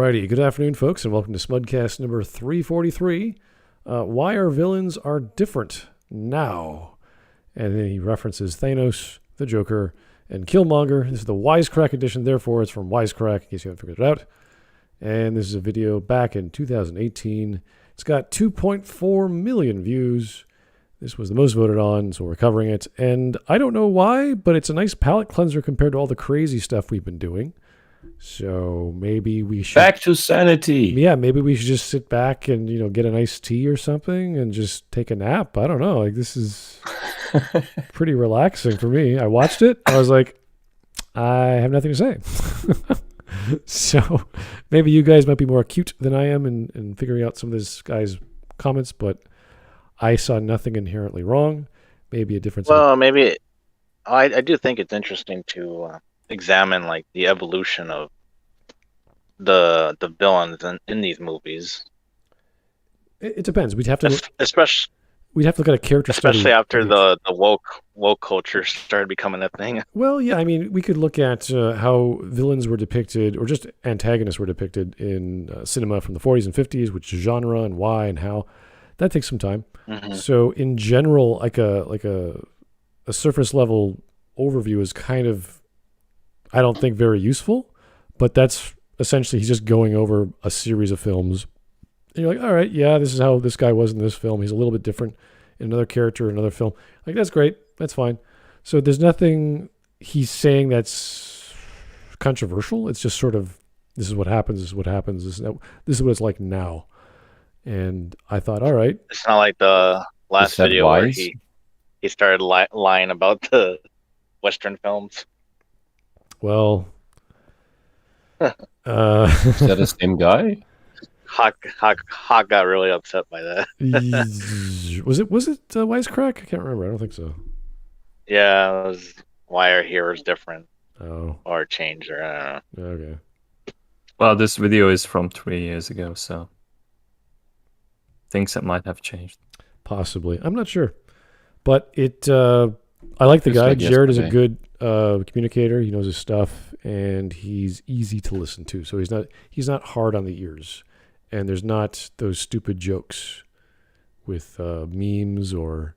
Alrighty, good afternoon, folks, and welcome to Smudcast number 343. Why our villains are different now. And then he references Thanos, the Joker, and Killmonger. This is the Wisecrack edition, therefore it's from Wisecrack, in case you haven't figured it out. And this is a video back in 2018. It's got 2.4 million views. This was the most voted on, so we're covering it. And I don't know why, but it's a nice palate cleanser compared to all the crazy stuff we've been doing. So maybe we should... Back to sanity. Yeah, maybe we should just sit back and, get a nice tea or something and just take a nap. I don't know. Like, this is pretty relaxing for me. I watched it. I was like, I have nothing to say. So maybe you guys might be more acute than I am in figuring out some of this guy's comments, but I saw nothing inherently wrong. Maybe a difference. Well, maybe I do think it's interesting to examine like the evolution of the villains in these movies. It depends. We'd have to We'd have to look at a character study. Especially after the woke culture started becoming a thing. Well, yeah, I mean, we could look at how villains were depicted, or just antagonists were depicted in cinema from the 40s and 50s, which genre and why and how. That takes some time. Mm-hmm. So in general, like a surface level overview is kind of, I don't think, very useful, but that's essentially he's just going over a series of films. And you're like, all right, yeah, this is how this guy was in this film. He's a little bit different in another character, another film. Like, that's great. That's fine. So there's nothing he's saying that's controversial. It's just sort of, this is what happens, this is what happens, this is what it's like now. And I thought, all right. It's not like the last video where he started lying about the Western films. Well, is that the same guy? Hawk got really upset by that. Was it Wisecrack? I can't remember. I don't think so. Yeah, it was why our heroes different. Oh. Or changed, or I don't know. Okay. Well, this video is from 3 years ago, so things that might have changed. Possibly. I'm not sure. But I like the guy. Jared is a good communicator. He knows his stuff, and he's easy to listen to. So he's not hard on the ears. And there's not those stupid jokes with memes or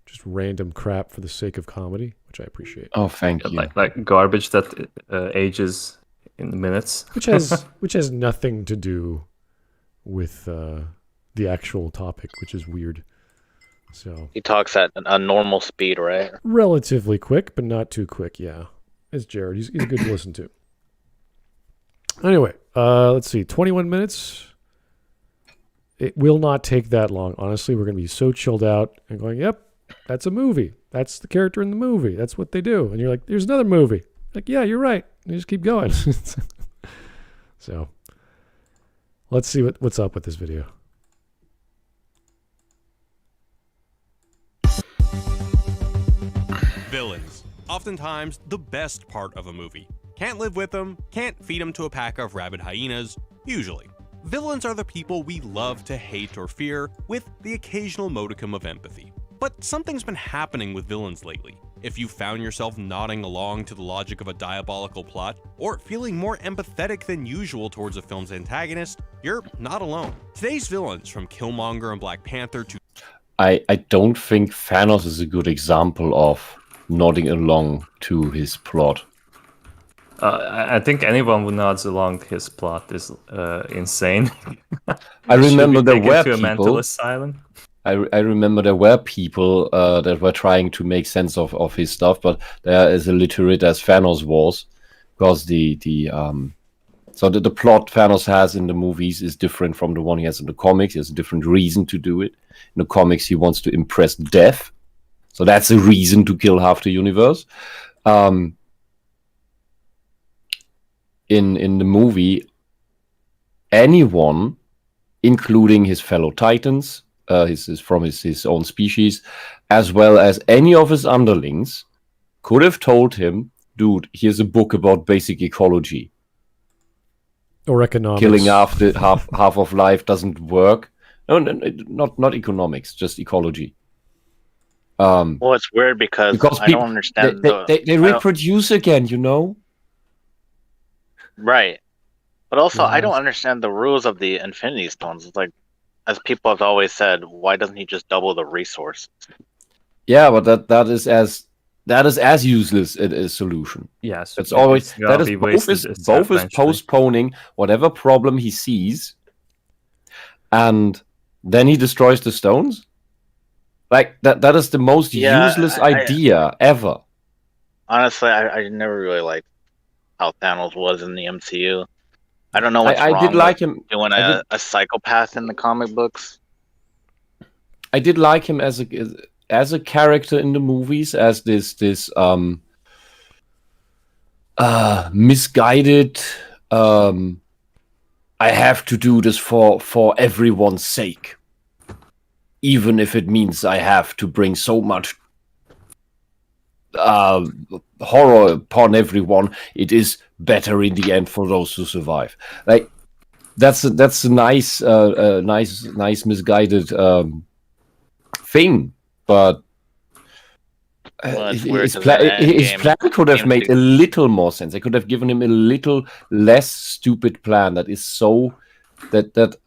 just random crap for the sake of comedy, which I appreciate. Oh, thank you. Like garbage that ages in minutes. Which has nothing to do with the actual topic, which is weird. So he talks at a normal speed, right? Relatively quick, but not too quick. Yeah, it's Jared. He's good to listen to. Anyway, let's see. 21 minutes. It will not take that long. Honestly, we're going to be so chilled out and going, yep, that's a movie. That's the character in the movie. That's what they do. And you're like, there's another movie. Like, yeah, you're right. And you just keep going. So let's see what's up with this video. Villains. Oftentimes the best part of a movie. Can't live with them, can't feed them to a pack of rabid hyenas, usually. Villains are the people we love to hate or fear, with the occasional modicum of empathy. But something's been happening with villains lately. If you found yourself nodding along to the logic of a diabolical plot, or feeling more empathetic than usual towards a film's antagonist, you're not alone. Today's villains, from Killmonger and Black Panther to... I don't think Thanos is a good example of nodding along to his plot. I think anyone who nods along his plot is insane. I remember there were to a people. Mental asylum. I remember there were people that were trying to make sense of his stuff, but they're as illiterate as Thanos was, because the plot Thanos has in the movies is different from the one he has in the comics. He has a different reason to do it. In the comics, he wants to impress death, so that's a reason to kill half the universe. In the movie, anyone, including his fellow Titans, from his own species, as well as any of his underlings, could have told him, dude, here's a book about basic ecology. Or economics. Killing half of life doesn't work. No, not economics, just ecology. Well, it's weird because I don't understand. They reproduce again, you know? Right. But also, I don't Yes. understand the rules of the Infinity Stones. It's like, as people have always said, why doesn't he just double the resource? Yeah, but that is as useless a solution. Yes, It's always it's gotta that is be both wasted is both is eventually. postponing whatever problem he sees, and then he destroys the stones. Like that is the most Yeah, useless idea ever. Honestly, I never really liked how Thanos was in the MCU. I don't know what's I wrong did like with him. doing a psychopath in the comic books. I did like him as a character in the movies, as this misguided. I have to do this for everyone's sake, even if it means I have to bring so much horror upon everyone. It is better in the end for those who survive. Like that's a nice misguided thing, but Well, it's his, weird his 'cause plan in Endgame could have seems made to- a little more sense. I could have given him a little less stupid plan that is so that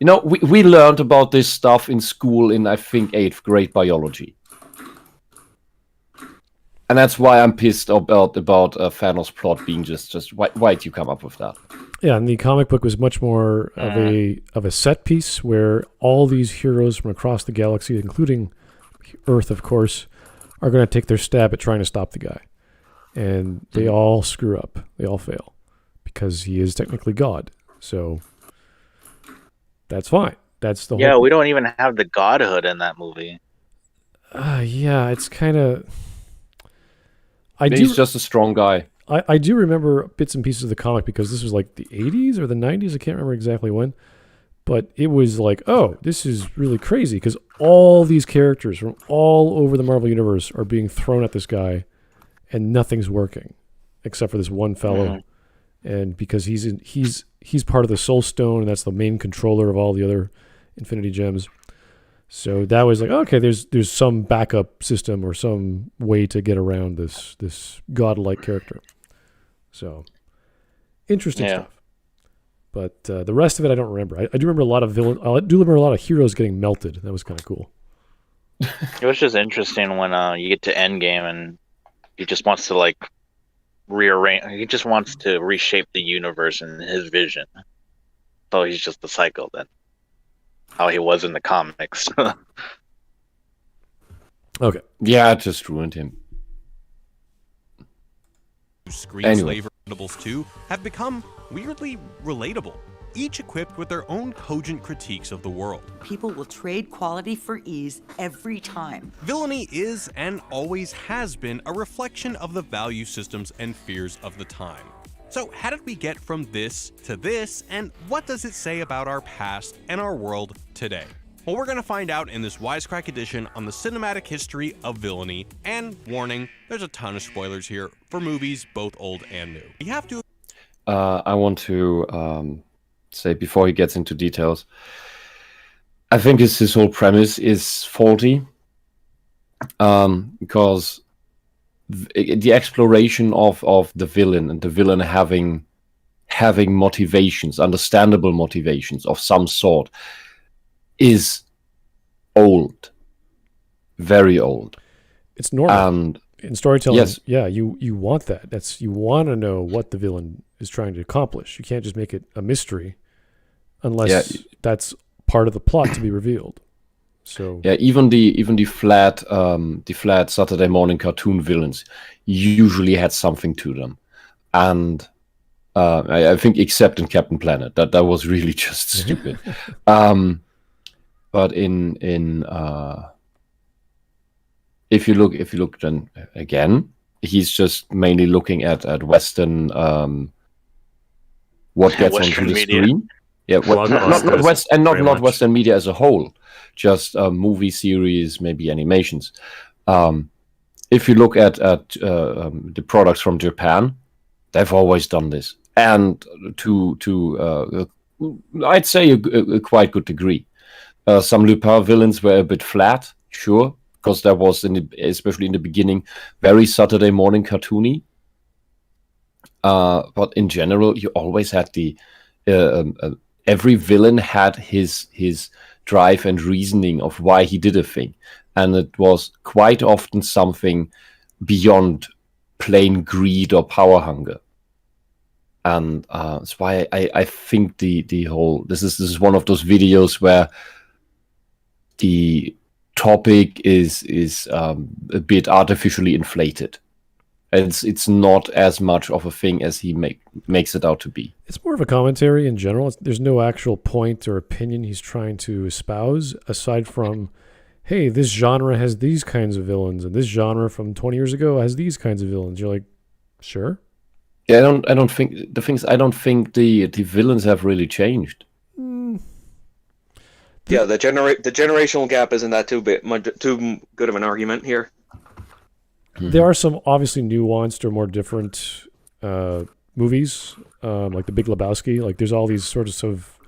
you know, we learned about this stuff in school in, I think, 8th grade biology. And that's why I'm pissed about Thanos' plot being just why'd you come up with that? Yeah, and the comic book was much more of a set piece where all these heroes from across the galaxy, including Earth, of course, are going to take their stab at trying to stop the guy. And they all screw up. They all fail. Because he is technically God. So that's fine. That's the whole... Yeah, we don't even have the godhood in that movie. Yeah, it's kind of... He's just a strong guy. I do remember bits and pieces of the comic because this was like the 80s or the 90s. I can't remember exactly when. But it was like, oh, this is really crazy because all these characters from all over the Marvel Universe are being thrown at this guy and nothing's working except for this one fellow. And because he's part of the Soul Stone and that's the main controller of all the other Infinity Gems. So that was like, okay, there's some backup system or some way to get around this godlike character. So interesting stuff. But the rest of it, I don't remember. I do remember a lot of villains. I do remember a lot of heroes getting melted. That was kind of cool. It was just interesting when you get to Endgame and he just wants to like rearrange. He just wants to reshape the universe in his vision. So he's just a psycho then. How he was in the comics. Okay. Yeah, it just ruined him. Screenslave readables 2 have become weirdly relatable, each equipped with their own cogent critiques of the world. People will trade quality for ease every time. Villainy is and always has been a reflection of the value systems and fears of the time. So how did we get from this to this, and what does it say about our past and our world today? Well, we're going to find out in this Wisecrack edition on the cinematic history of villainy, and warning, there's a ton of spoilers here for movies both old and new. You have to... I want to say, before he gets into details, I think his whole premise is faulty, because the exploration of the villain and the villain having motivations, understandable motivations of some sort, is old, very old. It's normal. And in storytelling, yes. Yeah, you want that. You want to know what the villain is trying to accomplish. You can't just make it a mystery unless that's part of the plot to be revealed. So yeah, even the flat Saturday morning cartoon villains usually had something to them, and I think except in Captain Planet, that was really just stupid. But in if you look then again, he's just mainly looking at Western what gets Western onto the media. screen. Yeah, not West and not Western media as a whole, just movie series, maybe animations. If you look at the products from Japan, they've always done this, and to I'd say a quite good degree. Some Lupin villains were a bit flat, sure, because that was especially in the beginning very Saturday morning cartoony. But in general, you always had every villain had his drive and reasoning of why he did a thing, and it was quite often something beyond plain greed or power hunger. And that's why I think the whole this is one of those videos where the topic is a bit artificially inflated. It's not as much of a thing as he makes it out to be. It's more of a commentary in general. There's no actual point or opinion he's trying to espouse, aside from, hey, this genre has these kinds of villains, and this genre from 20 years ago has these kinds of villains. You're like, sure. Yeah, I don't think the villains have really changed. Yeah, the generational gap isn't that too good of an argument here. There are some obviously nuanced or more different movies, like The Big Lebowski. Like, there's all these sorts of.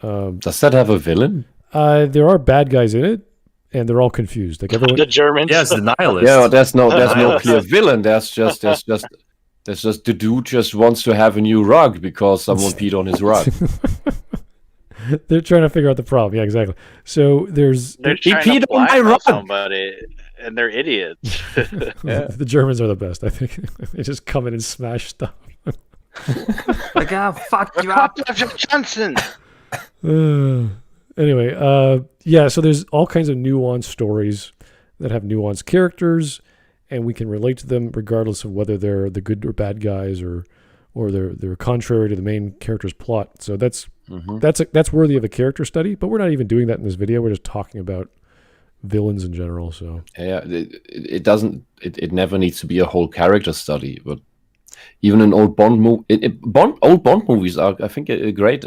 Does that have a villain? There are bad guys in it, and they're all confused. Like everyone. The Germans. Yes, the nihilist. Yeah, there's no clear villain. There's just the dude just wants to have a new rug because someone peed on his rug. They're trying to figure out the problem. Yeah, exactly. So They're He trying peed to on my blackmail rug. somebody, and they're idiots. The Germans are the best, I think. They just come in and smash stuff. Like, fuck you up. Johnson. Anyway, yeah, so there's all kinds of nuanced stories that have nuanced characters, and we can relate to them regardless of whether they're the good or bad guys or they're contrary to the main character's plot. So that's worthy of a character study, but we're not even doing that in this video. We're just talking about villains in general. So yeah, it never needs to be a whole character study, but even an old Bond movie, old Bond movies are, I think, a great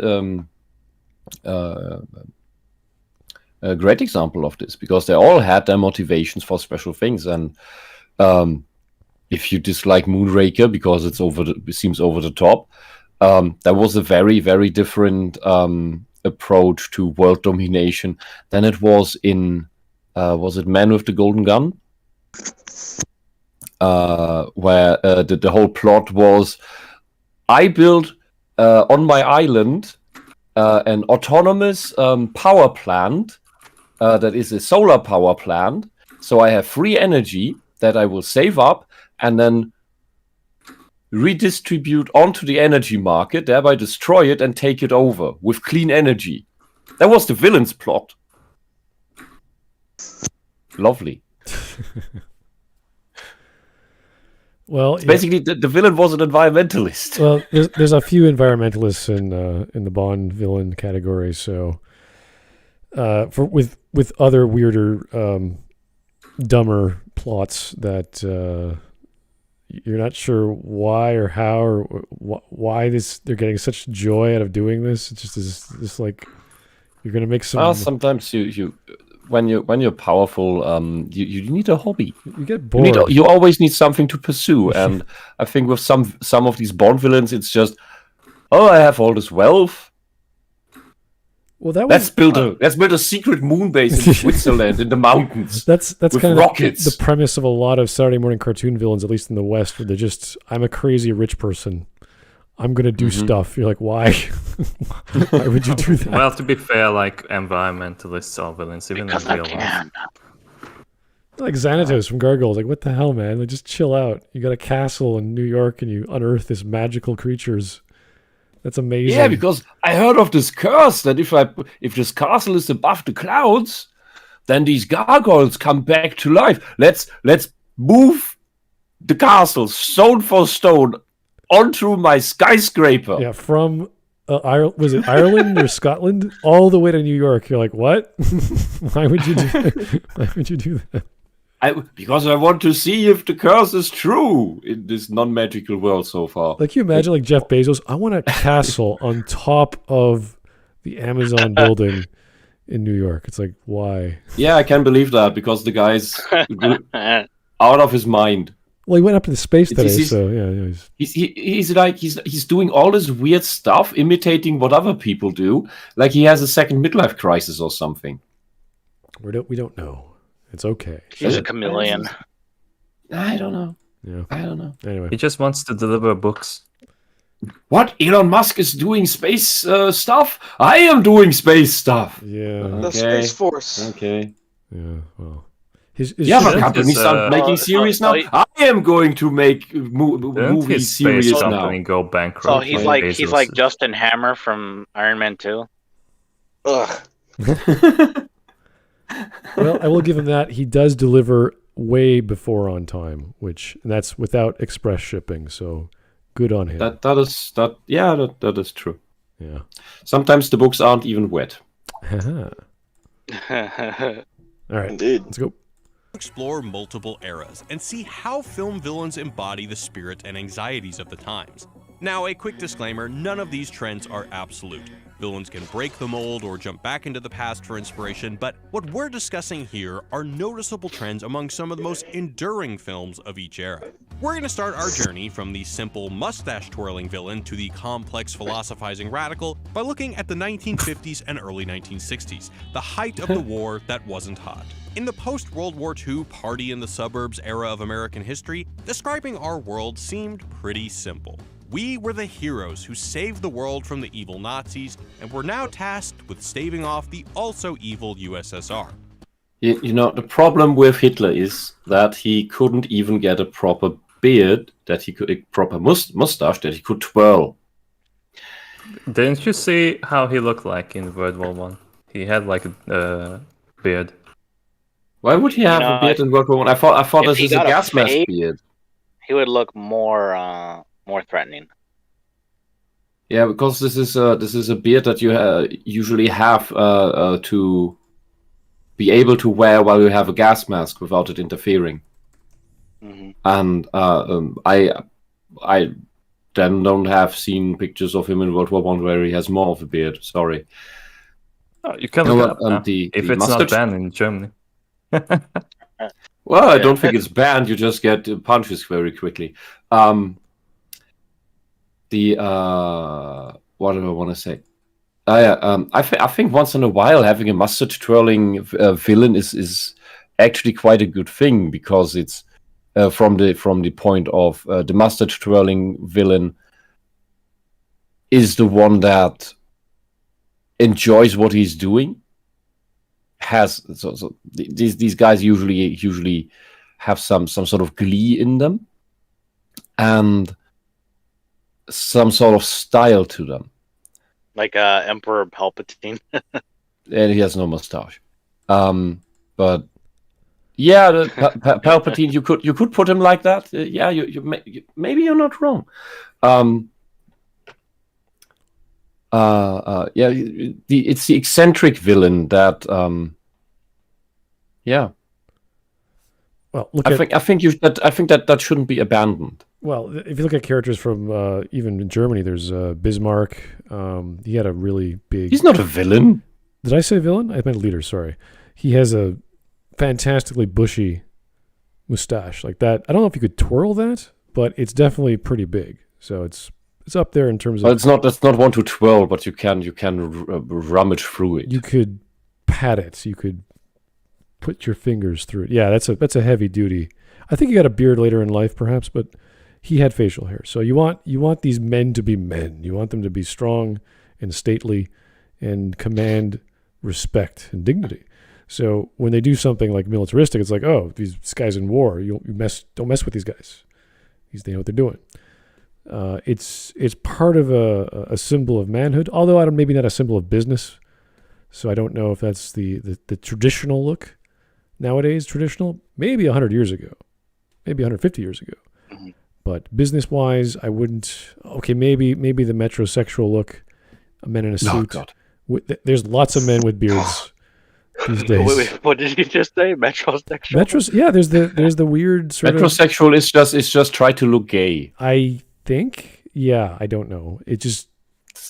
example of this, because they all had their motivations for special things. And if you dislike Moonraker because it seems over the top, there was a very, very different approach to world domination than it was in was it Man with the Golden Gun, where the whole plot was, I built on my island an autonomous power plant that is a solar power plant, so I have free energy that I will save up and then redistribute onto the energy market, thereby destroy it and take it over with clean energy. That was the villain's plot. Lovely. Well, basically, the villain was an environmentalist. Well, there's a few environmentalists in the Bond villain category. So, with other weirder, dumber plots that you're not sure why or how or why they're getting such joy out of doing this. It's just like you're gonna make some. Well, sometimes you when you're powerful, you need a hobby. You get bored. You always need something to pursue, and I think with some of these Bond villains, it's just, I have all this wealth. Well, let's build a secret moon base in Switzerland in the mountains. That's with kind rockets. of the premise of a lot of Saturday morning cartoon villains, at least in the West, where they're just, I'm a crazy rich person. I'm gonna do stuff. You're like, why? Why would you do that? Well, to be fair, like environmentalists are villains, even in real life. Like Xanatos from Gargoyles. Like, what the hell, man? Like, just chill out. You got a castle in New York, and you unearth this magical creatures. That's amazing. Yeah, because I heard of this curse that if this castle is above the clouds, then these gargoyles come back to life. Let's move the castle stone for stone onto my skyscraper. Yeah, from was it Ireland or Scotland all the way to New York? You're like, what? Why would you do that? Because I want to see if the curse is true in this non-magical world so far. Like, you imagine, like Jeff Bezos, I want a castle on top of the Amazon building in New York. It's like, why? Yeah, I can't believe that, because the guy's out of his mind. Well, he went up to the space today, so yeah. He's doing all this weird stuff, imitating what other people do, like he has a second midlife crisis or something. We don't know. It's okay. He's a chameleon. I don't know. Yeah. I don't know. Anyway. He just wants to deliver books. What? Elon Musk is doing space stuff? I am doing space stuff. Yeah. The Space Force. Okay. Yeah. Well, his Yeah, but Shouldn't companies his, start making series now. I am going to make Didn't movie his space series company now. go bankrupt? So he's when he's Bezos- like Justin Hammer from Iron Man 2. Ugh. Well, I will give him that. He does deliver way before on time, and that's without express shipping. So good on him. That is true. Yeah. Sometimes the books aren't even wet. All right. Indeed. Let's go. Explore multiple eras and see how film villains embody the spirit and anxieties of the times. Now, a quick disclaimer, none of these trends are absolute. Villains can break the mold or jump back into the past for inspiration, but what we're discussing here are noticeable trends among some of the most enduring films of each era. We're going to start our journey from the simple mustache-twirling villain to the complex philosophizing radical by looking at the 1950s and early 1960s, the height of the war that wasn't hot. In the post-World War II party in the suburbs era of American history, describing our world seemed pretty simple. We were the heroes who saved the world from the evil Nazis, and were now tasked with staving off the also evil USSR. You know, the problem with Hitler is that he couldn't even get a proper beard, a proper mustache that he could twirl. Didn't you see how he looked like in World War One? He had like a beard. Why would he have a beard in World War One? I thought if this he is a got a gas mask fade- beard. He would look more threatening. Yeah, because this is a beard that you usually have to be able to wear while you have a gas mask without it interfering. Mm-hmm. And I then don't have seen pictures of him in World War One where he has more of a beard. Sorry. Oh, you can You know look what, it up now, the if it's mustache- not banned in Germany. Well, I don't think it's banned. You just get punches very quickly. What do I want to say? I think once in a while having a mustache twirling villain is actually quite a good thing, because it's from the point of the mustache twirling villain is the one that enjoys what he's doing. These guys usually have some sort of glee in them and some sort of style to them. Like Emperor Palpatine. And he has no mustache. But yeah, Palpatine, you could put him like that. Yeah, maybe you're not wrong. Yeah, it's the eccentric villain that. Yeah. Well, I think that shouldn't be abandoned. Well, if you look at characters from even in Germany, there's Bismarck. He had a really big. He's not a villain. Did I say villain? I meant leader. Sorry. He has a fantastically bushy mustache like that. I don't know if you could twirl that, but it's definitely pretty big. So it's up there in terms of. Well, that's not one to twirl, but you can rummage through it. You could pat it. You could put your fingers through it. Yeah, that's a heavy duty. I think he got a beard later in life, perhaps, but he had facial hair. So you want these men to be men. You want them to be strong and stately and command respect and dignity. So when they do something like militaristic, it's like, oh, these guys in war. Don't mess with these guys. They know what they're doing. It's part of a symbol of manhood, although maybe not a symbol of business. So I don't know if that's the traditional look nowadays. Traditional, maybe 100 years ago, maybe 150 years ago. Mm-hmm. But business-wise, I wouldn't. Okay, maybe the metrosexual look, a men in a suit. Oh, God. There's lots of men with beards these days. Wait, what did you just say? Metrosexual? Yeah, there's the weird sort of. Metrosexual is just try to look gay. I think. Yeah, I don't know. It's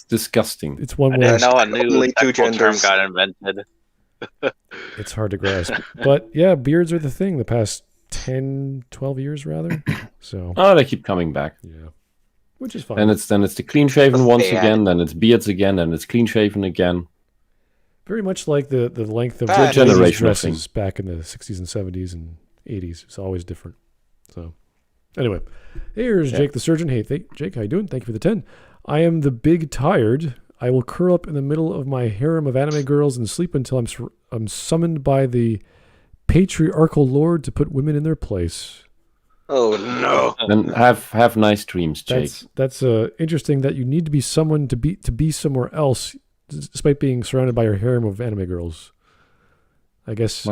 disgusting. It's one I way. didn't know a new Only two sexual term genders. got invented. It's hard to grasp. But yeah, beards are the thing the past 10, 12 years rather. So Oh, they keep coming back. yeah. Which is fine. Then it's the clean shaven once Bad. again, then it's beards again, then it's clean shaven again. Very much like the length of Bad. ladies' Generational dresses back in the 60s and 70s and 80s. It's always different. So Anyway, here's Jake the Surgeon. Hey, Jake, how you doing? Thank you for the 10. I am the big tired. I will curl up in the middle of my harem of anime girls and sleep until I'm summoned by the patriarchal lord to put women in their place. Oh no! Then have nice dreams, Jake. That's interesting that you need to be someone to be somewhere else, despite being surrounded by your harem of anime girls. I guess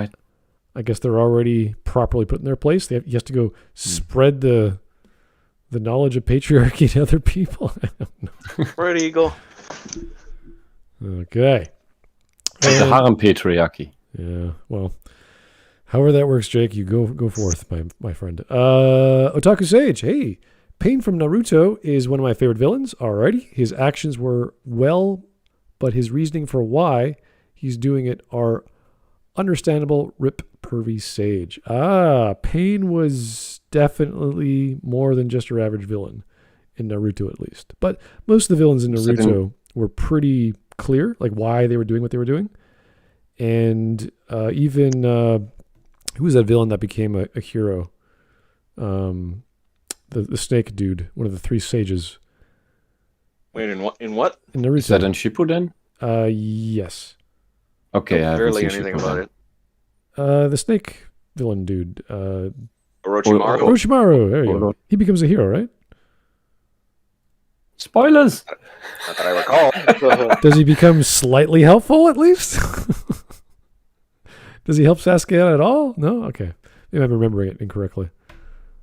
they're already properly put in their place. You have to go spread the knowledge of patriarchy to other people. I don't know. Right, Eagle. Okay. The harem patriarchy. Yeah. Well, however that works, Jake, you go forth, my friend. Otaku Sage, hey, Pain from Naruto is one of my favorite villains. Alrighty, his actions were but his reasoning for why he's doing it are understandable. Rip pervy Sage. Pain was definitely more than just your average villain in Naruto, at least. But most of the villains in Naruto were pretty clear, like why they were doing what they were doing, and even. Who was that villain that became a hero? The snake dude, one of the 3 sages. Wait, in what? In Naruto. Is that in Shippuden? Yes. Okay, I haven't barely seen anything Shippuden. about it. The snake villain dude. Orochimaru. Orochimaru. There you go. He becomes a hero, right? Spoilers. Not that I recall. Does he become slightly helpful at least? Does he help Sasuke out at all? No? Okay. Maybe I'm remembering it incorrectly.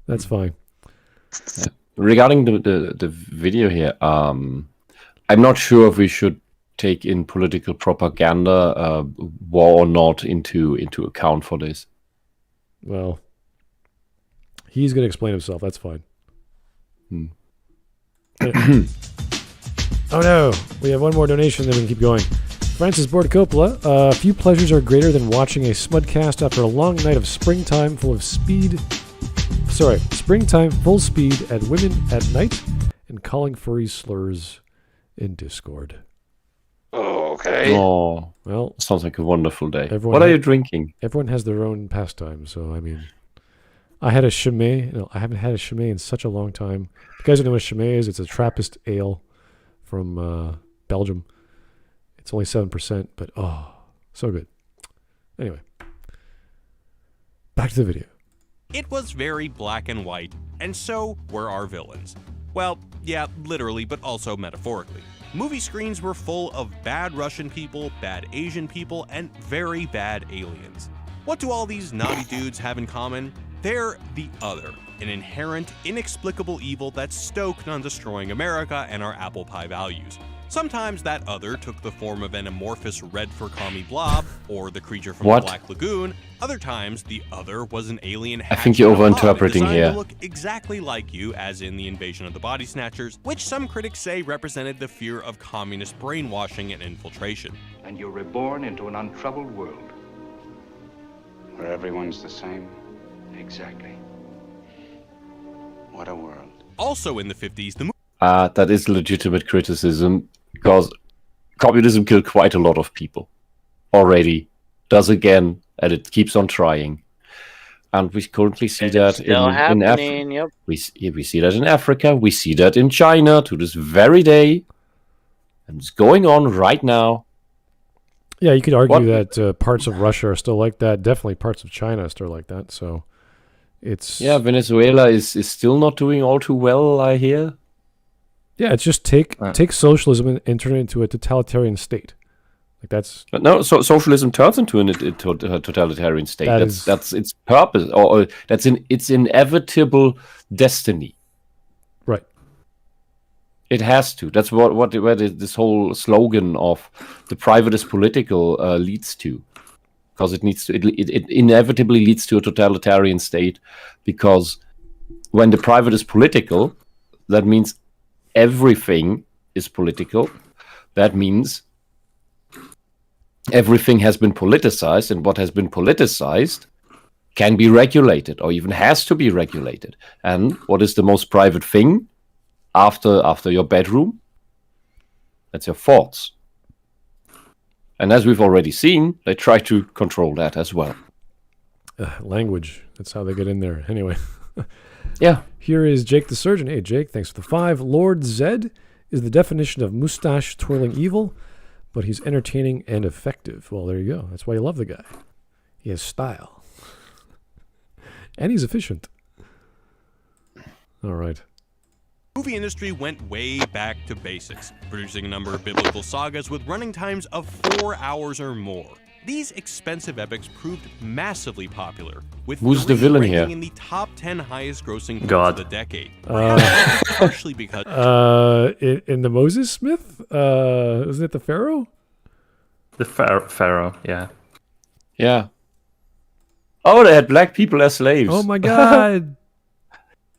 That's fine. Yeah. Regarding the video here, I'm not sure if we should take in political propaganda, war or not, into account for this. Well, he's going to explain himself. That's fine. Oh no, we have one more donation, then we can keep going. Francis Bordacopola, few pleasures are greater than watching a Smudcast after a long night of springtime full speed at women at night and calling furry slurs in Discord. Okay. Oh, well, sounds like a wonderful day. What are you drinking? Everyone has their own pastime, so I mean, I had a Chimay. No, I haven't had a Chimay in such a long time. If you guys don't know what Chimay is, it's a Trappist ale from Belgium. It's only 7%, but so good. Anyway, back to the video. It was very black and white, and so were our villains. Well, yeah, literally, but also metaphorically. Movie screens were full of bad Russian people, bad Asian people, and very bad aliens. What do all these naughty dudes have in common? They're the other, an inherent, inexplicable evil that's stoked on destroying America and our apple pie values. Sometimes that other took the form of an amorphous red fur commie blob, or the creature from the Black Lagoon. Other times, the other was an alien I think you're overinterpreting here. to look exactly like you, as in the Invasion of the Body Snatchers, which some critics say represented the fear of communist brainwashing and infiltration. And you're reborn into an untroubled world, where everyone's the same. Exactly. What a world. Also in the 50s, the that is legitimate criticism, because communism killed quite a lot of people already, does again, and it keeps on trying. And we currently see that in Africa. Yep. We see that in Africa. We see that in China to this very day. And it's going on right now. Yeah, you could argue that parts of Russia are still like that. Definitely parts of China are still like that. So it's... Yeah, Venezuela is still not doing all too well, I hear. Yeah, it's just take socialism and turn it into a totalitarian state. Like that's... But no, so socialism turns into a totalitarian state. That's its purpose, or that's its inevitable destiny. Right. It has to. That's where this whole slogan of the private is political leads to, because it inevitably leads to a totalitarian state. Because when the private is political, that means everything is political. That means everything has been politicized, and what has been politicized can be regulated, or even has to be regulated. And what is the most private thing after your bedroom? That's your thoughts. And as we've already seen, they try to control that as well. Language. That's how they get in there. Anyway. Yeah. Here is Jake the Surgeon. Hey, Jake, thanks for the 5. Lord Zed is the definition of mustache-twirling evil, but he's entertaining and effective. Well, there you go. That's why you love the guy. He has style. And he's efficient. All right. The movie industry went way back to basics, producing a number of biblical sagas with running times of 4 hours or more. These expensive epics proved massively popular, with Who's the 3 villain ranking here? in the top 10 highest-grossing films God. of the decade. Partially because In the Moses Smith? Isn't it the Pharaoh? The Pharaoh, yeah. Yeah. Oh, they had black people as slaves. Oh my God.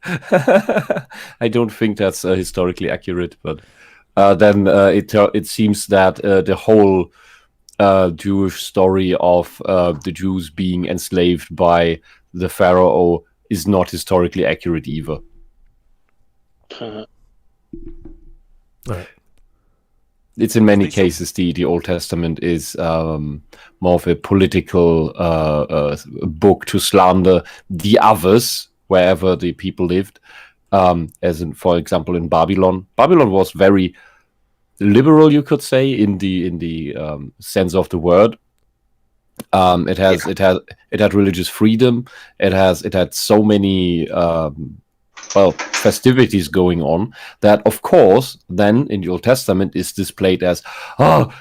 I don't think that's historically accurate, but then it seems that the whole Jewish story of the Jews being enslaved by the Pharaoh is not historically accurate either. Right. It's in many cases the Old Testament is more of a political book to slander the others wherever the people lived. As in, for example, in Babylon. Babylon was very liberal, you could say, in the sense of the word. It had religious freedom. It had so many festivities going on that, of course, then in the Old Testament is displayed as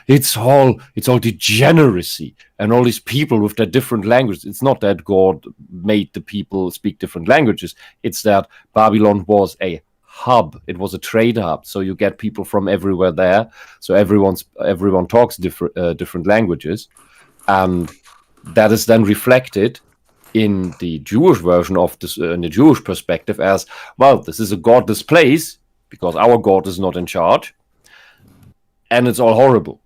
it's all degeneracy and all these people with their different languages. It's not that God made the people speak different languages. It's that Babylon was a hub. It was a trade hub. So you get people from everywhere there. So everyone talks different languages, and that is then reflected in the Jewish version of this, in the Jewish perspective, as well. This is a godless place because our God is not in charge, and it's all horrible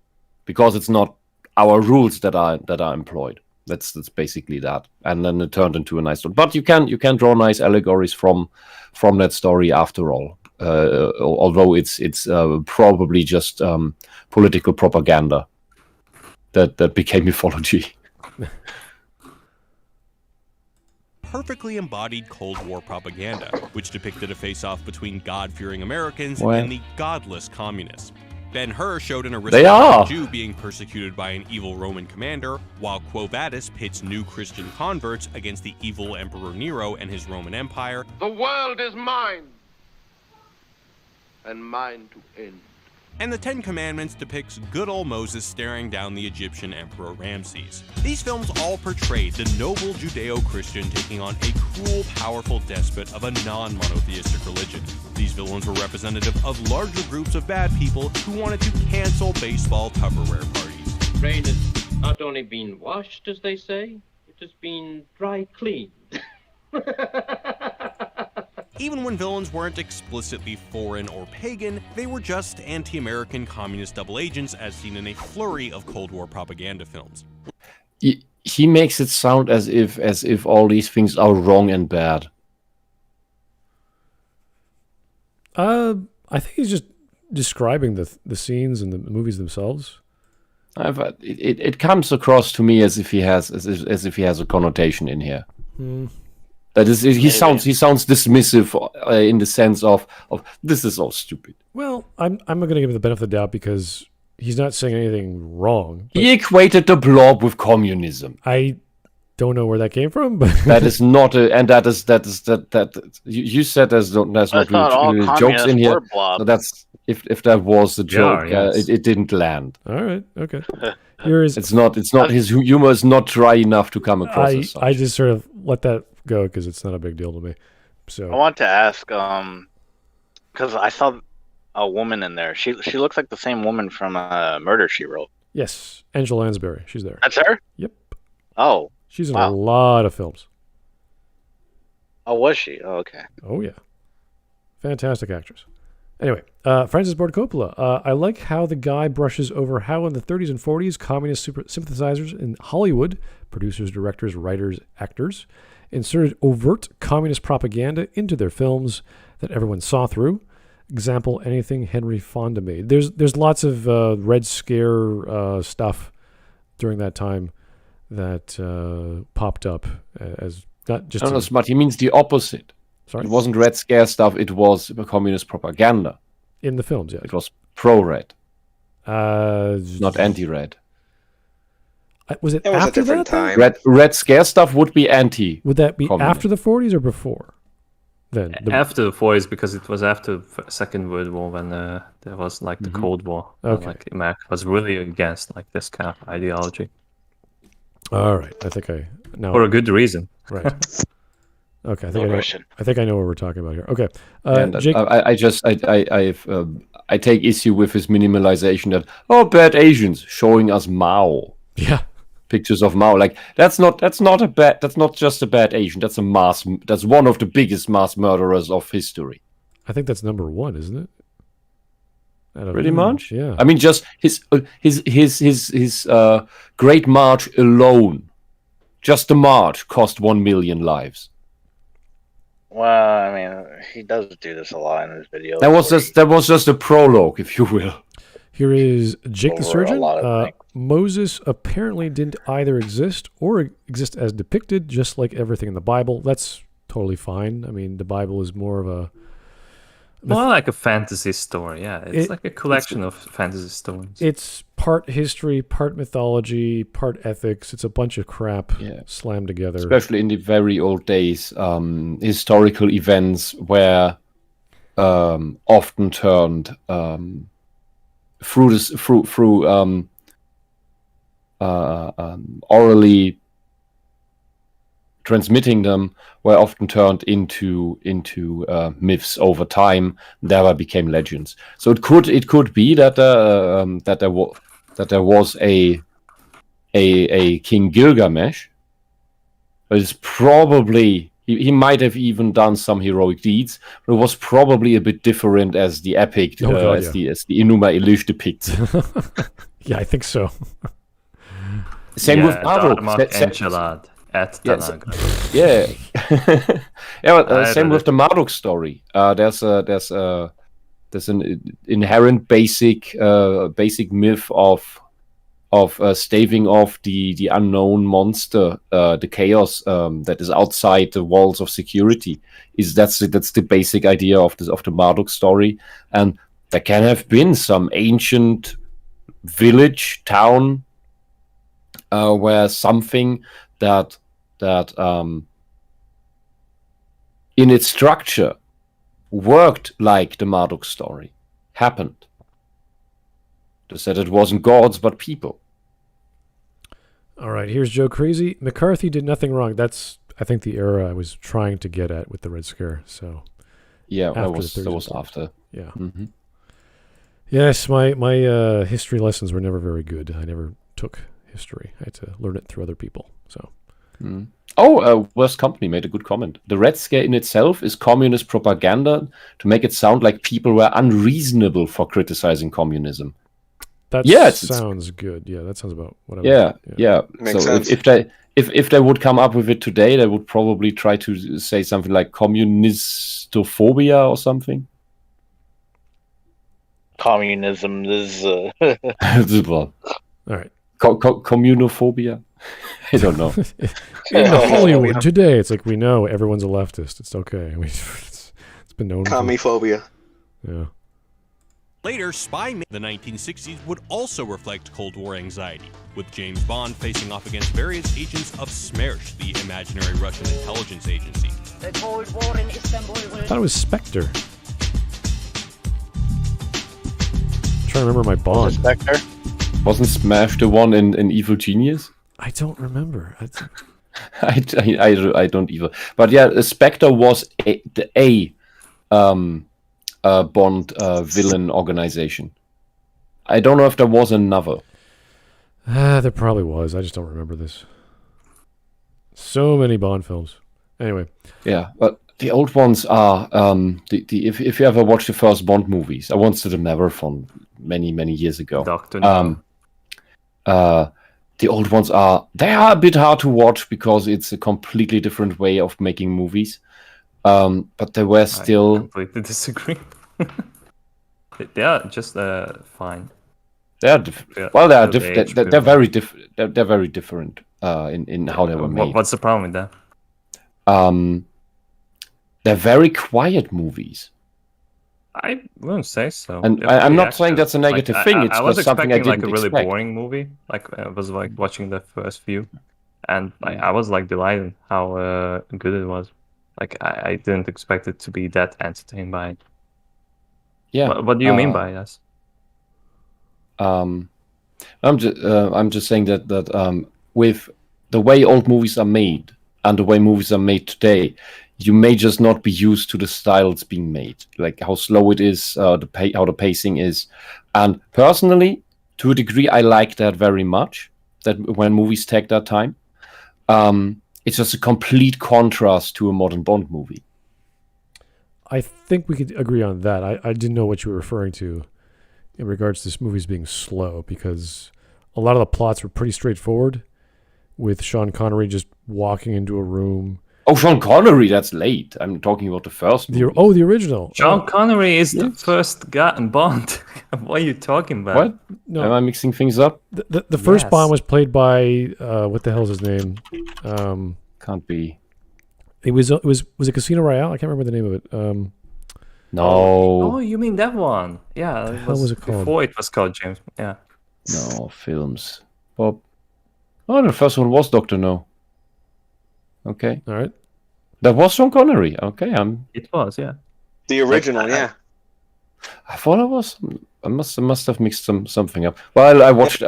because it's not our rules that are employed. That's basically that, and then it turned into a nice story. But you can draw nice allegories from that story after all, although it's probably just political propaganda that became mythology. perfectly embodied Cold War propaganda, which depicted a face-off between God-fearing Americans Well. and the godless communists. Ben-Hur showed an They are. aristocratic Jew being persecuted by an evil Roman commander, while Quo Vadis pits new Christian converts against the evil Emperor Nero and his Roman Empire. The world is mine, and mine to end. And the Ten Commandments depicts good old Moses staring down the Egyptian Emperor Ramses. These films all portrayed the noble Judeo-Christian taking on a cruel, powerful despot of a non-monotheistic religion. These villains were representative of larger groups of bad people who wanted to cancel baseball Tupperware parties. Rain has not only been washed, as they say, it has been dry cleaned. Even when villains weren't explicitly foreign or pagan, they were just anti-American communist double agents as seen in a flurry of Cold War propaganda films. He makes it sound as if all these things are wrong and bad. I think he's just describing the scenes and the movies themselves. It comes across to me as if he has a connotation in here. That is, he sounds dismissive in the sense of this is all stupid. Well, I'm not going to give him the benefit of the doubt because he's not saying anything wrong. He equated the blob with communism. I don't know where that came from, but that is not that you said there's not really jokes in here. So that's if that was a joke, it didn't land. All right, okay. It's not his humor is not dry enough to come across as such. I just sort of let that go because it's not a big deal to me. So I want to ask, because I saw a woman in there. She looks like the same woman from Murder, She Wrote. Yes, Angela Lansbury. She's there. That's her? Yep. Oh. She's in a lot of films. Oh, was she? Oh, okay. Oh, yeah. Fantastic actress. Anyway, Francis Ford Coppola. I like how the guy brushes over how in the 30s and 40s, communist sympathizers in Hollywood, producers, directors, writers, actors, inserted overt communist propaganda into their films that everyone saw through. Example, anything Henry Fonda made. There's lots of Red Scare stuff during that time that popped up as not just... I don't know, Smart. He means the opposite. Sorry? It wasn't Red Scare stuff. It was communist propaganda. In the films, yes. It was pro-Red, Uh, not anti-Red. Was it It was a after different that? time. Red Scare stuff would be anti. Would that be Communist. after the 40s or before? Then After the 40s, because it was after the Second World War when there was like the Cold War. Okay. Like America was really against like this kind of ideology All right, I think I now. for a good reason. Right. Okay, I No think Russian. I think I know what we're talking about here. Okay, And Jake. I take issue with his minimalization that bad Asians showing us Mao. Yeah, Pictures of Mao, like that's not just a bad Asian. That's one of the biggest mass murderers of history. I think that's number one, isn't it? Pretty much. Yeah. I mean, just his Great March alone, just the march cost 1 million lives. Well, I mean, he does do this a lot in his videos. That was just a prologue, if you will. Here is Jake the Over a Surgeon. lot of things. Moses apparently didn't either exist or exist as depicted, just like everything in the Bible. That's totally fine. I mean, the Bible is more of a More like a fantasy story, yeah. It's like a collection of fantasy stories. It's part history, part mythology, part ethics. It's a bunch of crap slammed together. Especially in the very old days, historical events were often turned orally transmitting them were often turned into myths over time. Thereby became legends. So it could be that there was a King Gilgamesh. It's probably he might have even done some heroic deeds, but it was probably a bit different as the epic as the Enuma Elish depicts. Yeah, I think so. Same with Marduk. Yeah. Same with the Marduk story. There's an inherent basic myth of staving off the unknown monster, the chaos that is outside the walls of security. That's the basic idea of the Marduk story, and there can have been some ancient village town where something that in its structure worked like the Marduk story happened. Just that it wasn't gods but people. All right, here's Joe Crazy. McCarthy did nothing wrong. That's, I think, the era I was trying to get at with the Red Scare. So yeah, that was after. Yeah. Mm-hmm. Yes, my history lessons were never very good. I never took history. I had to learn it through other people. So. Mm. Worst Company made a good comment. The Red Scare in itself is communist propaganda to make it sound like people were unreasonable for criticizing communism. That sounds good. Yeah, that sounds about what I Yeah. Makes So sense. if they would come up with it today, they would probably try to say something like communistophobia or something. Communism is. All right. Communophobia. I don't know. In Hollywood today, it's like we know everyone's a leftist. It's okay. It's been known. Commiephobia. Yeah. Later, the 1960s would also reflect Cold War anxiety, with James Bond facing off against various agents of SMERSH, the imaginary Russian intelligence agency. The Cold War in Istanbul will... I thought it was Spectre. I'm trying to remember my Bond. Spectre? Wasn't Smash the one in Evil Genius? I don't remember. I don't either. But yeah, Spectre was a Bond villain organization. I don't know if there was another. There probably was. I just don't remember this. So many Bond films. Anyway. Yeah, but the old ones are if you ever watch the first Bond movies, I once did a marathon many years ago. Doctor No. The old ones are a bit hard to watch because it's a completely different way of making movies. But they were still. I completely disagree. They are just fine. They're very different. They're very different in how they were made. What's the problem with that? they're very quiet movies. I wouldn't say so. And They're I'm pretty not saying that's a negative Like, thing. It's I was just something I expecting didn't like a really expect. boring movie. Like I was like watching the first few, and like I was like delighted how good it was. Like I didn't expect it to be that entertained by it. Yeah. What do you mean by this? I'm just saying that with the way old movies are made and the way movies are made today, you may just not be used to the style it's being made, like how slow it is, how the pacing is. And personally, to a degree, I like that very much. That when movies take that time, it's just a complete contrast to a modern Bond movie. I think we could agree on that. I didn't know what you were referring to in regards to this movie's being slow, because a lot of the plots were pretty straightforward, with Sean Connery just walking into a room. Oh, Sean Connery, that's late. I'm talking about the first movie. The original. Sean Connery is the first guy in Bond. What are you talking about? What? No. Am I mixing things up? The first Bond was played by what the hell's his name? Can't be. It was it Casino Royale? I can't remember the name of it. No. Oh, you mean that one? Yeah. How was it called? Before it was called James. Yeah. No, films. Bob. Oh, the first one was Dr. No. Okay. All right. That was Sean Connery. Okay, It was, yeah. The original, yeah. I thought I must have mixed something up. Well, I watched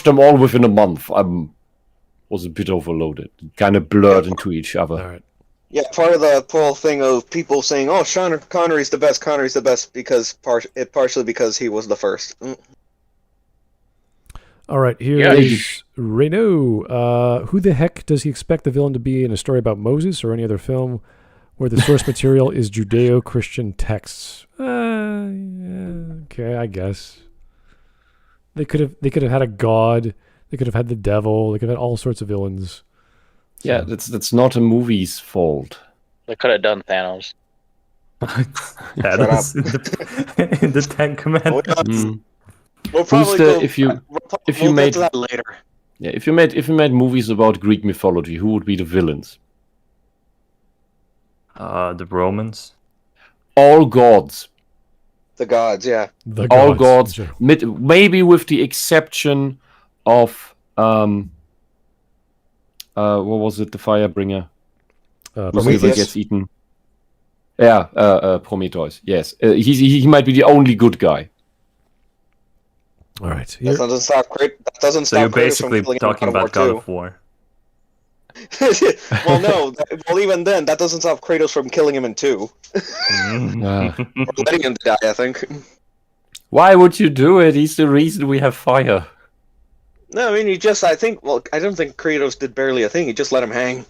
them all within a month. Was a bit overloaded. Kind of blurred into each other. All right. Yeah, part of the whole thing of people saying, "Oh, Sean Connery's the best," because partially because he was the first. All right, here is Reno. Who the heck does he expect the villain to be in a story about Moses or any other film where the source material is Judeo-Christian texts? Okay, I guess. They could have had a god. They could have had the devil. They could have had all sorts of villains. So. Yeah, that's not a movie's fault. They could have done Thanos. Thanos in the Ten Commandments. We'll probably if you we'll made get to that later. Yeah, if you made movies about Greek mythology, who would be the villains? The Romans. All gods. The gods, yeah. All gods. Maybe with the exception of what was it? The Firebringer. Who gets eaten? Yeah, Prometheus. Yes, he might be the only good guy. All right. That doesn't stop. That doesn't So stop. you're Kratos from basically killing talking about God of War. Well, no. Well, even then, that doesn't stop Kratos from killing him in 2. Or letting him die, I think. Why would you do it? He's the reason we have fire. No, I mean, I don't think Kratos did barely a thing. He just let him hang.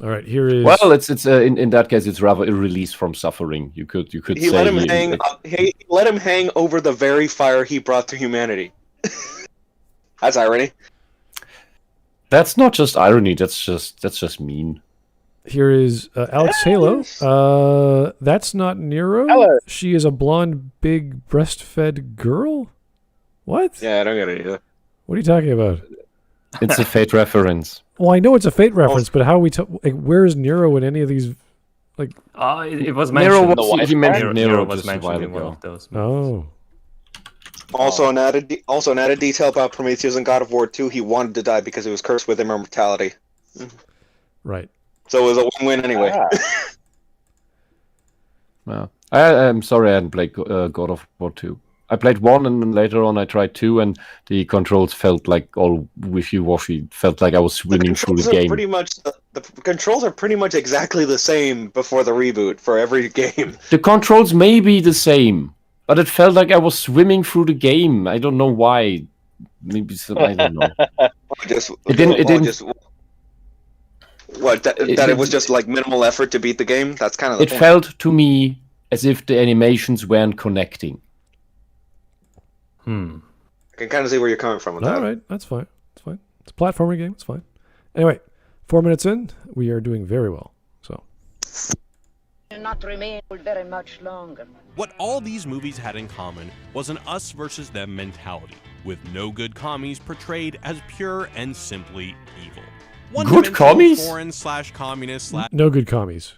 All right, here is. Well, it's in that case, it's rather a release from suffering. You could He say let him hang. He let him hang over the very fire he brought to humanity. That's irony. That's not just irony. That's just mean. Here is Alex Halo. That's not Nero. Hello. She is a blonde, big, breastfed girl. What? Yeah, I don't get it either. What are you talking about? It's a Fate reference. Well, I know it's a Fate reference, but how we where is Nero in any of these? Like, it was mentioned. Nero was just mentioned a in while one ago. of those. Oh. Also, an added detail about Prometheus in God of War 2, he wanted to die because he was cursed with immortality. Right. So it was a win-win anyway. Well, I'm sorry I hadn't played God of War 2. I played 1 and then later on I tried 2 and the controls felt like all wishy-washy. Felt like I was swimming through the game. The controls are pretty much exactly the same before the reboot for every game. The controls may be the same, but it felt like I was swimming through the game. I don't know why. Maybe I don't know. It didn't. It was just like minimal effort to beat the game. That's kind of the It point. felt to me as if the animations weren't connecting. I can kind of see where you're coming from with that. All right, that's fine. It's fine. It's a platforming game. It's fine. Anyway, 4 minutes in, we are doing very well. So. Not remain very much longer. What all these movies had in common was an us versus them mentality, with no good commies portrayed as pure and simply evil. Good commies? Foreign / communist / No good commies.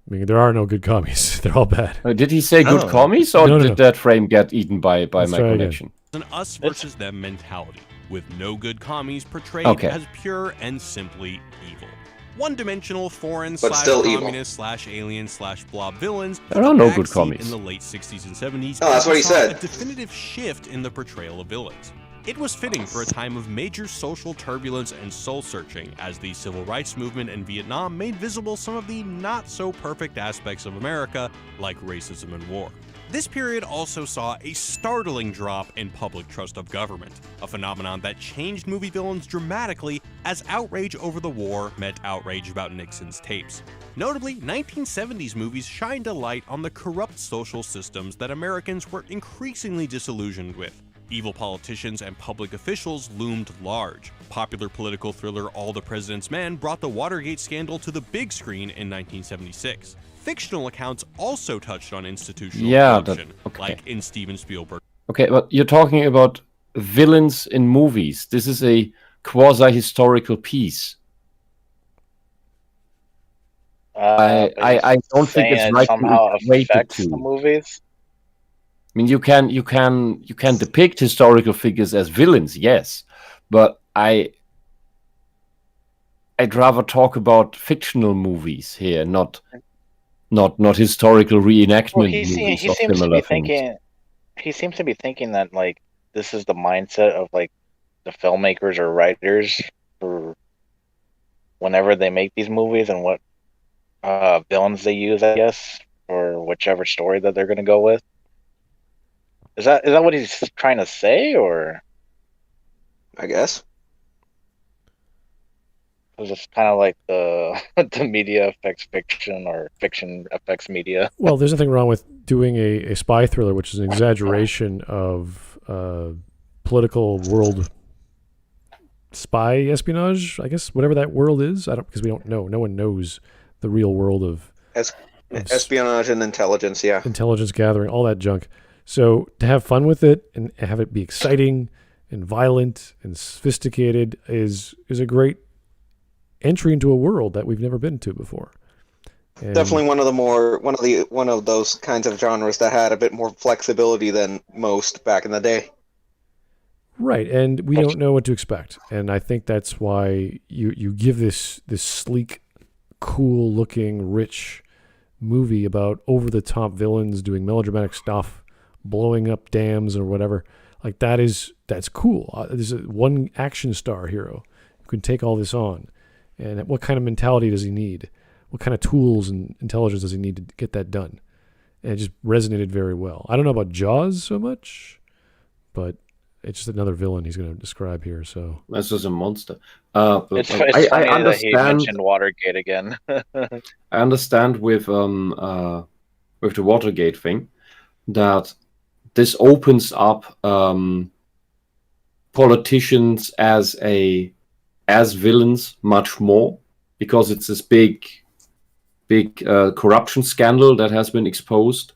I mean, there are no good commies. They're all bad. Did he say good commies, or No. did that frame get eaten by Let's my try again. connection? An us versus them mentality, with no good commies portrayed Okay. as pure and simply evil. One-dimensional foreign But still evil. communist alien blob villains. There are no took a good backseat commies. in the late 60s and 70s. Oh, that's what he saw said. A definitive shift in the portrayal of villains. It was fitting for a time of major social turbulence and soul-searching, as the civil rights movement in Vietnam made visible some of the not-so-perfect aspects of America, like racism and war. This period also saw a startling drop in public trust of government, a phenomenon that changed movie villains dramatically as outrage over the war met outrage about Nixon's tapes. Notably, 1970s movies shined a light on the corrupt social systems that Americans were increasingly disillusioned with. Evil politicians and public officials loomed large. Popular political thriller All the President's Men brought the Watergate scandal to the big screen in 1976. Fictional accounts also touched on institutional corruption, like in Steven Spielberg. Okay, but you're talking about villains in movies. This is a quasi-historical piece. I don't think it's right somehow to equate it affects to. the movies. I mean, you can depict historical figures as villains, yes, but I'd rather talk about fictional movies here, not historical reenactment Well, movies he of seems to similar be things. thinking. He seems to be thinking that like this is the mindset of like the filmmakers or writers for whenever they make these movies and what villains they use, I guess, for whichever story that they're going to go with. Is that what he's trying to say, or I guess is it's kind of like the media affects fiction or fiction affects media? Well, there's nothing wrong with doing a spy thriller, which is an exaggeration of political world spy espionage, I guess, whatever that world is. Because we don't know. No one knows the real world of espionage and intelligence. Yeah, intelligence gathering, all that junk. So to have fun with it and have it be exciting and violent and sophisticated is a great entry into a world that we've never been to before. And definitely one of those kinds of genres that had a bit more flexibility than most back in the day. Right, and we don't know what to expect, and I think that's why you give this sleek, cool-looking, rich movie about over-the-top villains doing melodramatic stuff, blowing up dams or whatever. Like that's cool. There's one action star hero who can take all this on, and what kind of mentality does he need? What kind of tools and intelligence does he need to get that done? And it just resonated very well. I don't know about Jaws so much, but it's just another villain he's going to describe here. So That's just a monster. It's funny that he mentioned Watergate again. I understand with the Watergate thing that this opens up politicians as villains much more, because it's this big corruption scandal that has been exposed.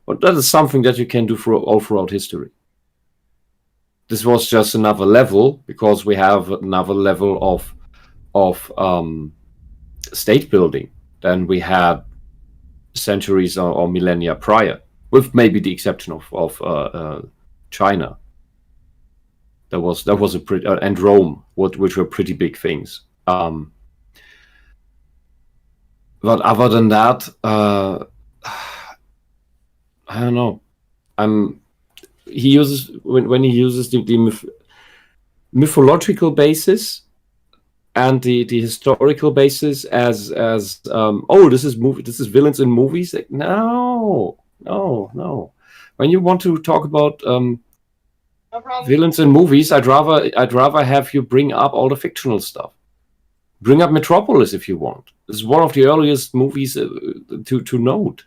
But that is something that you can do all throughout history. This was just another level, because we have another level of state building than we had centuries or millennia prior, with maybe the exception of China. That was a pretty and Rome, which were pretty big things. But other than that, I don't know. He uses when he uses the mythological basis and the historical basis as this is villains in movies. Like, no. When you want to talk about villains in movies, I'd rather have you bring up all the fictional stuff. Bring up Metropolis if you want. This is one of the earliest movies to note.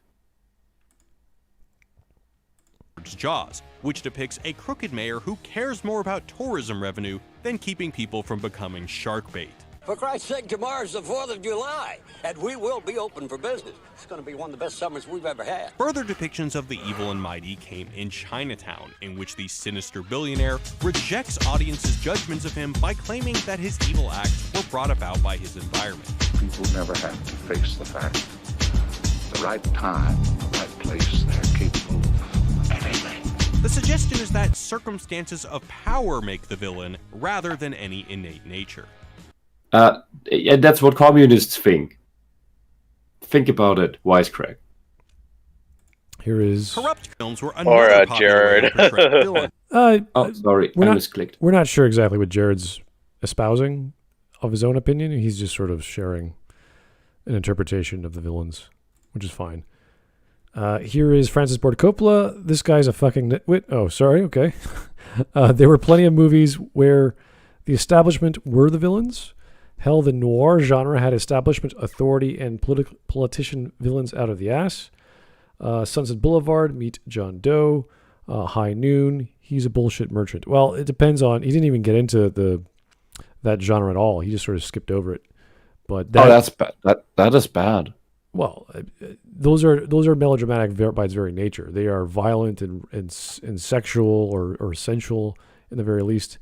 Jaws, which depicts a crooked mayor who cares more about tourism revenue than keeping people from becoming shark bait. For Christ's sake, tomorrow's the 4th of July, and we will be open for business. It's going to be one of the best summers we've ever had. Further depictions of the evil and mighty came in Chinatown, in which the sinister billionaire rejects audiences' judgments of him by claiming that his evil acts were brought about by his environment. People never have to face the fact right time, right place, they're capable of anything. The suggestion is that circumstances of power make the villain rather than any innate nature. Yeah, that's what communists think. Think about it, Wisecrack. Here is corrupt films were another popular way to portray villain. Sorry, I misclicked. We're not sure exactly what Jared's espousing of his own opinion. He's just sort of sharing an interpretation of the villains, which is fine. Here is Francis Ford Coppola. This guy's a fucking nitwit. Oh, sorry. Okay. There were plenty of movies where the establishment were the villains. Hell, the noir genre had establishment, authority, and politician villains out of the ass. Sunset Boulevard, meet John Doe. High Noon, he's a bullshit merchant. Well, it depends on... He didn't even get into that genre at all. He just sort of skipped over it. But that's bad. That is bad. Well, those are melodramatic by its very nature. They are violent and sexual or sensual in the very least.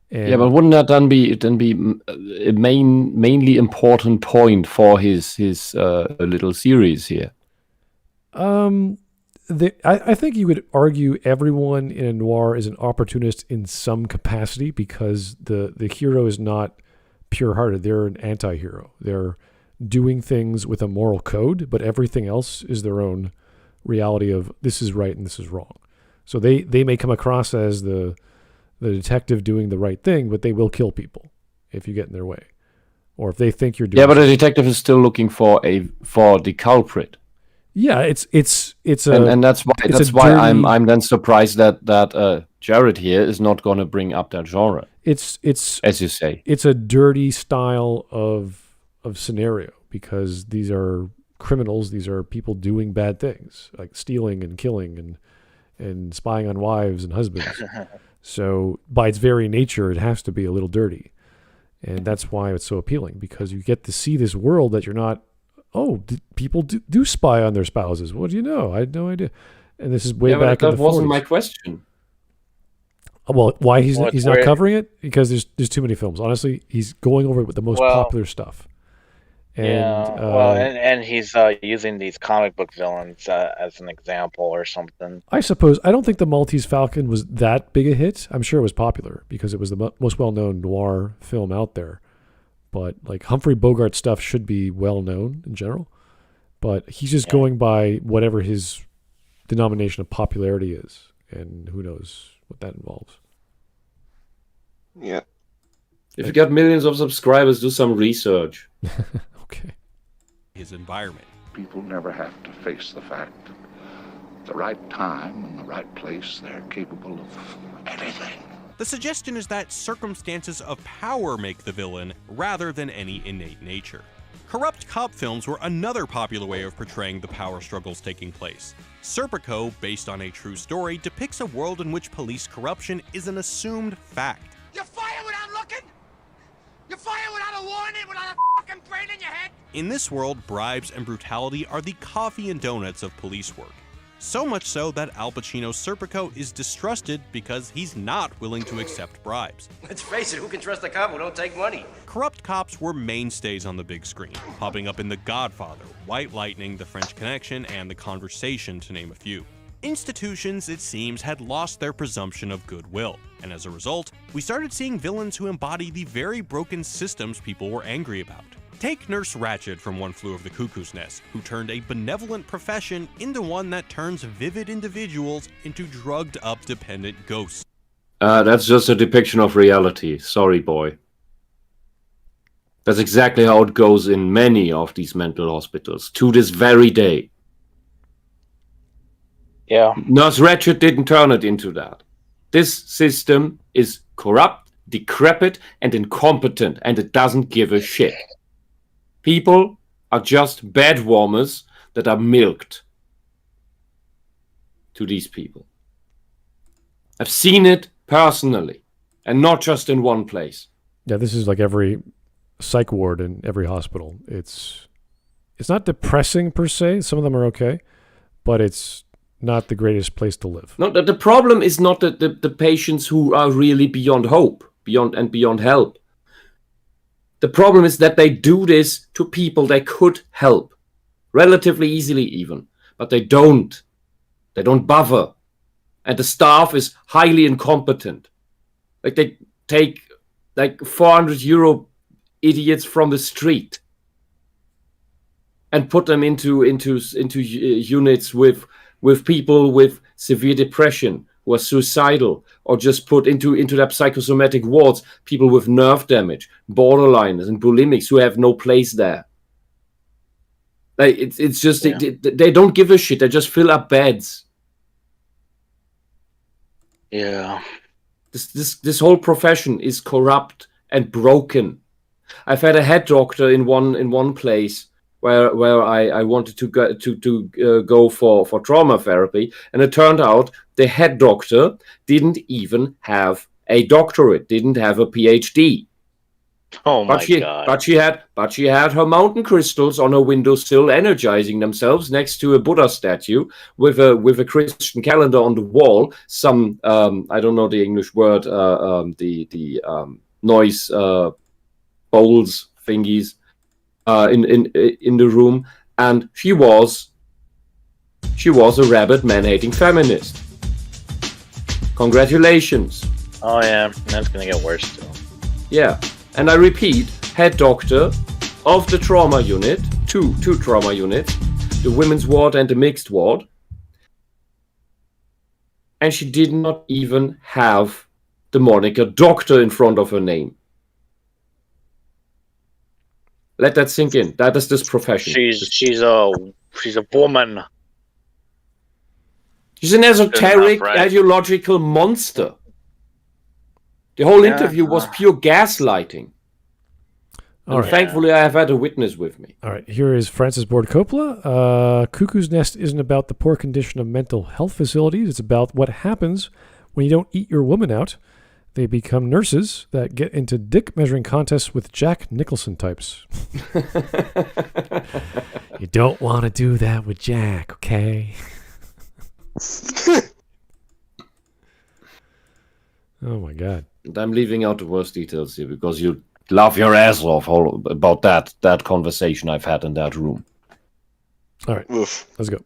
And yeah, but wouldn't that then be a mainly important point for his little series here? I think you could argue everyone in a noir is an opportunist in some capacity because the hero is not pure-hearted. They're an anti-hero. They're doing things with a moral code, but everything else is their own reality of this is right and this is wrong. So they may come across as the detective doing the right thing, but they will kill people if you get in their way. Or if they think you're doing... Yeah, but the detective is still looking for the culprit. Yeah, it's and that's why I'm then surprised that Jared here is not going to bring up that genre. It's as you say. It's a dirty style of scenario because these are criminals. These are people doing bad things like stealing and killing and spying on wives and husbands. So by its very nature, it has to be a little dirty, and that's why it's so appealing because you get to see this world that you're not. Oh, people do spy on their spouses. What do you know? I had no idea. And this is way back in the 40s. That wasn't my question. Well, why he's not covering it? Because there's too many films. Honestly, he's going over it with the most popular stuff. And, and he's using these comic book villains as an example or something. I suppose. I don't think The Maltese Falcon was that big a hit. I'm sure it was popular because it was the most well-known noir film out there. But like Humphrey Bogart stuff should be well known in general, but he's just going by whatever his denomination of popularity is, and who knows what that involves. Yeah. If you got millions of subscribers, do some research. Okay. His environment. People never have to face the fact that at the right time and the right place, they're capable of anything. The suggestion is that circumstances of power make the villain rather than any innate nature. Corrupt cop films were another popular way of portraying the power struggles taking place. Serpico, based on a true story, depicts a world in which police corruption is an assumed fact. You fire without looking? You fire without a warning, without a fucking brain in your head? In this world, bribes and brutality are the coffee and donuts of police work. So much so that Al Pacino's Serpico is distrusted because he's not willing to accept bribes. Let's face it, who can trust a cop who don't take money? Corrupt cops were mainstays on the big screen, popping up in The Godfather, White Lightning, The French Connection, and The Conversation, to name a few. Institutions, it seems, had lost their presumption of goodwill, and as a result, we started seeing villains who embody the very broken systems people were angry about. Take Nurse Ratched from One Flew Over the Cuckoo's Nest, who turned a benevolent profession into one that turns vivid individuals into drugged-up dependent ghosts. That's just a depiction of reality. Sorry, boy. That's exactly how it goes in many of these mental hospitals, to this very day. Yeah. Nurse Ratched didn't turn it into that. This system is corrupt, decrepit, and incompetent, and it doesn't give a shit. People are just bed warmers that are milked to these people. I've seen it personally, and not just in one place. Yeah, this is like every psych ward in every hospital. It's not depressing per se. Some of them are okay, but it's not the greatest place to live. No, the problem is not the patients who are really beyond hope, beyond help. The problem is that they do this to people they could help, relatively easily even, but they don't. They don't bother. And the staff is highly incompetent. Like, they take like 400 euro idiots from the street and put them into units with people with severe depression who are suicidal, or just put into their psychosomatic wards people with nerve damage, borderliners, and bulimics who have no place there. Like, it's just they don't give a shit. They just fill up beds. Yeah. This whole profession is corrupt and broken. I've had a head doctor in one place where I wanted to go for trauma therapy, and it turned out the head doctor didn't even have a doctorate, didn't have a PhD. Oh my god! But she had her mountain crystals on her windowsill, energizing themselves next to a Buddha statue with a Christian calendar on the wall. Some I don't know the English word. The noise bowls thingies in the room, and she was a rabid man-hating feminist. Congratulations. Oh yeah, that's gonna get worse still. Yeah. And I repeat, head doctor of the trauma unit, two trauma units, the women's ward and the mixed ward. And she did not even have the moniker doctor in front of her name. Let that sink in. That is this profession. She's a woman. She's an esoteric, ideological monster. The whole interview was pure gaslighting. And thankfully, I have had a witness with me. All right, here is Francis Ford Coppola. Cuckoo's Nest isn't about the poor condition of mental health facilities. It's about what happens when you don't eat your woman out. They become nurses that get into dick measuring contests with Jack Nicholson types. You don't want to do that with Jack, okay? Oh my god. I'm leaving out the worst details here because you laugh your ass off about that conversation I've had in that room. All right, let's go.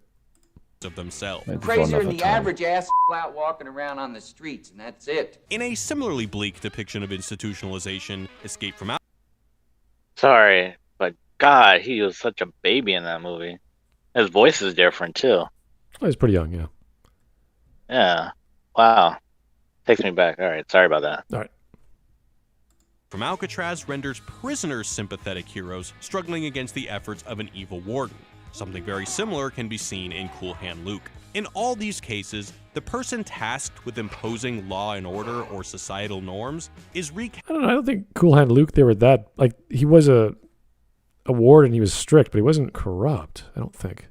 Of themselves. Crazier than the average ass out walking around on the streets, and that's it. In a similarly bleak depiction of institutionalization, Escape from Out. Sorry, but God, he was such a baby in that movie. His voice is different too. Oh, he's pretty young, yeah. Yeah. Wow. Takes me back. All right. Sorry about that. All right. From Alcatraz renders prisoners sympathetic heroes struggling against the efforts of an evil warden. Something very similar can be seen in Cool Hand Luke. In all these cases, the person tasked with imposing law and order or societal norms is I don't know. I don't think Cool Hand Luke, they were that... Like, he was a warden, he was strict, but he wasn't corrupt, I don't think.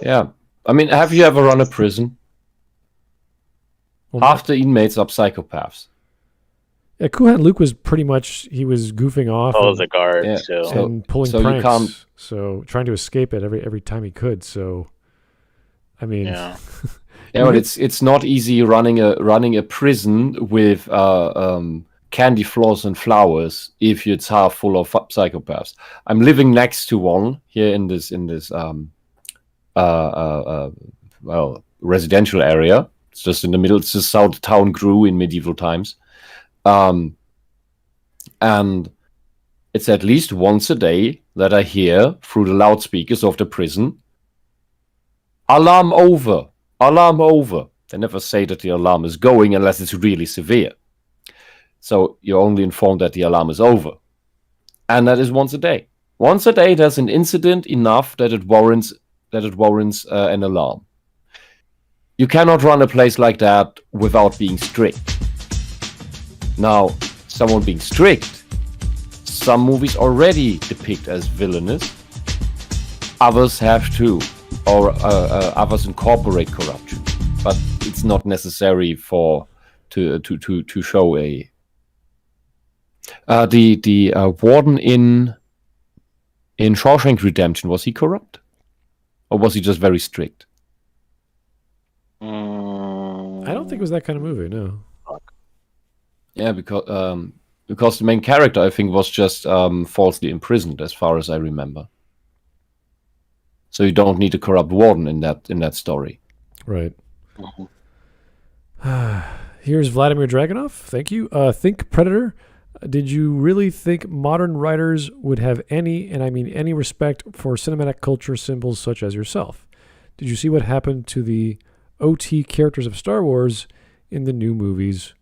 Yeah. I mean, have you ever run a prison? Half the inmates are psychopaths. Yeah, Cool Hand Luke was pretty much, he was goofing off. Oh, the guard, too. And pulling pranks. So trying to escape it every time he could. So, I mean... Yeah, but it's not easy running a prison with candy floss and flowers if it's half full of psychopaths. I'm living next to one here in this residential area. It's just in the middle. It's just how the town grew in medieval times. And it's at least once a day that I hear through the loudspeakers of the prison, alarm over, alarm over. They never say that the alarm is going unless it's really severe. So you're only informed that the alarm is over. And that is once a day. Once a day, there's an incident enough that it warrants an alarm. You cannot run a place like that without being strict. Now, someone being strict, some movies already depict as villainous. Others have to, or others incorporate corruption. But it's not necessary to show a. The warden in Shawshank Redemption, was he corrupt, or was he just very strict? I don't think it was that kind of movie, no. Yeah, because the main character, I think, was just falsely imprisoned, as far as I remember. So you don't need a corrupt warden in that story. Right. Here's Vladimir Dragunov. Thank you. Think Predator. Did you really think modern writers would have any, and I mean any, respect for cinematic culture symbols such as yourself? Did you see what happened to the OT characters of Star Wars in the new movies?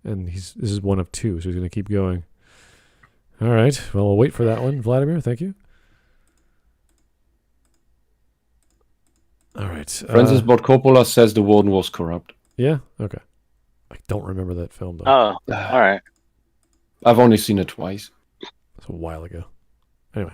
And this is one of two, so he's going to keep going. All right. Well, we'll wait for that one. Vladimir, thank you. All right. Francis Ford Coppola says the warden was corrupt. Yeah? Okay. I don't remember that film, though. Oh, all right. I've only seen it twice. That's a while ago. Anyway.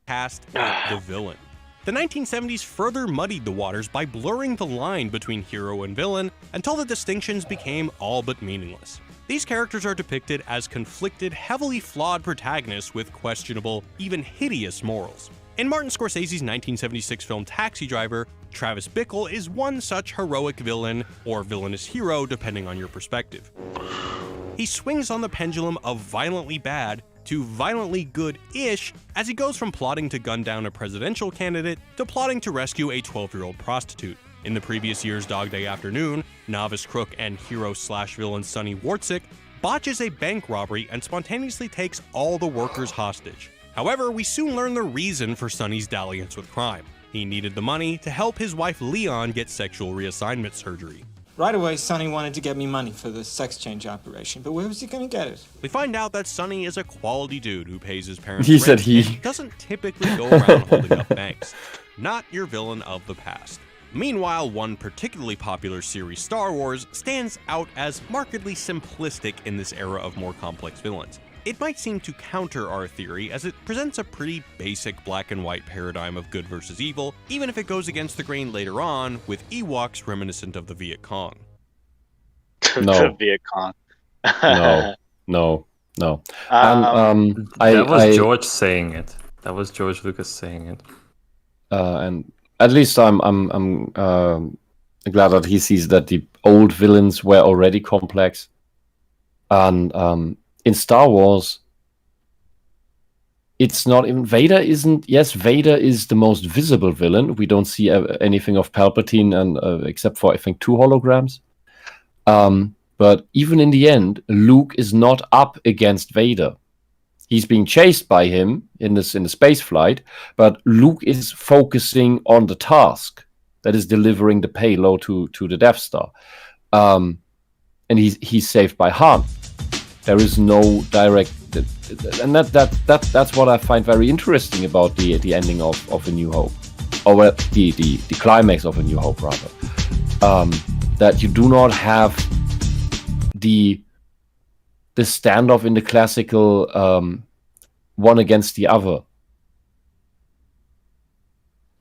Cast the villain. The 1970s further muddied the waters by blurring the line between hero and villain until the distinctions became all but meaningless. These characters are depicted as conflicted, heavily flawed protagonists with questionable, even hideous morals. In Martin Scorsese's 1976 film Taxi Driver, Travis Bickle is one such heroic villain, or villainous hero depending on your perspective. He swings on the pendulum of violently bad to violently good-ish as he goes from plotting to gun down a presidential candidate to plotting to rescue a 12-year-old prostitute. In the previous year's Dog Day Afternoon, novice crook and hero-slash-villain Sonny Wartzik botches a bank robbery and spontaneously takes all the workers hostage. However, we soon learn the reason for Sonny's dalliance with crime. He needed the money to help his wife Leon get sexual reassignment surgery. Right away, Sonny wanted to get me money for the sex change operation, but where was he going to get it? We find out that Sonny is a quality dude who pays his parents He said rent he. and doesn't typically go around holding up banks. Not your villain of the past. Meanwhile, one particularly popular series, Star Wars, stands out as markedly simplistic in this era of more complex villains. It might seem to counter our theory, as it presents a pretty basic black and white paradigm of good versus evil, even if it goes against the grain later on with Ewoks reminiscent of the Viet Cong. No. The Viet Cong. No. That was George saying it. That was George Lucas saying it. And at least I'm glad that he sees that the old villains were already complex. And in Star Wars, it's not even Vader isn't. Yes, Vader is the most visible villain. We don't see anything of Palpatine, and except for I think 2 holograms. But even in the end, Luke is not up against Vader. He's being chased by him in the space flight, but Luke is focusing on the task that is delivering the payload to the Death Star, and he's saved by Han. There is no direct, and that's what I find very interesting about the ending of A New Hope, or the climax of A New Hope rather. That you do not have the standoff in the classical one against the other.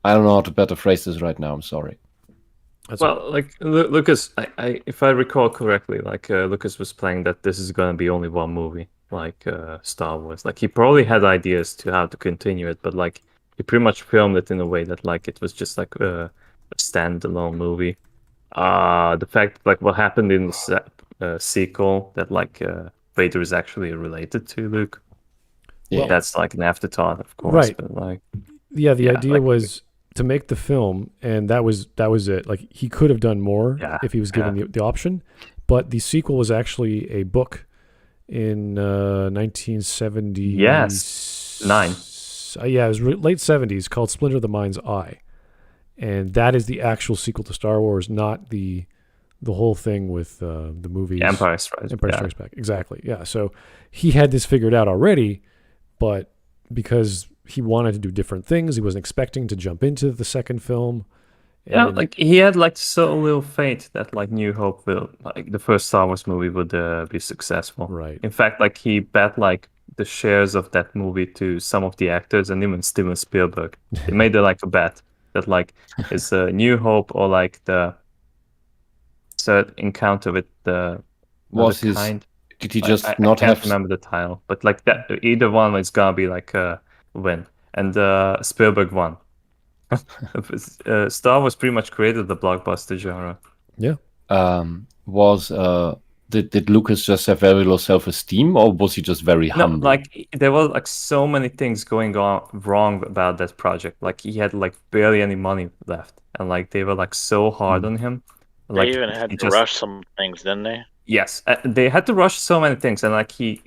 I don't know how to better phrase this right now. I'm sorry. Lucas, I if I recall correctly, Lucas was playing that this is going to be only one movie, Star Wars. He probably had ideas to how to continue it, but he pretty much filmed it in a way that it was just a standalone movie. The fact what happened in the sequel that Vader is actually related to Luke. Yeah, that's an afterthought, of course. Right. But the idea was to make the film, and that was it. He could have done more if he was given the option, but the sequel was actually a book in 1970. Yes, 9. It was late 70s, called Splinter the Mind's Eye, and that is the actual sequel to Star Wars, not the whole thing with the movies. Empire Strikes Back. Exactly. Yeah. So he had this figured out already, but because he wanted to do different things, he wasn't expecting to jump into the second film. Yeah, he had so little faith that New Hope will the first Star Wars movie would be successful. Right. In fact, he bet the shares of that movie to some of the actors and even Steven Spielberg. They made a bet that it's a New Hope or the third encounter with the was his kind. Did he just I not can't have remember the title, but that either one is gonna be a win, and Spielberg won. Star Wars pretty much created the blockbuster genre. Yeah. Was the did Lucas just have very low self-esteem, or was he just very humble? No, like there were like so many things going on wrong about that project. Like he had like barely any money left, and like they were like so hard on him. Like They even had he to rush some things, didn't they? Yes, they had to rush so many things, and like he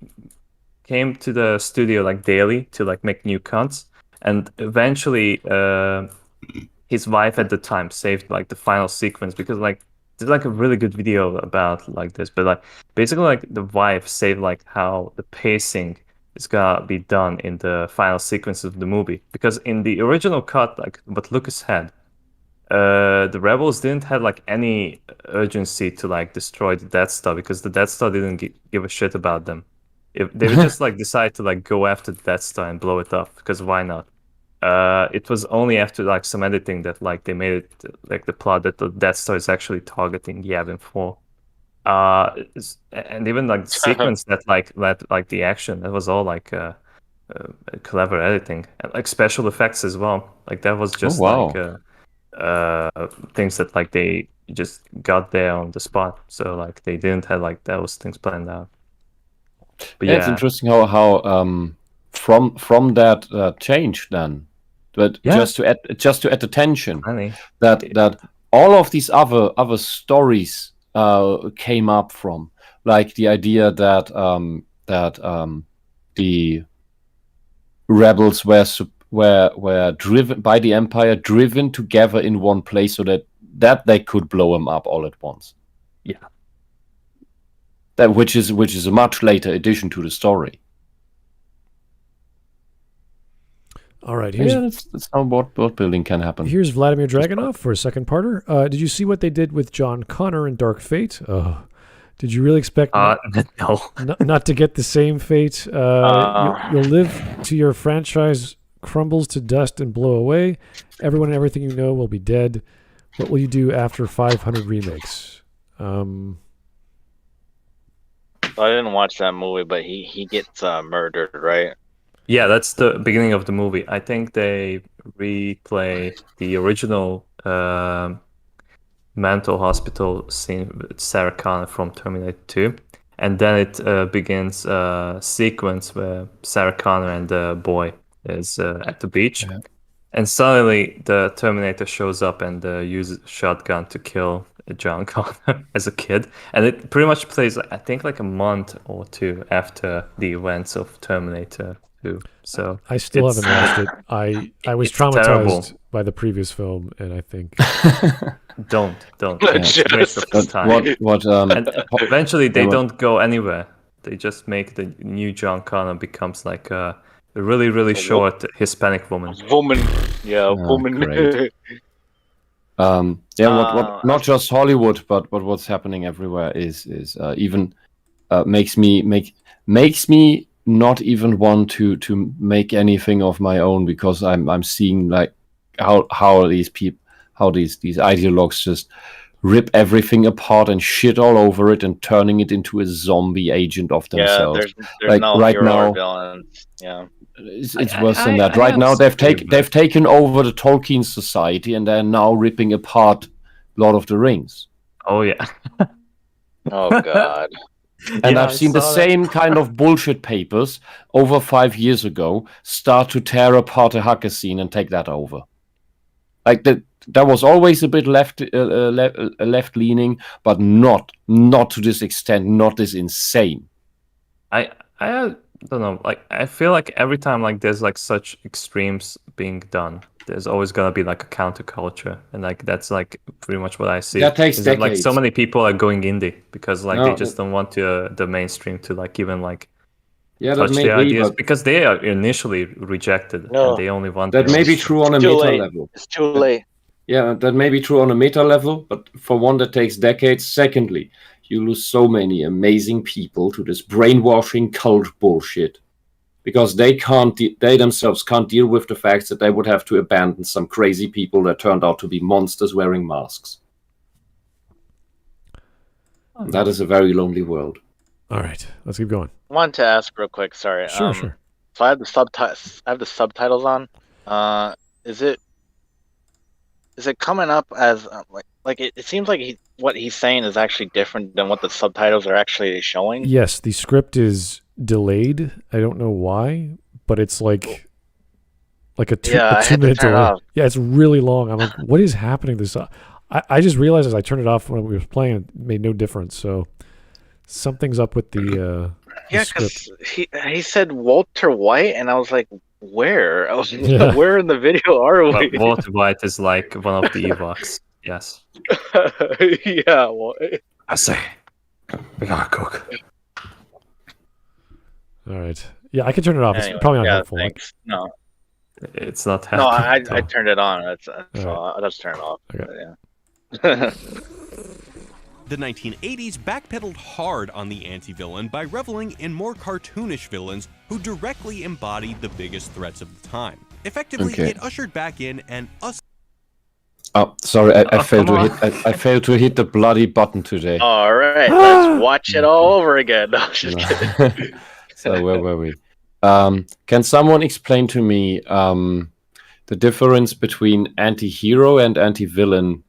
came to the studio like daily to like make new cuts, and eventually his wife at the time saved like the final sequence, because like there's like a really good video about like this, but like basically like the wife saved like how the pacing is gonna be done in the final sequence of the movie, because in the original cut, like what Lucas had, the rebels didn't have like any urgency to like destroy the Death Star, because the Death Star didn't give a shit about them. If they would just like decide to like go after the Death Star and blow it up, because why not? It was only after like some editing that like they made it like the plot that the Death Star is actually targeting Yavin 4. And even like the sequence that like led like the action, that was all like clever editing, and like special effects as well. Like that was just like things that like they just got there on the spot. So like they didn't have like those things planned out. But it's interesting how from that change then, but just to add attention that all of these other stories came up from, like the idea that the rebels were driven by the Empire, driven together in one place so that they could blow them up all at once. Yeah. That which is a much later addition to the story. All right, that's how world building can happen. Here's Vladimir Dragunov for a second parter. Did you see what they did with John Connor in Dark Fate? Did you really expect no. not to get the same fate? You'll live till your franchise crumbles to dust and blow away. Everyone and everything you know will be dead. What will you do after 500 remakes? I didn't watch that movie, but he gets murdered, right? Yeah, that's the beginning of the movie. I think they replay the original mental hospital scene with Sarah Connor from Terminator 2. And then it begins a sequence where Sarah Connor and the boy is at the beach. Yeah. And suddenly the Terminator shows up and uses a shotgun to kill John Connor as a kid. And it pretty much plays, I think, like a month or two after the events of Terminator 2. So I still haven't watched it. I was traumatized by the previous film, and I think don't. And eventually they don't go anywhere. They just make the new John Connor becomes like a really, really short Hispanic woman. Woman. Great. What not just Hollywood, but what's happening everywhere is even makes me not even want to make anything of my own, because I'm seeing like how these ideologues just rip everything apart and shit all over it and turning it into a zombie agent of themselves. Yeah, there's like no right hero now, or villains. Yeah. It's worse than that. Right now, they've taken over the Tolkien Society, and they're now ripping apart Lord of the Rings. Oh yeah. Oh god. And I've seen the same kind of bullshit papers over 5 years ago start to tear apart a hacker scene and take that over. Like that was always a bit left leaning, but not to this extent, not this insane. I don't know. Like I feel like every time like there's like such extremes being done, there's always gonna be like a counterculture, and like that's like pretty much what I see. That takes decades. Like so many people are going indie because like they just don't want the mainstream to like even like touch the ideas, because they are initially rejected and they only want that may be true on a meta level. It's too late. Yeah, that may be true on a meta level, but for one, that takes decades. Secondly, you lose so many amazing people to this brainwashing cult bullshit, because they themselves can't deal with the fact that they would have to abandon some crazy people that turned out to be monsters wearing masks. That is a very lonely world. All right, let's keep going. I wanted to ask real quick. Sorry. Sure. So I have the subtitles on. Is it is it coming up as like it seems like what he's saying is actually different than what the subtitles are actually showing? Yes, the script is delayed. I don't know why, but it's like a 2-minute delay. Yeah, it's really long. I'm like, what is happening? I just realized as I turned it off when we were playing, it made no difference. So something's up with the because he said Walter White, and I was like, where? I was like, where in the video are we? But Walter White is like one of the Ewoks. Yes. Yeah. Well, I say, we gotta cook. All right. Yeah, I can turn it off. Anyway, it's probably not helpful. Thanks. No. It's not No, helpful. I turned it on. I'll just turn it off. Okay. The 1980s backpedaled hard on the anti-villain by reveling in more cartoonish villains who directly embodied the biggest threats of the time. Effectively, it ushered back in an Oh, sorry, I failed to hit. I failed to hit the bloody button today. All right, let's watch it all over again. No, just kidding. So where were we? Can someone explain to me the difference between anti-hero and anti-villain,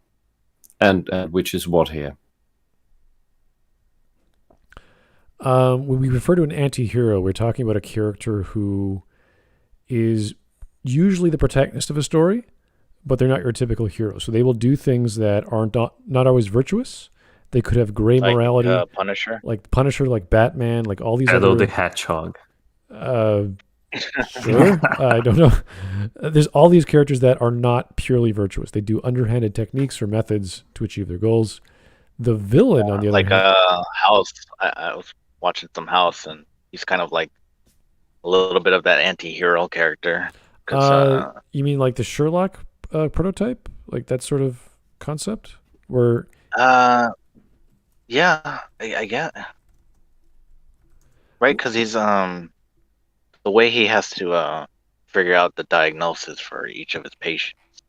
and which is what here? When we refer to an anti-hero, we're talking about a character who is usually the protagonist of a story, but they're not your typical hero. So they will do things that are not always virtuous. They could have gray morality. Punisher. Like Punisher, like Batman, like all these Hello, other... the Hedgehog. Sure. I don't know. There's all these characters that are not purely virtuous. They do underhanded techniques or methods to achieve their goals. The villain, on the other hand... House. I was watching some House, and he's kind of like a little bit of that anti-hero character. You mean like the Sherlock prototype? Like that sort of concept? Where... Yeah, I get. Right, because he's the way he has to figure out the diagnosis for each of his patients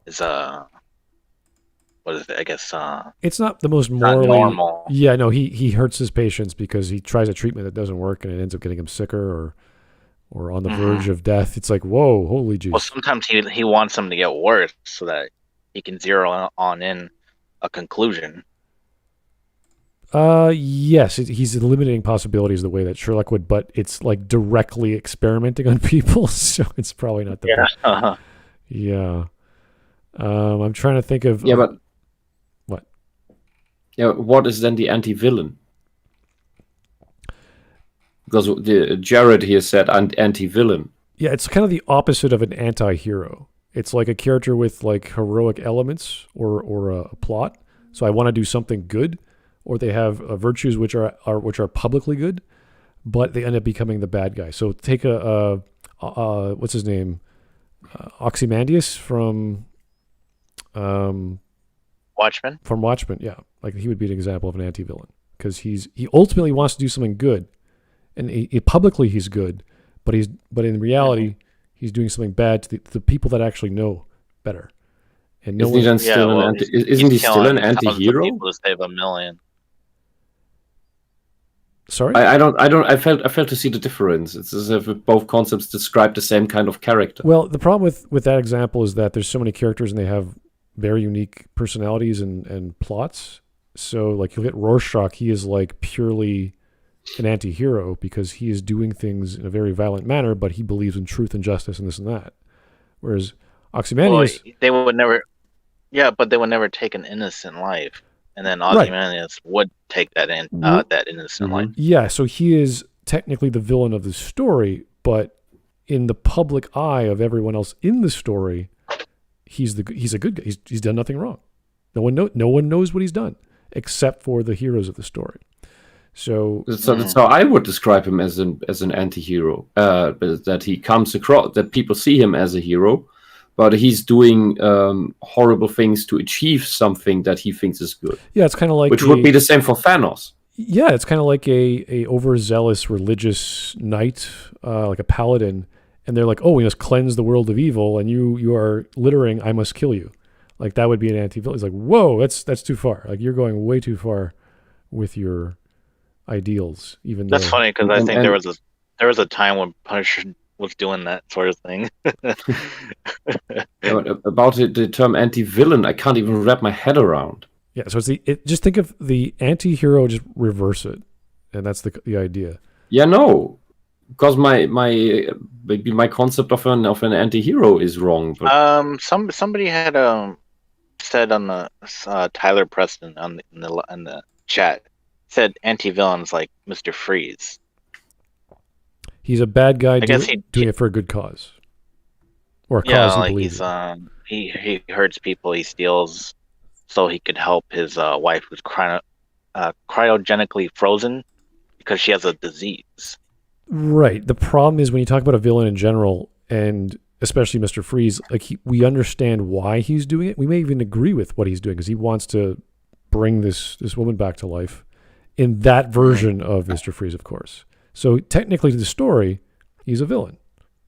is what is it? I guess it's not the most morally normal. Yeah, no, he hurts his patients because he tries a treatment that doesn't work and it ends up getting him sicker or on the verge of death. It's like, whoa, holy jeez. Well, sometimes he wants them to get worse so that he can zero on in a conclusion. Yes, he's eliminating possibilities the way that Sherlock would, but it's like directly experimenting on people, so it's probably not the best. Yeah. I'm trying to think of... Yeah, but... What? Yeah, what is then the anti-villain? Because Jared here said anti-villain. Yeah, it's kind of the opposite of an anti-hero. It's like a character with like heroic elements or a plot. So I want to do something good, or they have virtues which are publicly good, but they end up becoming the bad guy. So take what's his name, Ozymandias from Watchmen. From Watchmen, yeah, like he would be an example of an anti-villain because he ultimately wants to do something good, and he publicly he's good, but in reality he's doing something bad to the people that actually know better. And isn't he still an anti-hero? People to save $1 million. Sorry, I failed to see the difference. It's as if both concepts describe the same kind of character. Well, the problem with that example is that there's so many characters and they have very unique personalities and plots. So, like, you'll get Rorschach. He is like purely an anti-hero because he is doing things in a very violent manner, but he believes in truth and justice and this and that. Whereas Ozymandias, they would never. Yeah, but they would never take an innocent life. And then Ozymandias would take that that innocent life. Yeah, so he is technically the villain of the story, but in the public eye of everyone else in the story, he's a good guy. He's done nothing wrong. No one knows what he's done except for the heroes of the story. So that's how I would describe him as an anti-hero. That he comes across, that people see him as a hero, but he's doing horrible things to achieve something that he thinks is good. Yeah, it's kind of like... Which would be the same for Thanos. Yeah, it's kind of like a overzealous religious knight, like a paladin, and they're like, oh, we must cleanse the world of evil, and you are littering, I must kill you. Like, that would be an anti-villain. It's like, whoa, that's too far. Like, you're going way too far with your ideals. That's funny, because I think there was a time when Punisher was doing that sort of thing. About the term anti-villain, I can't even wrap my head around. Yeah, so it's just think of the anti-hero, just reverse it, and that's the idea. Yeah, no, because maybe my concept of an anti-hero is wrong. But... somebody had said on the Tyler Preston in the chat, said anti-villain's like Mr. Freeze. He's a bad guy doing it for a good cause, or a yeah, cause he like believes he's he hurts people, he steals, so he could help his wife who's cryogenically frozen because she has a disease. Right. The problem is when you talk about a villain in general, and especially Mr. Freeze, like we understand why he's doing it. We may even agree with what he's doing because he wants to bring this woman back to life in that version of Mr. Freeze, of course. So technically to the story, he's a villain,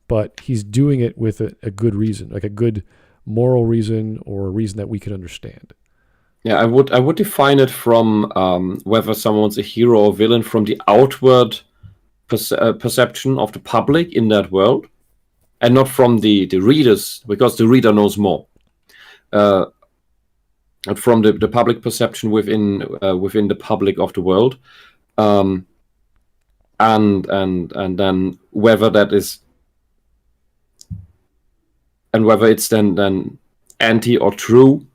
but he's doing it with a good reason, like a good moral reason or a reason that we can understand. Yeah, I would define it from whether someone's a hero or villain from the outward perception of the public in that world, and not from the readers, because the reader knows more. And from the public perception within the public of the world, and then whether that is, and whether it's then anti or true,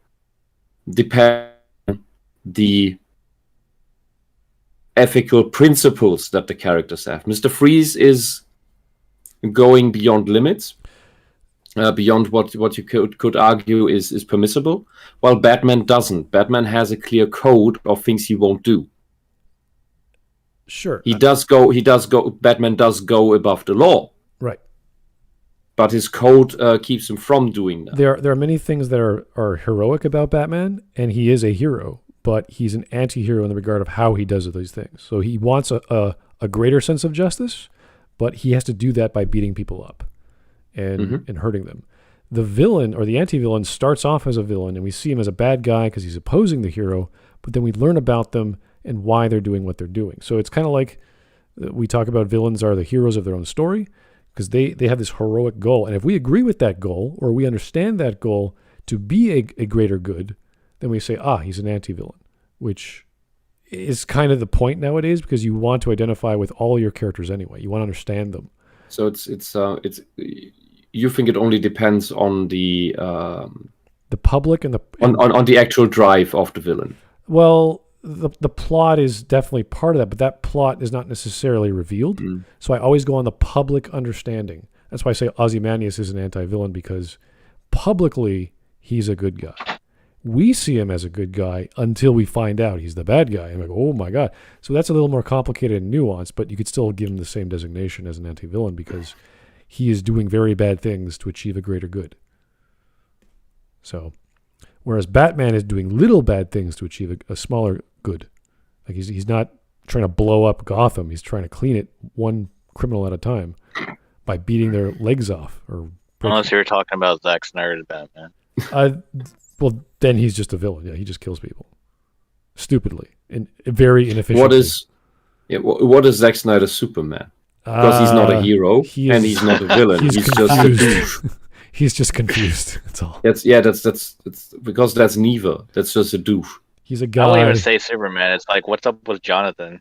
depends on the ethical principles that the characters have. Mr. Freeze is going beyond limits, beyond what you could argue is permissible, while Batman doesn't. Batman has a clear code of things he won't do. Sure. Batman does go above the law. Right. But his code keeps him from doing that. There are many things that are heroic about Batman, and he is a hero, but he's an anti-hero in the regard of how he does these things. So he wants a greater sense of justice, but he has to do that by beating people up and hurting them. The villain or the anti-villain starts off as a villain, and we see him as a bad guy because he's opposing the hero, but then we learn about them and why they're doing what they're doing. So it's kind of like we talk about villains are the heroes of their own story because they have this heroic goal. And if we agree with that goal or we understand that goal to be a greater good, then we say, he's an anti-villain, which is kind of the point nowadays because you want to identify with all your characters anyway. You want to understand them. So it's you think it only depends on the public and on the actual drive of the villain. Well, the plot is definitely part of that, but that plot is not necessarily revealed. So I always go on the public understanding. That's why I say Ozymandias is an anti-villain, because publicly he's a good guy. We see him as a good guy until we find out he's the bad guy. I'm like, oh my God. So that's a little more complicated and nuanced, but you could still give him the same designation as an anti-villain because he is doing very bad things to achieve a greater good. So, whereas Batman is doing little bad things to achieve a smaller good. Like he's not trying to blow up Gotham. He's trying to clean it one criminal at a time by beating their legs off. Unless you were talking about Zack Snyder's Batman. Well, then he's just a villain. Yeah, he just kills people stupidly and very inefficiently. What is Zack Snyder's Superman? Because he's not a hero and he's not a villain. He's just a douche. He's just confused. That's all. That's because that's neither. That's just a douche. He's a guy. I won't even say Superman. It's like, what's up with Jonathan?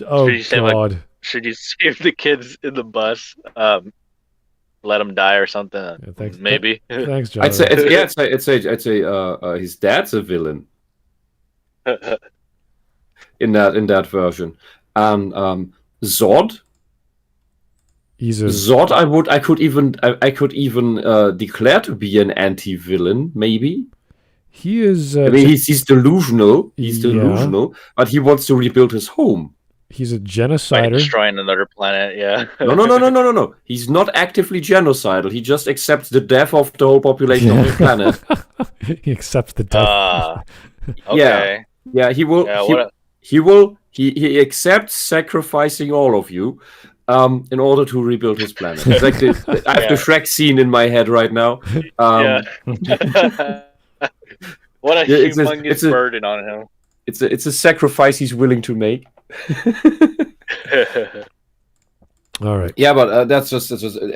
Oh, God. Should you save the kids in the bus? Let them die or something? Yeah, thanks. Maybe. Thanks, Jonathan. I'd say his dad's a villain in that version. Zod. Zod. I could even declare to be an anti-villain. Maybe he is. He's delusional. He's delusional, but he wants to rebuild his home. He's a genocider. By destroying another planet, yeah. No. He's not actively genocidal. He just accepts the death of the whole population of the planet. He accepts the death. Okay. Yeah. He will. He accepts sacrificing all of you, in order to rebuild his planet. It's like I have the Shrek scene in my head right now. What a humongous burden on him. It's a sacrifice he's willing to make. All right. Yeah, but that's just.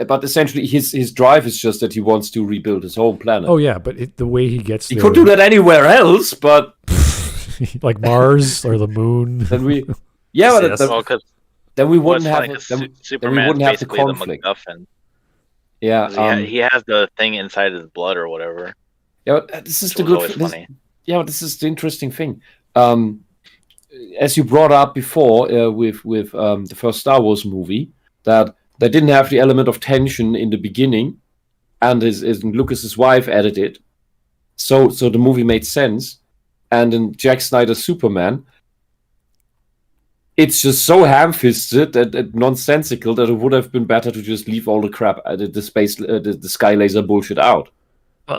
But essentially, his drive is just that he wants to rebuild his home planet. Oh yeah, but the way he gets he there, could do that anywhere else, but like Mars or the moon. Then we, yeah, but then we wouldn't have. Then we wouldn't have the conflict. Yeah, he has the thing inside his blood or whatever. Yeah, this is the good. This is the interesting thing. As you brought up before with the first Star Wars movie, that they didn't have the element of tension in the beginning, and Lucas's wife added it, so the movie made sense. And in Zack Snyder's Superman, it's just so ham-fisted and nonsensical that it would have been better to just leave all the crap, the sky laser bullshit out.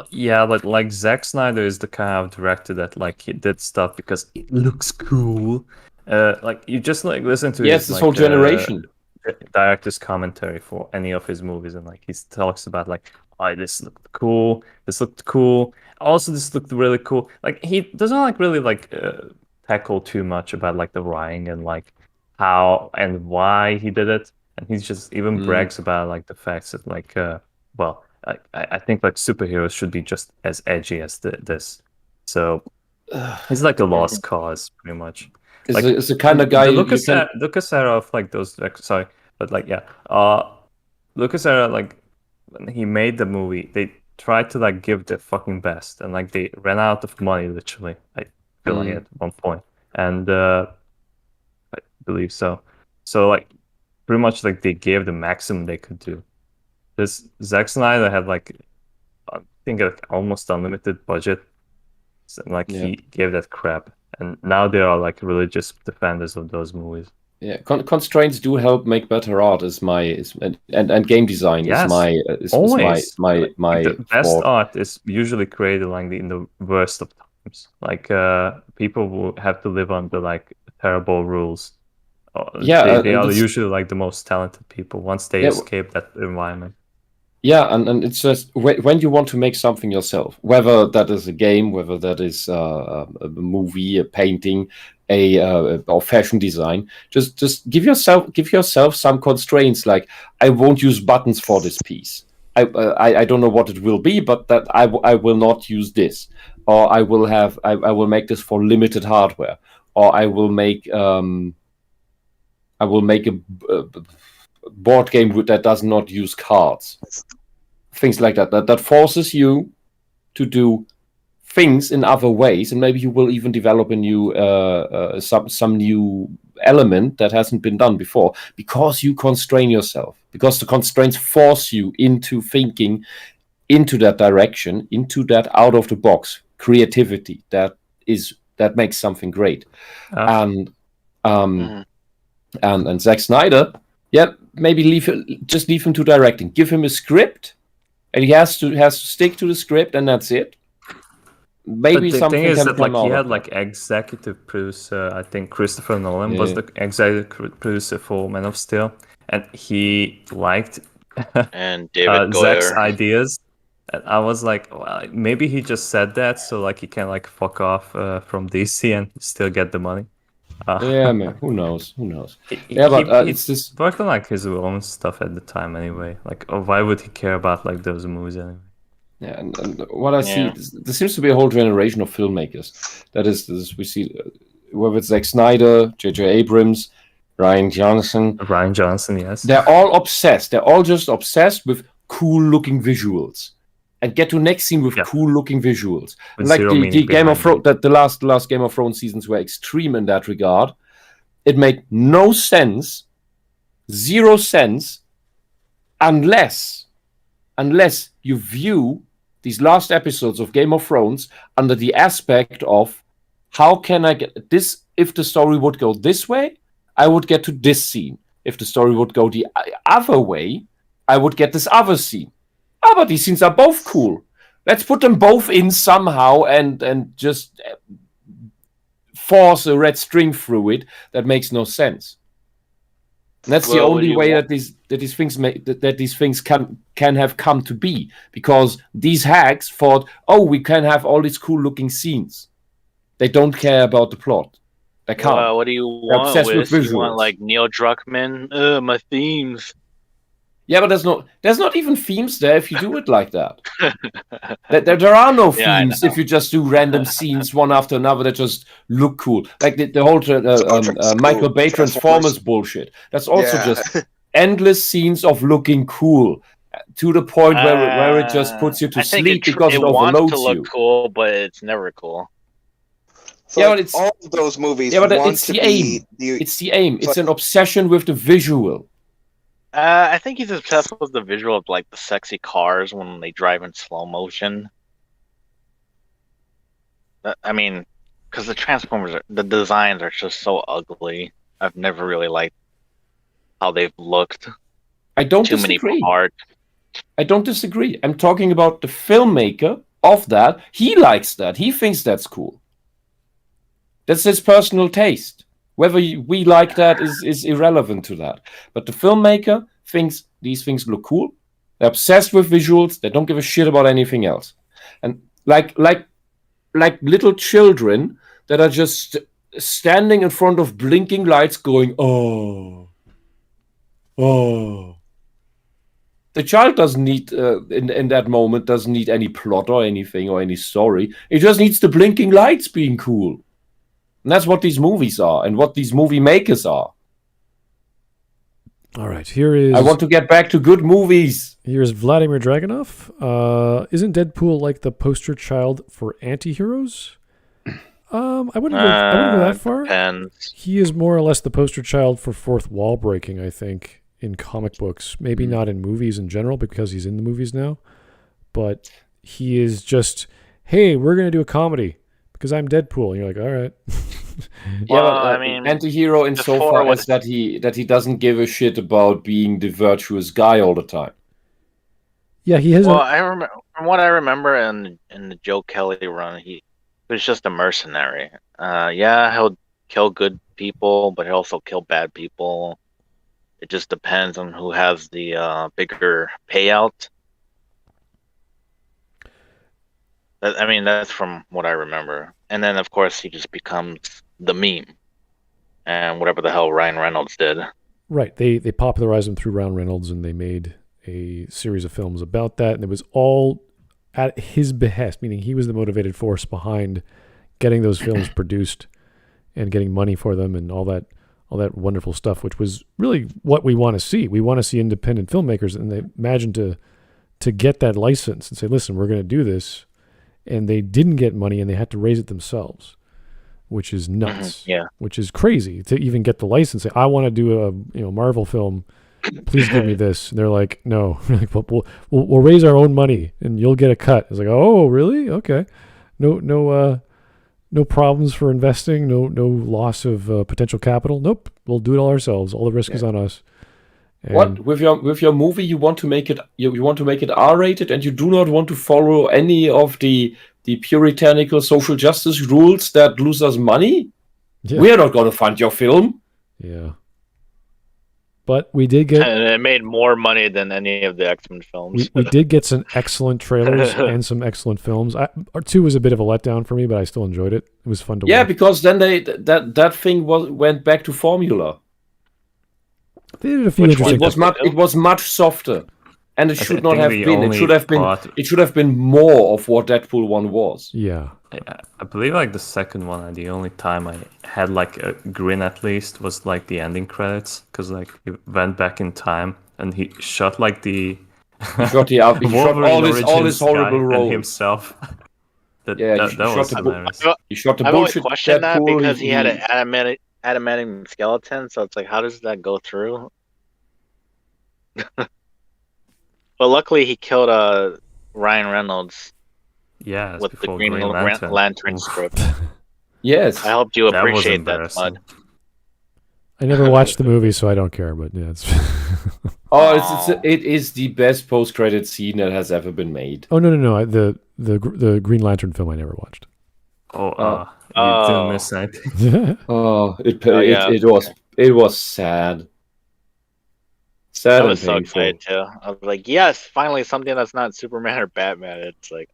Yeah, but like Zack Snyder is the kind of director that like he did stuff because it looks cool. Like you just like listen to this whole generation director's commentary for any of his movies, and like he talks about like, oh, this looked cool, also this looked really cool. Like he doesn't like really like tackle too much about like the writing and like how and why he did it, and he's just even brags about like the facts that like I think like superheroes should be just as edgy as this. So he's like a lost cause pretty much. It's the kind of guy. The Lucas era of like those. Sorry, but like Lucas era, like when he made the movie, they tried to like give the fucking best, and like they ran out of money literally. I feel like at one point, and I believe so. So like pretty much like they gave the maximum they could do. This Zack Snyder had like I think like almost unlimited budget, and like he gave that crap. And now they are like religious defenders of those movies. Yeah, constraints do help make better art. And game design is my the best art is usually created like in the worst of times. Like people will have to live under like terrible rules. They are usually like the most talented people once they escape that environment. Yeah, and it's just when you want to make something yourself, whether that is a game, whether that is a movie, a painting, or fashion design, just give yourself some constraints. Like, I won't use buttons for this piece. I don't know what it will be, but that I will not use this, or I will make this for limited hardware, or I will make a board game that does not use cards, things like that. That forces you to do things in other ways, and maybe you will even develop a new some new element that hasn't been done before, because you constrain yourself, because the constraints force you into thinking into that direction, into that out of the box creativity that makes something great. And Zack Snyder, maybe leave him to directing. Give him a script, and he has to stick to the script, and that's it. Maybe but the something thing is can that come like he out had of like executive producer. I think Christopher Nolan was the executive producer for Man of Steel, and he liked and David Goyer. Zack's ideas. And I was like, well, maybe he just said that so like he can like fuck off from DC and still get the money. Yeah, man. Who knows? It's just worked on like his own stuff at the time anyway. Like, why would he care about like those movies anyway? Yeah, and what I see, there seems to be a whole generation of filmmakers. That is we see, whether it's Zack Snyder, J.J. Abrams, Rian Johnson, yes. They're all obsessed. They're all just obsessed with cool-looking visuals, and get to next scene with cool-looking visuals. With like the Game of Thrones, the last Game of Thrones seasons were extreme in that regard. It made no sense, zero sense, unless you view these last episodes of Game of Thrones under the aspect of, how can I get this? If the story would go this way, I would get to this scene. If the story would go the other way, I would get this other scene. But these scenes are both cool. Let's put them both in somehow and just force a red string through it. That makes no sense. And that's the only way that these things can have come to be, because these hacks thought, we can have all these cool looking scenes. They don't care about the plot. They can't. What do you They're want, obsessed with Wiz? You want visuals. like Neil Druckmann? My themes. Yeah, but there's not even themes there if you do it like that. There are no Yeah, I themes know. if you just do random scenes one after another that just look cool. Like the whole Michael Bay Transformers bullshit. That's also just endless scenes of looking cool to the point where it just puts you to I think sleep because it wants overloads to look you. cool, but it's never cool. So Yeah, like, but it's all of those movies but want it's to the be aim. It's the aim. It's an obsession with the visual. I think he's obsessed with the visual of like the sexy cars when they drive in slow motion. I mean, because the Transformers, the designs are just so ugly. I've never really liked how they've looked. I don't Too disagree. many parts. I don't disagree. I'm talking about the filmmaker of that. He likes that. He thinks that's cool. That's his personal taste. Whether we like that is irrelevant to that. But the filmmaker thinks these things look cool. They're obsessed with visuals. They don't give a shit about anything else. And like little children that are just standing in front of blinking lights going, oh. The child doesn't need, in that moment, doesn't need any plot or anything or any story. It just needs the blinking lights being cool. And that's what these movies are and what these movie makers are. All right, here is... I want to get back to good movies. Here's Vladimir Dragunov. Isn't Deadpool like the poster child for anti-heroes? I wouldn't go that far. Depends. He is more or less the poster child for fourth wall breaking, I think, in comic books. Maybe not in movies in general because he's in the movies now. But he is just, hey, we're going to do a comedy because I'm Deadpool. And you're like, all right. Well, I mean, anti-hero insofar as that he doesn't give a shit about being the virtuous guy all the time. Yeah, he has. Well, I remember from what I remember in the Joe Kelly run, he was just a mercenary. Yeah, he'll kill good people, but he'll also kill bad people. It just depends on who has the bigger payout. I mean, that's from what I remember. And then, of course, he just becomes the meme. And whatever the hell Ryan Reynolds did. Right. They popularized him through Ryan Reynolds, and they made a series of films about that. And it was all at his behest, meaning he was the motivated force behind getting those films produced and getting money for them and all that wonderful stuff, which was really what we want to see. We want to see independent filmmakers, and they imagined to get that license and say, listen, we're going to do this. And they didn't get money, and they had to raise it themselves, which is nuts. Yeah, which is crazy to even get the license. Say, I want to do a Marvel film. Please give me this. And they're like, no. We'll raise our own money, and you'll get a cut. It's like, oh, really? Okay. No problems for investing. No loss of potential capital. Nope. We'll do it all ourselves. All the risk is on us. And what with your movie? You want to make it R-rated, and you do not want to follow any of the puritanical social justice rules that lose us money. Yeah. We are not going to fund your film. Yeah, but we did get. And it made more money than any of the X-Men films. We did get some excellent trailers and some excellent films. 2 was a bit of a letdown for me, but I still enjoyed it. It was fun to watch. Yeah, because then that thing went back to formula. They did a few interesting things. It was much softer, and it should not have been. It should have been more of what Deadpool 1 was. Yeah, I believe like the second one. The only time I had like a grin at least was like the ending credits, because like he went back in time and he shot like the. He shot all this horrible role himself. That was hilarious. He shot the I've always bullshit questioned that Deadpool, because he had an adamantium skeleton, so it's like, how does that go through? But luckily, he killed Ryan Reynolds. Yeah, with the Green Lantern script. Yes, I hope you appreciate that, Mud. I never watched the movie, so I don't care. But yeah, it's. It is the best post-credit scene that has ever been made. Oh no! The Green Lantern film I never watched. You didn't miss anything. It was sad. I was so excited too. I was like, yes, finally something that's not Superman or Batman. It's like,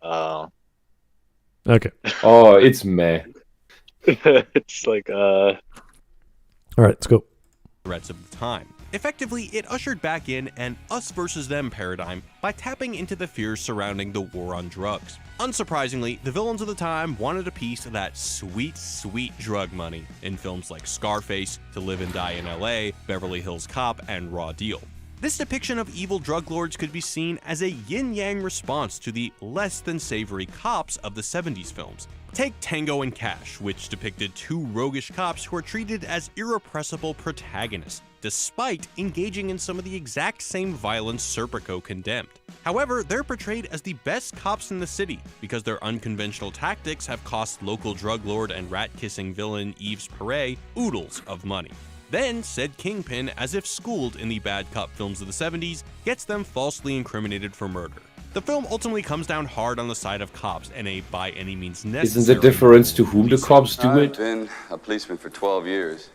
okay. Oh, it's meh. It's like All right, let's go. Threats of the time. Effectively, it ushered back in an us versus them paradigm by tapping into the fears surrounding the war on drugs. Unsurprisingly, the villains of the time wanted a piece of that sweet, sweet drug money in films like Scarface, To Live and Die in LA, Beverly Hills Cop, and Raw Deal. This depiction of evil drug lords could be seen as a yin-yang response to the less than savory cops of the 70s films. Take Tango and Cash, which depicted two roguish cops who are treated as irrepressible protagonists, despite engaging in some of the exact same violence Serpico condemned. However, they're portrayed as the best cops in the city because their unconventional tactics have cost local drug lord and rat-kissing villain Yves Perret oodles of money. Then, said Kingpin, as if schooled in the bad cop films of the 70s, gets them falsely incriminated for murder. The film ultimately comes down hard on the side of cops and a by any means necessary... Isn't the difference to whom the cops do it? I've been a policeman for 12 years,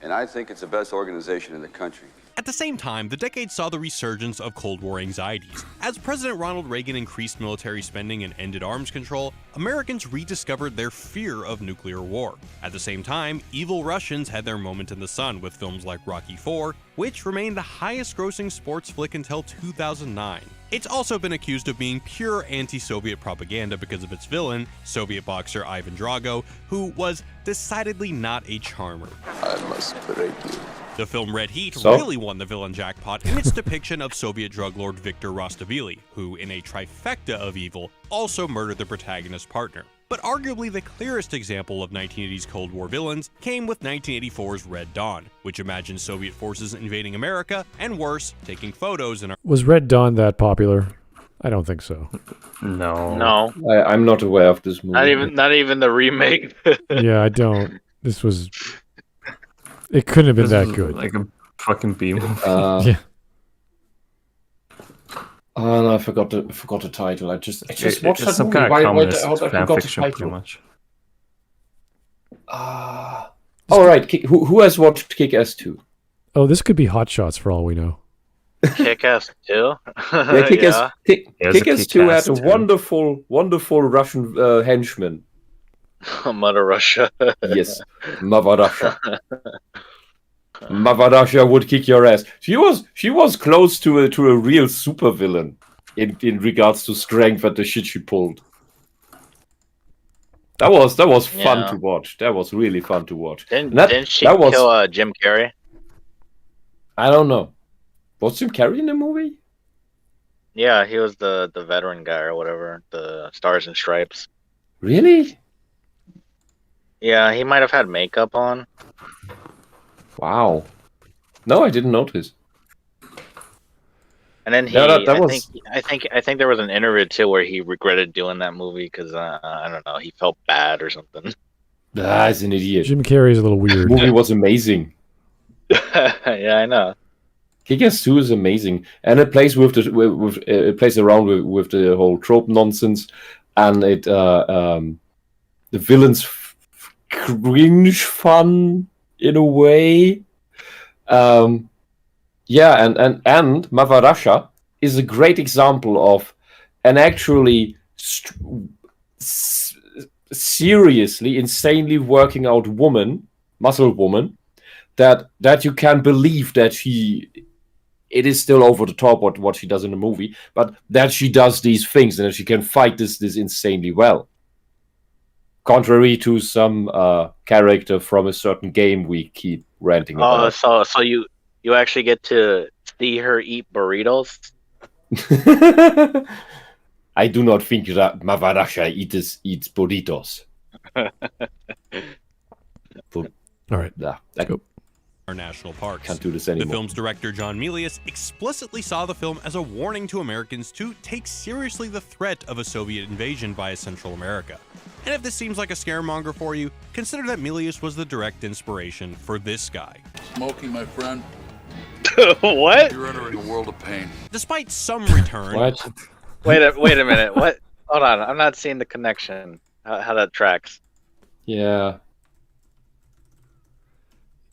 and I think it's the best organization in the country. At the same time, the decade saw the resurgence of Cold War anxieties. As President Ronald Reagan increased military spending and ended arms control, Americans rediscovered their fear of nuclear war. At the same time, evil Russians had their moment in the sun with films like Rocky IV, which remained the highest-grossing sports flick until 2009. It's also been accused of being pure anti-Soviet propaganda because of its villain, Soviet boxer Ivan Drago, who was decidedly not a charmer. I must break you. The film Red Heat really won the villain jackpot in its depiction of Soviet drug lord Viktor Rostavili, who, in a trifecta of evil, also murdered the protagonist's partner. But arguably the clearest example of 1980's Cold War villains came with 1984's Red Dawn, which imagined Soviet forces invading America, and worse, taking photos in our... Was Red Dawn that popular? I don't think so. No. I'm not aware of this movie. Not even the remake. Yeah, I don't. This was... It couldn't have been that good. Like a fucking B movie. Yeah. Oh no, I forgot the title. I just watched that some movie. kind of communist I forgot fan the fiction, title. pretty much. All right. Who has watched Kick-Ass 2? Oh, this could be Hot Shots for all we know. Kick-Ass 2? Yeah, Kick-Ass 2 had a 2. wonderful Russian henchman. Mother Russia. Yes, Mother Russia. Mother Russia would kick your ass. She was close to a real supervillain in regards to strength and the shit she pulled. That was fun to watch. That was really fun to watch. Didn't she kill Jim Carrey? I don't know. Was Jim Carrey in the movie? Yeah, he was the veteran guy or whatever, the Stars and Stripes. Really? Yeah, he might have had makeup on. Wow. No, I didn't notice. And then I think there was an interview too where he regretted doing that movie because I don't know, he felt bad or something. Ah, he's an idiot. Jim Carrey's a little weird. The movie was amazing. Yeah, I know. Kick-Ass 2 is amazing, and it plays it plays around with the whole trope nonsense, and it the villains cringe fun in a way. Yeah, and Mother Russia is a great example of an actually seriously, insanely working out muscle woman, that you can believe that it is still over the top what she does in the movie, but that she does these things and that she can fight this insanely well. Contrary to some character from a certain game we keep ranting about. Oh, so you actually get to see her eat burritos? I do not think that Mother Russia eats burritos. All right, let's go. Our national parks. Can't do this anymore. The film's director, John Milius, explicitly saw the film as a warning to Americans to take seriously the threat of a Soviet invasion via Central America. And if this seems like a scaremonger for you, consider that Milius was the direct inspiration for this guy. Smoking, my friend. What? You're entering a world of pain. Despite some return... What? Wait a minute. What? Hold on, I'm not seeing the connection. How that tracks. Yeah.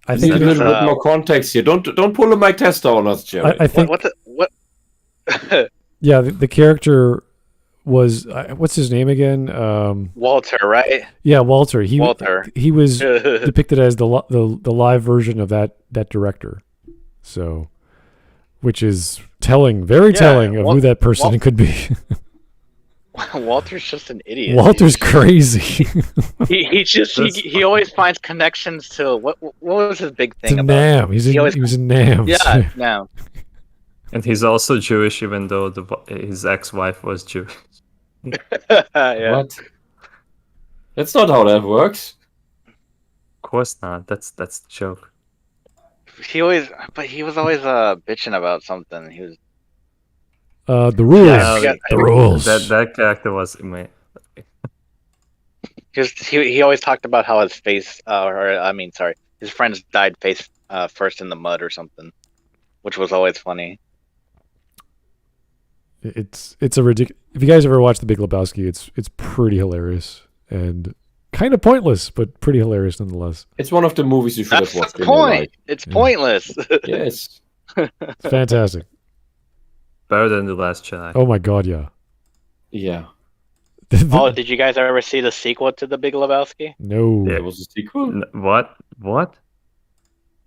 I think a little bit more context here. Don't pull a Mike Tester on us, Jerry. I think what? Yeah, the character was what's his name again? Walter, right? Yeah, Walter. Walter. He was depicted as the live version of that director. So, which is telling, very telling of who that person could be. Walter's just an idiot. Walter's crazy. he always finds connections to what was his big thing to about Nam. He was in Nam. Yeah, Nam. And he's also Jewish, even though his ex-wife was Jewish. Yeah. What? That's not how that works. Of course not. That's the joke. He was always bitching about something. He was the rules. Yeah, the rules. That character was he always talked about how his face, his friends died face first in the mud or something, which was always funny. It's a ridiculous. If you guys ever watch The Big Lebowski, it's pretty hilarious and kind of pointless, but pretty hilarious nonetheless. It's one of the movies you should have watched. That's the point. It's pointless. Yes. It's fantastic. Better than The Last Jedi. Oh my god, yeah. Yeah. Oh, did you guys ever see the sequel to The Big Lebowski? No. There was a sequel? What?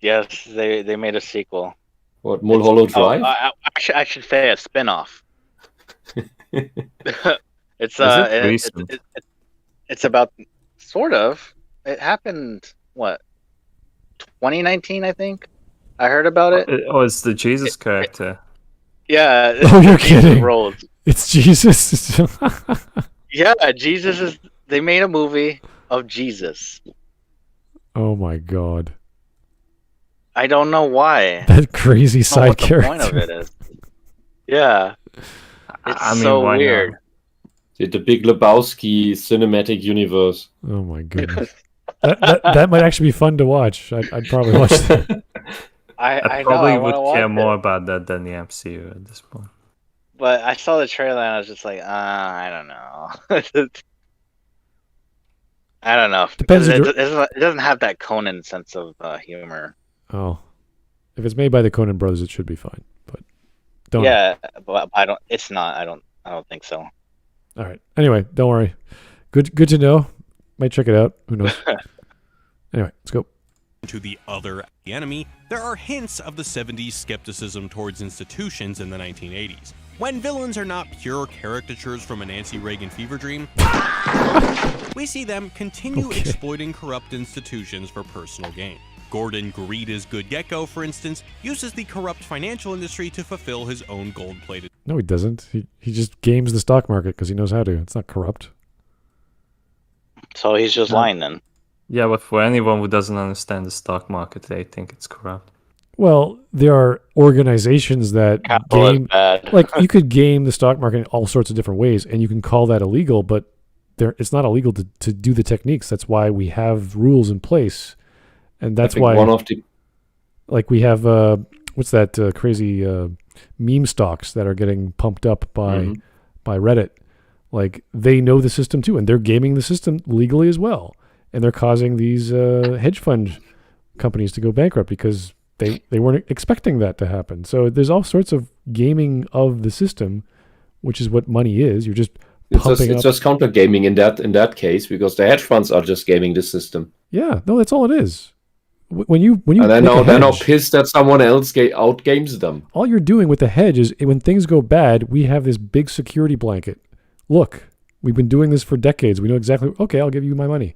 Yes, they made a sequel. What, Mulholland Drive? I should say a spin-off. It's about sort of. It happened 2019, I think. I heard about it. Oh, it's the Jesus character. Yeah. Oh, you're kidding. Roles. It's Jesus. Yeah, Jesus is. They made a movie of Jesus. Oh my god. I don't know why. That crazy side character. What the point of it is. Yeah. It's so weird. The Big Lebowski cinematic universe. Oh my goodness. that might actually be fun to watch. I'd probably watch that. I probably would care more about that than the MCU at this point. But I saw the trailer and I was just like, I don't know. I don't know. Depends. It doesn't have that Conan sense of humor. Oh, if it's made by the Conan brothers, it should be fine. But don't. Yeah, but I don't. It's not. I don't think so. All right. Anyway, don't worry. Good to know. Might check it out. Who knows? Anyway, let's go. To the other enemy, there are hints of the 70s skepticism towards institutions in the 1980s. When villains are not pure caricatures from a Nancy Reagan fever dream, we see them continue exploiting corrupt institutions for personal gain. Gordon Greed is Good Gecko, for instance, uses the corrupt financial industry to fulfill his own gold-plated... No, he doesn't. He just games the stock market because he knows how to. It's not corrupt. So he's just lying then. Yeah, but for anyone who doesn't understand the stock market, they think it's corrupt. Well, there are organizations that game, like you could game the stock market in all sorts of different ways, and you can call that illegal, but it's not illegal to do the techniques. That's why we have rules in place, and that's why like we have what's that crazy meme stocks that are getting pumped up by Reddit. Like they know the system too, and they're gaming the system legally as well, and they're causing these hedge fund companies to go bankrupt because they weren't expecting that to happen. So there's all sorts of gaming of the system, which is what money is. You're just pumping it's just counter gaming in that case, because the hedge funds are just gaming the system. Yeah, no, that's all it is. When you and they're now pissed that someone else outgames them. All you're doing with the hedge is when things go bad, we have this big security blanket. Look, we've been doing this for decades. We know exactly. Okay, I'll give you my money.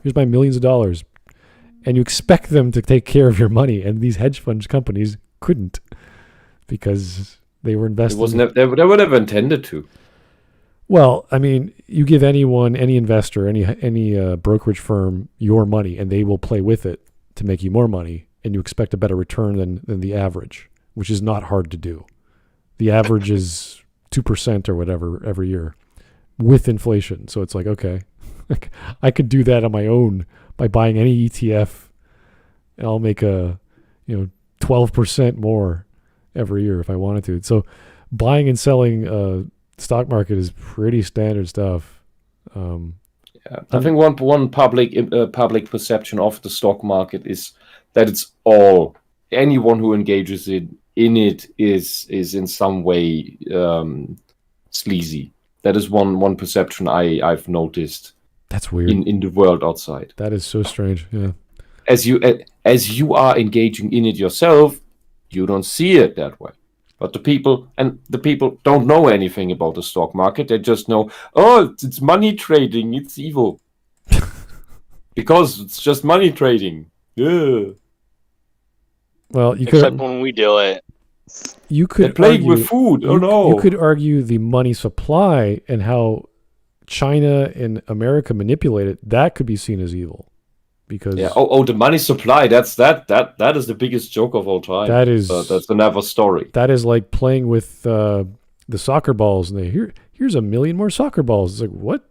Here's my millions of dollars. And you expect them to take care of your money, and these hedge fund companies couldn't because they were invested. They were never intended to. Well, I mean, you give anyone, any investor, any brokerage firm your money, and they will play with it to make you more money, and you expect a better return than the average, which is not hard to do. The average is 2% or whatever every year with inflation. So it's like, okay, I could do that on my own by buying any ETF, and I'll make 12% more every year if I wanted to. So buying and selling stock market is pretty standard stuff. I think one public perception of the stock market is that it's all anyone who engages in it is in some way sleazy. That is one perception I've noticed. That's weird. In the world outside. That is so strange. Yeah. As you are engaging in it yourself, you don't see it that way. But the people don't know anything about the stock market. They just know, oh, it's money trading. It's evil. Because it's just money trading. Yeah. Well, you Except could when we do it. You could playing argue, with food. Oh no! You could argue the money supply and how China and America manipulate it. That could be seen as evil, because the money supply. That is the biggest joke of all time. That's another story. That is like playing with the soccer balls, and here's a million more soccer balls. It's like, what?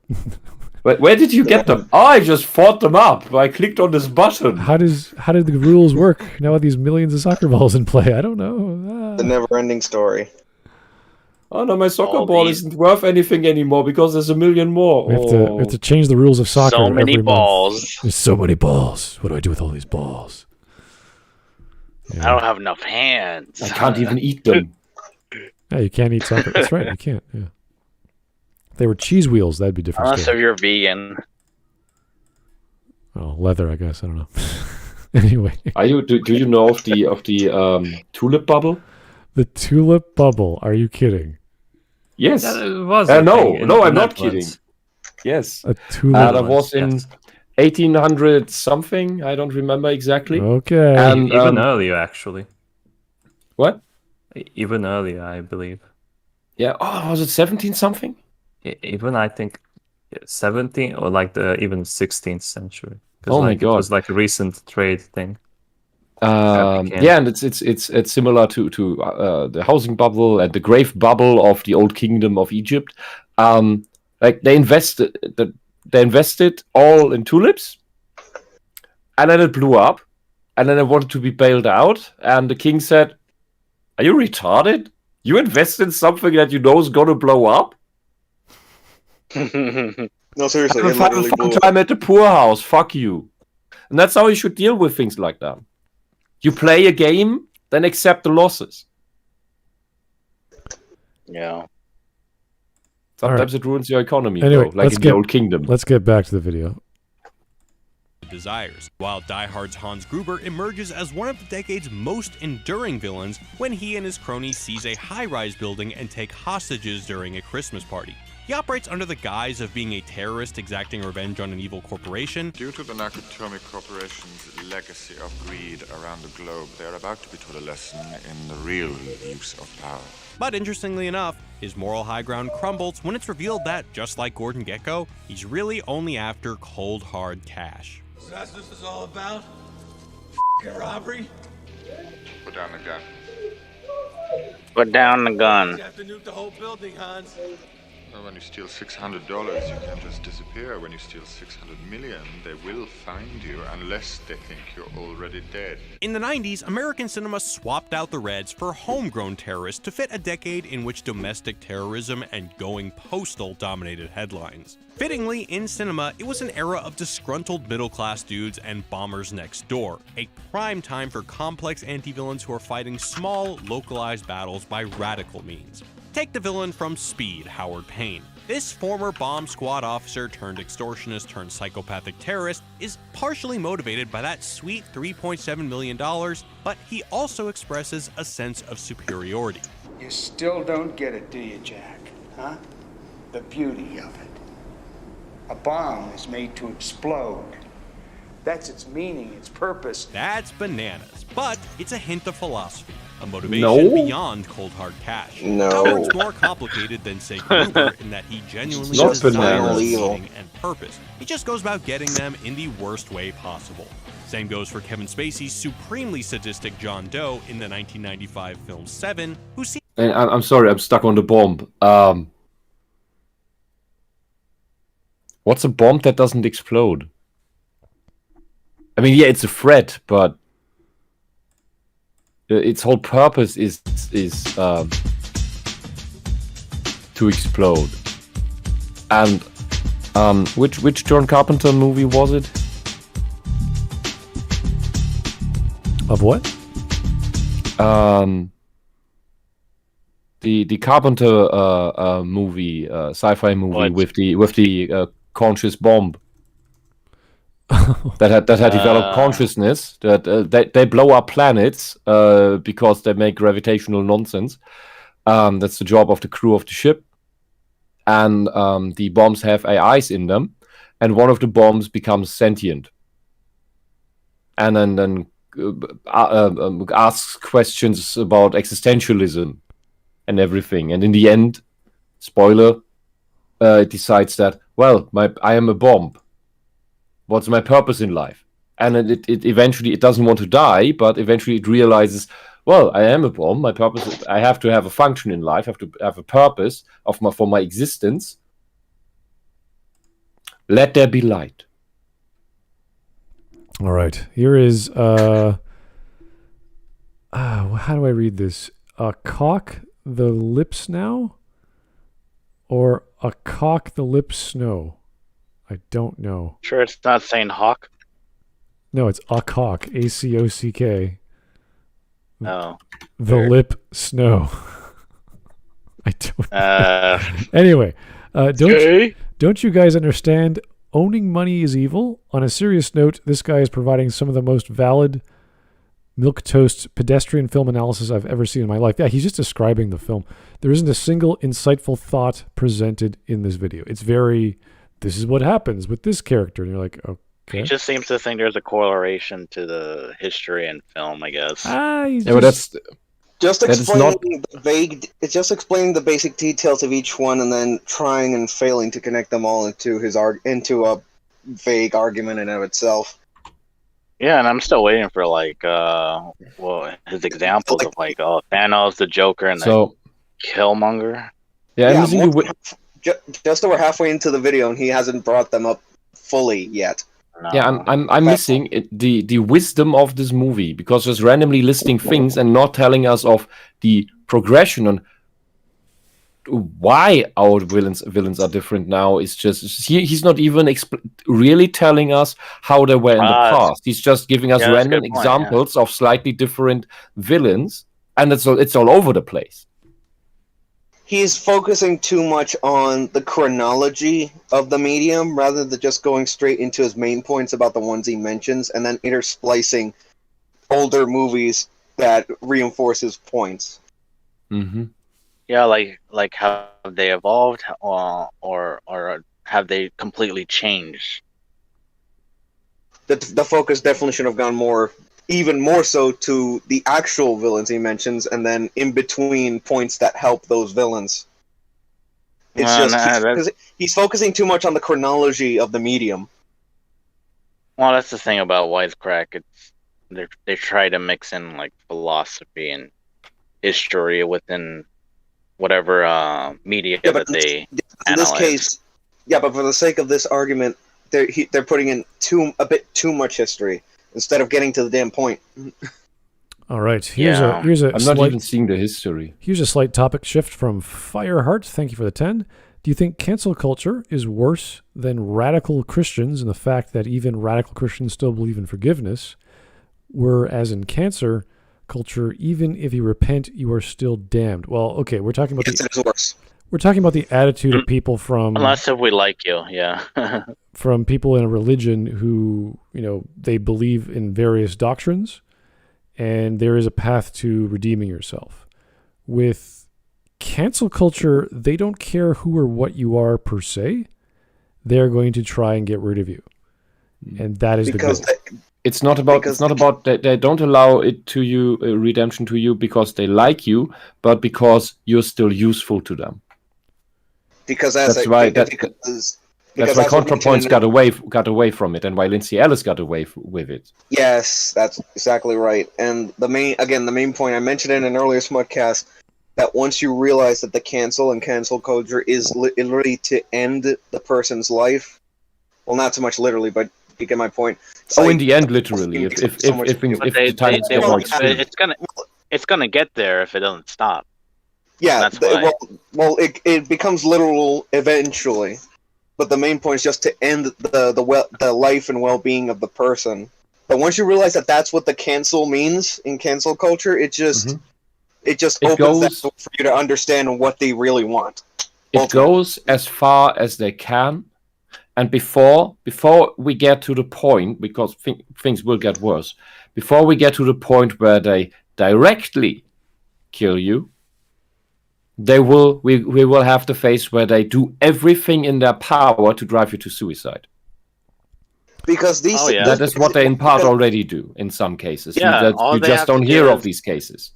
Where did you get them? Oh, I just fought them up. I clicked on this button. How did the rules work now with these millions of soccer balls in play? I don't know. The never-ending story. Oh no, my soccer ball isn't worth anything anymore because there's a million more. We have to change the rules of soccer. So many every balls. Month. There's so many balls. What do I do with all these balls? Yeah. I don't have enough hands. I can't even eat them. Yeah, you can't eat soccer. That's right. You can't. Yeah. If they were cheese wheels, that'd be different. Unless if you're vegan. Oh, leather, I guess. I don't know. Anyway. Do you know of the tulip bubble? The tulip bubble. Are you kidding? Yes. That was no, I'm not kidding. Yes. A tulip. That was in 1800 something. I don't remember exactly. Okay. And even earlier, actually. What? Even earlier, I believe. Yeah. Oh, was it 17 something? Even I think 17 or like even 16th century. Oh my God! It was like a recent trade thing. Yeah, and it's similar to the housing bubble and the grave bubble of the old kingdom of Egypt. Like they invested all in tulips, and then it blew up, and then it wanted to be bailed out, and the king said, "Are you retarded? You invest in something that you know is gonna blow up?" No, seriously. Have a fun time at the poorhouse. Fuck you. And that's how you should deal with things like that. You play a game, then accept the losses. Yeah. Sometimes it ruins your economy, anyway, though, like in the old kingdom. Let's get back to the video. Desires, while Die Hard's Hans Gruber emerges as one of the decade's most enduring villains when he and his cronies seize a high-rise building and take hostages during a Christmas party. He operates under the guise of being a terrorist exacting revenge on an evil corporation. Due to the Nakatomi Corporation's legacy of greed around the globe, they are about to be taught a lesson in the real use of power. But interestingly enough, his moral high ground crumbles when it's revealed that, just like Gordon Gekko, he's really only after cold hard cash. So that's what this is all about? F***ing robbery? Put down the gun. Put down the gun. You have to nuke the whole building, Hans. Well, when you steal $600, you can't just disappear. When you steal 600 million, they will find you unless they think you're already dead. In the 90s, American cinema swapped out the Reds for homegrown terrorists to fit a decade in which domestic terrorism and going postal dominated headlines. Fittingly, in cinema, it was an era of disgruntled middle-class dudes and bombers next door, a prime time for complex anti-villains who are fighting small, localized battles by radical means. Take the villain from Speed, Howard Payne. This former bomb squad officer turned extortionist turned psychopathic terrorist is partially motivated by that sweet $3.7 million, but he also expresses a sense of superiority. You still don't get it, do you, Jack? Huh? The beauty of it. A bomb is made to explode. That's its meaning, its purpose. That's bananas, but it's a hint of philosophy. A motivation beyond cold hard cash. No. Howard's more complicated than, say, Gruber in that he genuinely desires meaning and purpose. He just goes about getting them in the worst way possible. Same goes for Kevin Spacey's supremely sadistic John Doe in the 1995 film Seven, who seems... I'm sorry, I'm stuck on the bomb. What's a bomb that doesn't explode? I mean, yeah, it's a threat, but its whole purpose is to explode. And which John Carpenter movie was it? Of what? the Carpenter movie, sci-fi movie with the conscious bomb that had developed consciousness that they blow up planets because they make gravitational nonsense. That's the job of the crew of the ship, and the bombs have AIs in them, and one of the bombs becomes sentient, and then asks questions about existentialism and everything, and in the end, spoiler, it decides that, well, I am a bomb. What's my purpose in life? And it eventually, it doesn't want to die, but eventually it realizes, well, I am a bomb. My purpose is, I have to have a function in life. I have to have a purpose for my existence. Let there be light. All right. Here is how do I read this? A cock the lips now, or a cock the lips snow? I don't know. Sure, it's not saying hawk. No, it's a cock. ACOCK. Oh. The lip snow. I don't. Anyway, don't you guys understand? Owning money is evil. On a serious note, this guy is providing some of the most valid milquetoast pedestrian film analysis I've ever seen in my life. Yeah, he's just describing the film. There isn't a single insightful thought presented in this video. It's very, this is what happens with this character. And you're like, okay. He just seems to think there's a correlation to the history and film, I guess. But that's just explaining the vague. It's just explaining the basic details of each one, and then trying and failing to connect them all into into a vague argument in and of itself. Yeah, and I'm still waiting for his examples of Thanos, the Joker, and the Killmonger. Yeah, just over halfway into the video, and he hasn't brought them up fully yet. No. Yeah, I'm missing the wisdom of this movie, because just randomly listing things and not telling us of the progression on why our villains are different now. Is just he's not even really telling us how they were in the past. He's just giving us random examples of slightly different villains, and it's all over the place. He's focusing too much on the chronology of the medium rather than just going straight into his main points about the ones he mentions, and then intersplicing older movies that reinforce his points. Mm-hmm. Yeah, like have they evolved, or have they completely changed? The focus definitely should have gone even more so to the actual villains he mentions, and then in between points that help those villains. It's he's focusing too much on the chronology of the medium. Well, that's the thing about Wisecrack. It's they try to mix in like philosophy and history within whatever media that they analyze. In this case, yeah, but for the sake of this argument, they're putting in a bit too much history instead of getting to the damn point. All right, here's a I'm not even seeing the history. Here's a slight topic shift from Fireheart. Thank you for the 10. Do you think cancel culture is worse than radical Christians in the fact that even radical Christians still believe in forgiveness, whereas in cancer culture, even if you repent, you are still damned? Well, okay, we're talking about we're talking about the attitude of people from, unless if we like you, yeah. From people in a religion who, they believe in various doctrines, and there is a path to redeeming yourself. With cancel culture, they don't care who or what you are per se. They're going to try and get rid of you, and that is the goal. It's not about they don't allow it to you, redemption to you because they like you, but because you're still useful to them. Because that's why ContraPoints got away from it, and why Lindsay Ellis got away with it. Yes, that's exactly right. And the main point I mentioned in an earlier Smudcast, that once you realize that the cancel culture is literally to end the person's life, well, not so much literally, but you get my point. In the end, literally, if the time is more extreme. It's gonna get there if it doesn't stop. Yeah, it becomes literal eventually, but the main point is just to end the life and well-being of the person. But once you realize that that's what the cancel means in cancel culture, it just it just opens that door for you to understand what they really want. It goes as far as they can, and before we get to the point, because things will get worse, before we get to the point where they directly kill you, we will have the phase where they do everything in their power to drive you to suicide. Because these that is what they in part already do in some cases. Yeah, you just don't hear of these cases.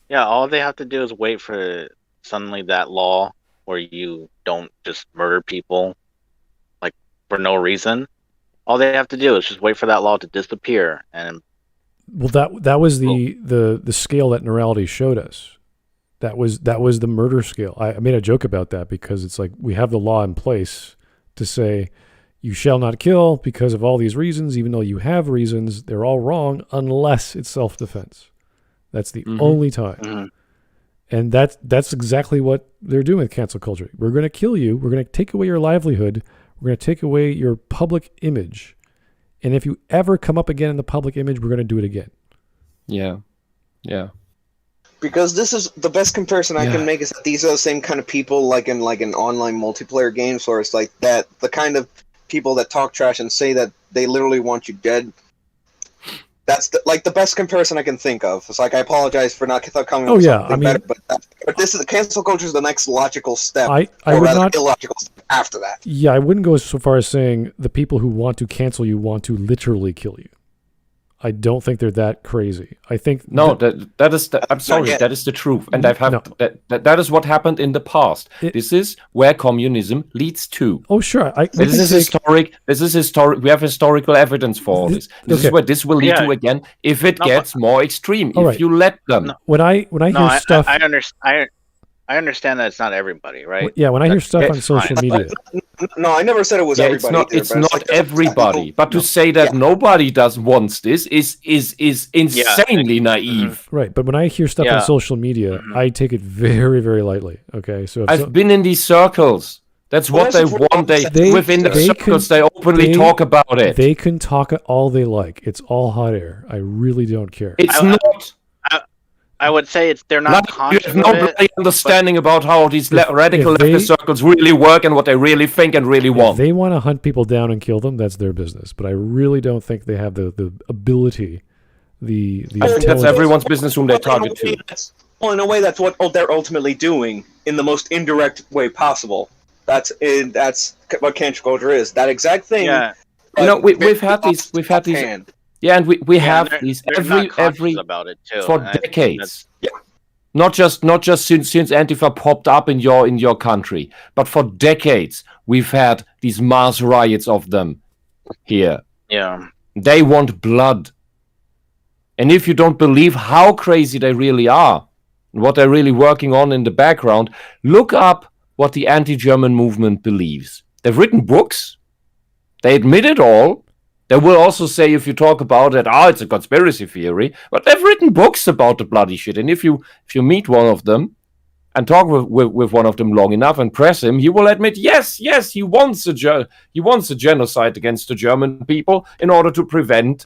Yeah, all they have to do is wait for suddenly that law where you don't just murder people like for no reason. All they have to do is just wait for that law to disappear. And well, that was the scale that Neurality showed us. That was the murder scale. I made a joke about that because it's like we have the law in place to say you shall not kill because of all these reasons, even though you have reasons, they're all wrong unless it's self-defense. That's the only time. Mm-hmm. And that's exactly what they're doing with cancel culture. We're going to kill you. We're going to take away your livelihood. We're going to take away your public image. And if you ever come up again in the public image, we're going to do it again. Yeah. Because this is the best comparison I can make is that these are the same kind of people like in online multiplayer games where it's like that the kind of people that talk trash and say that they literally want you dead. That's the best comparison I can think of. It's like, I apologize for not coming up with something better, but this is the cancel culture is the next logical step, or rather illogical step after that. Yeah, I wouldn't go so far as saying the people who want to cancel you want to literally kill you. I don't think they're that crazy. I think that is. I'm sorry, that is the truth, and that is what happened in the past. This is where communism leads to. Oh, sure. This is historic. This is historic. We have historical evidence for all this. This is where this will lead to again if it gets more extreme. If you let them. When I hear stuff, I understand that it's not everybody, right? Yeah, when I hear stuff on social media. No, I never said it was everybody. It's not everybody. But to say that nobody wants this is insanely naive. Right, but when I hear stuff on social media, I take it very, very lightly. Okay, so I've been in these circles. That's what they want. Within the circles, they openly talk about it. They can talk all they like. It's all hot air. I really don't care. It's not. I would say they're not conscious. You have no bloody understanding about how these radical leftist circles really work and what they really think and really want. If they want to hunt people down and kill them, that's their business. But I really don't think they have the ability, the I think that's everyone's business whom they target to. Well, in a way, that's what they're ultimately doing in the most indirect way possible. That's what cancel culture is. That exact thing. Yeah. We've had these. Yeah, and we have these every about it too. For decades. Yeah. Not just since Antifa popped up in your country, but for decades we've had these mass riots of them here. Yeah. They want blood. And if you don't believe how crazy they really are, and what they're really working on in the background, look up what the anti-German movement believes. They've written books. They admit it all. They will also say, if you talk about it, it's a conspiracy theory. But they've written books about the bloody shit. And if you meet one of them and talk with one of them long enough and press him, he will admit, yes, he wants a genocide against the German people in order to prevent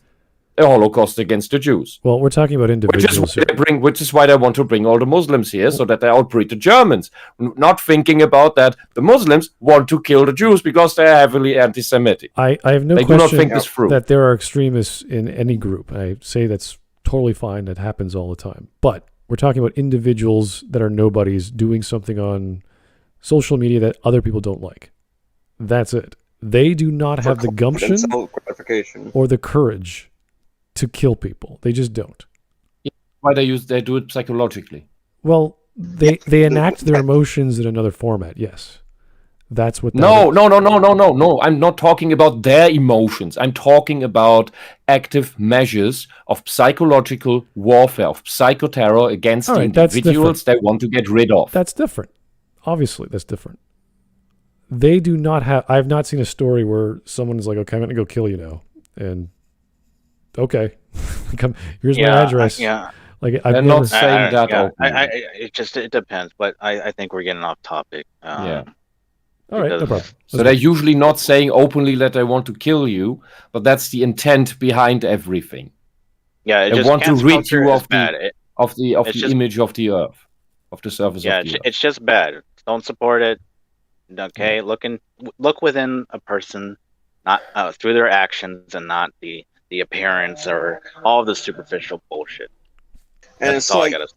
a Holocaust against the Jews. Well, we're talking about individuals. Which is why they want to bring all the Muslims here, so that they outbreed the Germans. Not thinking about that the Muslims want to kill the Jews because they're heavily anti-Semitic. I have no question do not think this through. That there are extremists in any group. I say that's totally fine. That happens all the time. But we're talking about individuals that are nobodies doing something on social media that other people don't like. That's it. They do not have the gumption or the courage to kill people. They just don't. Why they do it psychologically? Well, they enact their emotions in another format. Yes, that's what. No. I'm not talking about their emotions. I'm talking about active measures of psychological warfare, of psychoterror against the individuals they want to get rid of. That's different. Obviously, that's different. They do not have. I've not seen a story where someone is like, "Okay, I'm going to go kill you now," and okay, come. Here's my address. Like I'm not saying that. It depends, but I think we're getting off topic. All right, no problem. So they're usually not saying openly that they want to kill you, but that's the intent behind everything. Yeah, they want to rid you of of the just, image of the Earth, of the surface of the Earth. It's just bad. Don't support it. Okay, look within a person, not through their actions and not the appearance or all the superficial bullshit. And That's it's all like, I gotta say.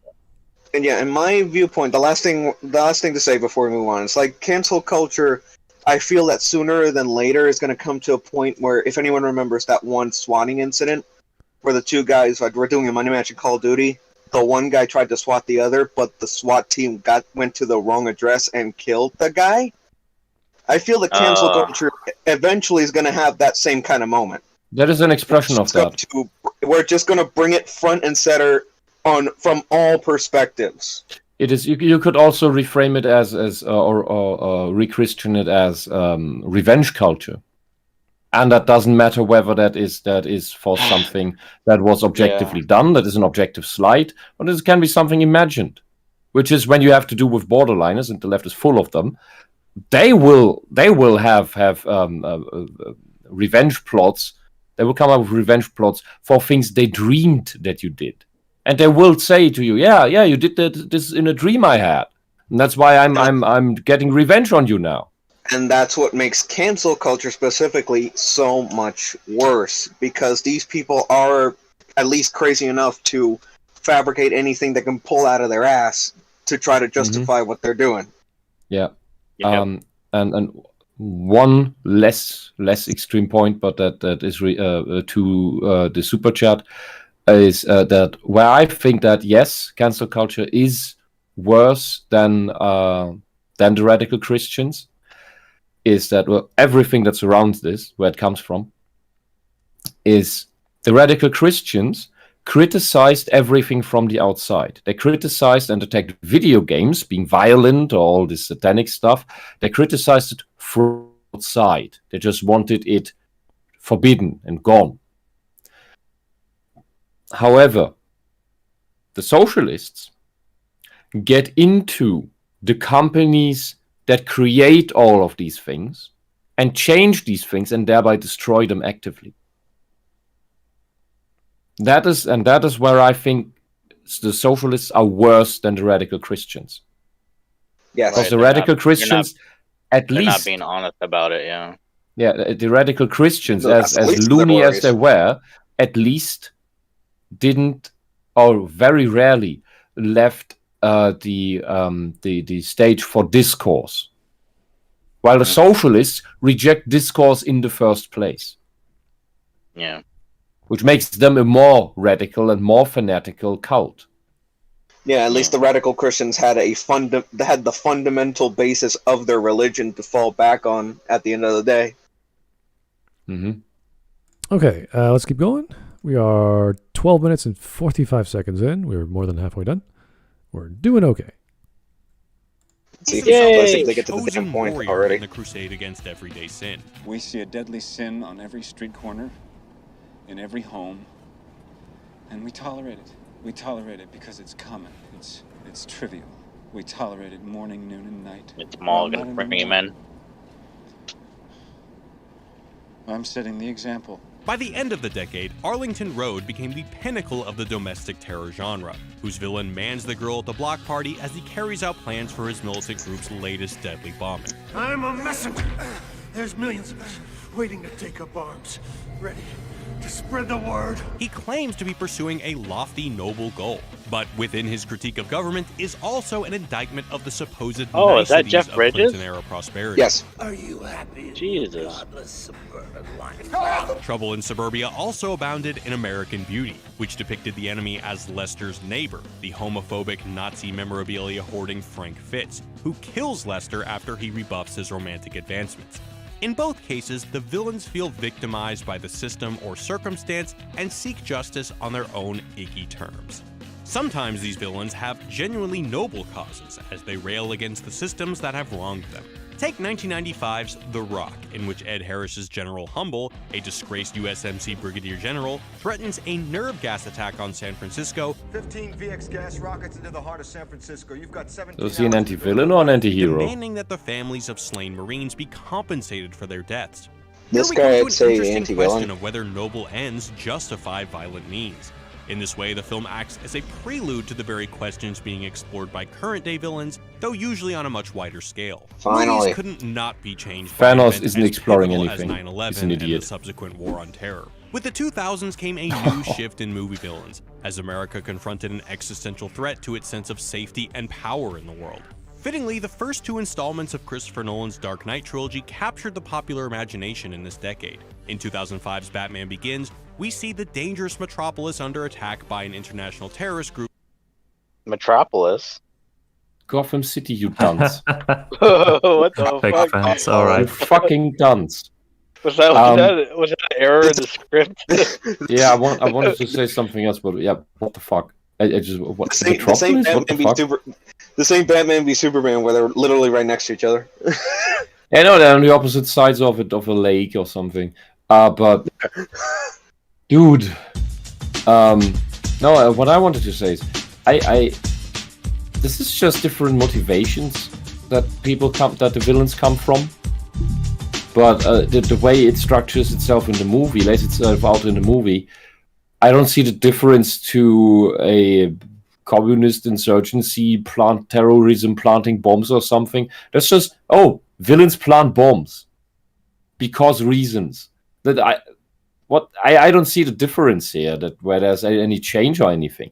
and yeah, in my viewpoint, the last thing to say before we move on, it's like cancel culture. I feel that sooner than later is going to come to a point where, if anyone remembers that one swatting incident, where the two guys were doing a money match in Call of Duty, the one guy tried to swat the other, but the SWAT team went to the wrong address and killed the guy. I feel that cancel culture eventually is going to have that same kind of moment. That is an expression of that. We're just going to bring it front and center from all perspectives. It is. You could also reframe it as or re-Christian it as revenge culture, and that doesn't matter whether that is for something that was objectively done, that is an objective slight, or this can be something imagined, which is when you have to do with borderliners, and the left is full of them. They will have revenge plots. They will come up with revenge plots for things they dreamed that you did. And they will say to you, yeah, you did this in a dream I had. And that's why I'm getting revenge on you now. And that's what makes cancel culture specifically so much worse, because these people are at least crazy enough to fabricate anything they can pull out of their ass to try to justify what they're doing. Yeah. And one less extreme point, but that is to the super chat, is that where I think that yes, cancel culture is worse than the radical Christians, is that everything that surrounds this, where it comes from, is the radical Christians criticized everything from the outside. They criticized and attacked video games being violent or all this satanic stuff. They criticized it from outside. They just wanted it forbidden and gone. However, the socialists get into the companies that create all of these things and change these things and thereby destroy them actively. That is where I think the socialists are worse than the radical Christians. Yes, because the radical Christians, at least, not being honest about it. Yeah, the radical Christians, as loony as they were, at least didn't, or very rarely left the stage for discourse, while the socialists reject discourse in the first place. Yeah, which makes them a more radical and more fanatical cult. Yeah, at least the radical Christians had the fundamental basis of their religion to fall back on at the end of the day. Okay, let's keep going. We are 12 minutes and 45 seconds in. We're more than halfway done. We're doing okay. Let's see if they get to the damn point already. In the crusade against everyday sin. We see a deadly sin on every street corner, in every home, and we tolerate it. We tolerate it because it's common. It's trivial. We tolerate it morning, noon, and night. It's Maul gonna bring him in. I'm setting the example. By the end of the decade, Arlington Road became the pinnacle of the domestic terror genre, whose villain mans the girl at the block party as he carries out plans for his militant group's latest deadly bombing. I'm a messenger. There's millions of us waiting to take up arms, ready to spread the word. He claims to be pursuing a lofty, noble goal, but within his critique of government is also an indictment of the supposed is that niceties Jeff of Bridges? Clinton-era prosperity. Yes. Are you happy in Jesus. godless suburban life? Trouble in Suburbia also abounded in American Beauty, which depicted the enemy as Lester's neighbor, the homophobic Nazi memorabilia hoarding Frank Fitz, who kills Lester after he rebuffs his romantic advancements. In both cases, the villains feel victimized by the system or circumstance and seek justice on their own icky terms. Sometimes these villains have genuinely noble causes as they rail against the systems that have wronged them. Take 1995's The Rock, in which Ed Harris's General Humble, a disgraced USMC brigadier general, threatens a nerve gas attack on San Francisco. 15 VX gas rockets into the heart of San Francisco. You've got 17. So is he an anti-villain or an anti-hero? Demanding that the families of slain Marines be compensated for their deaths. This Here we guy, come I'd to say an interesting anti-villain. question of whether noble ends justify violent means. In this way, the film acts as a prelude to the very questions being explored by current-day villains, though usually on a much wider scale. Finally. Movies couldn't not be changed Thanos by events isn't as exploring pivotal anything. as 9/11 He's an and the idiot. subsequent War on Terror. With the 2000s came a new shift in movie villains, as America confronted an existential threat to its sense of safety and power in the world. Fittingly, the first two installments of Christopher Nolan's Dark Knight trilogy captured the popular imagination in this decade. In 2005's Batman Begins, we see the dangerous metropolis under attack by an international terrorist group. Metropolis? Gotham City, you dunce. What the Big fuck? fans, alright. You fucking dunce. Was that an error in the script? Yeah, I wanted to say something else, but yeah, what the fuck? I just what The same Batman v Superman where they're literally right next to each other. Yeah, no, they're on the opposite sides of it, of a lake or something. But dude, no. What I wanted to say is, this is just different motivations that the villains come from. But the way it structures itself in the movie, lays itself out in the movie, I don't see the difference to a communist insurgency, terrorism, planting bombs or something. That's just, villains plant bombs because reasons. I don't see the difference here. Where there's any change or anything.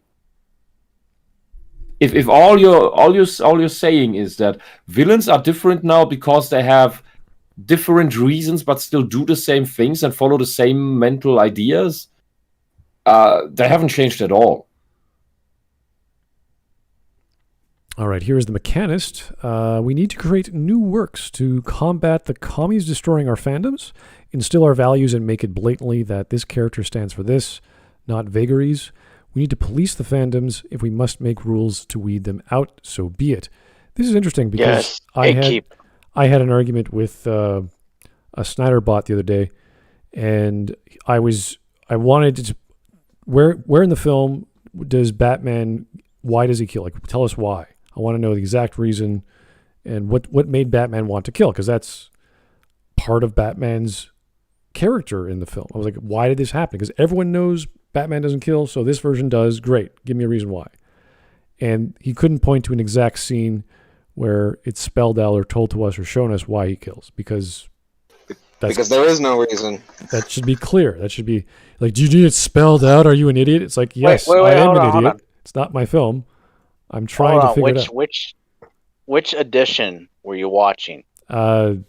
If all you're saying is that villains are different now because they have different reasons but still do the same things and follow the same mental ideas, they haven't changed at all. All right, here's the Mechanist. We need to create new works to combat the commies destroying our fandoms, instill our values, and make it blatantly that this character stands for this, not vagaries. We need to police the fandoms. If we must make rules to weed them out, so be it. This is interesting because I had an argument with a Snyder bot the other day, and I wanted to. Where in the film does Batman? Why does he kill? Like, tell us why. I want to know the exact reason and what made Batman want to kill, because that's part of Batman's character in the film. I was like, why did this happen? Because everyone knows Batman doesn't kill, so this version does. Great, give me a reason why. And he couldn't point to an exact scene where it's spelled out or told to us or shown us why he kills, because there is no reason. That should be clear. That should be like, do you need it spelled out? Are you an idiot? It's like, yes, wait, I am hold an on. idiot. It's not my film. I'm trying to figure it out. Which edition were you watching? The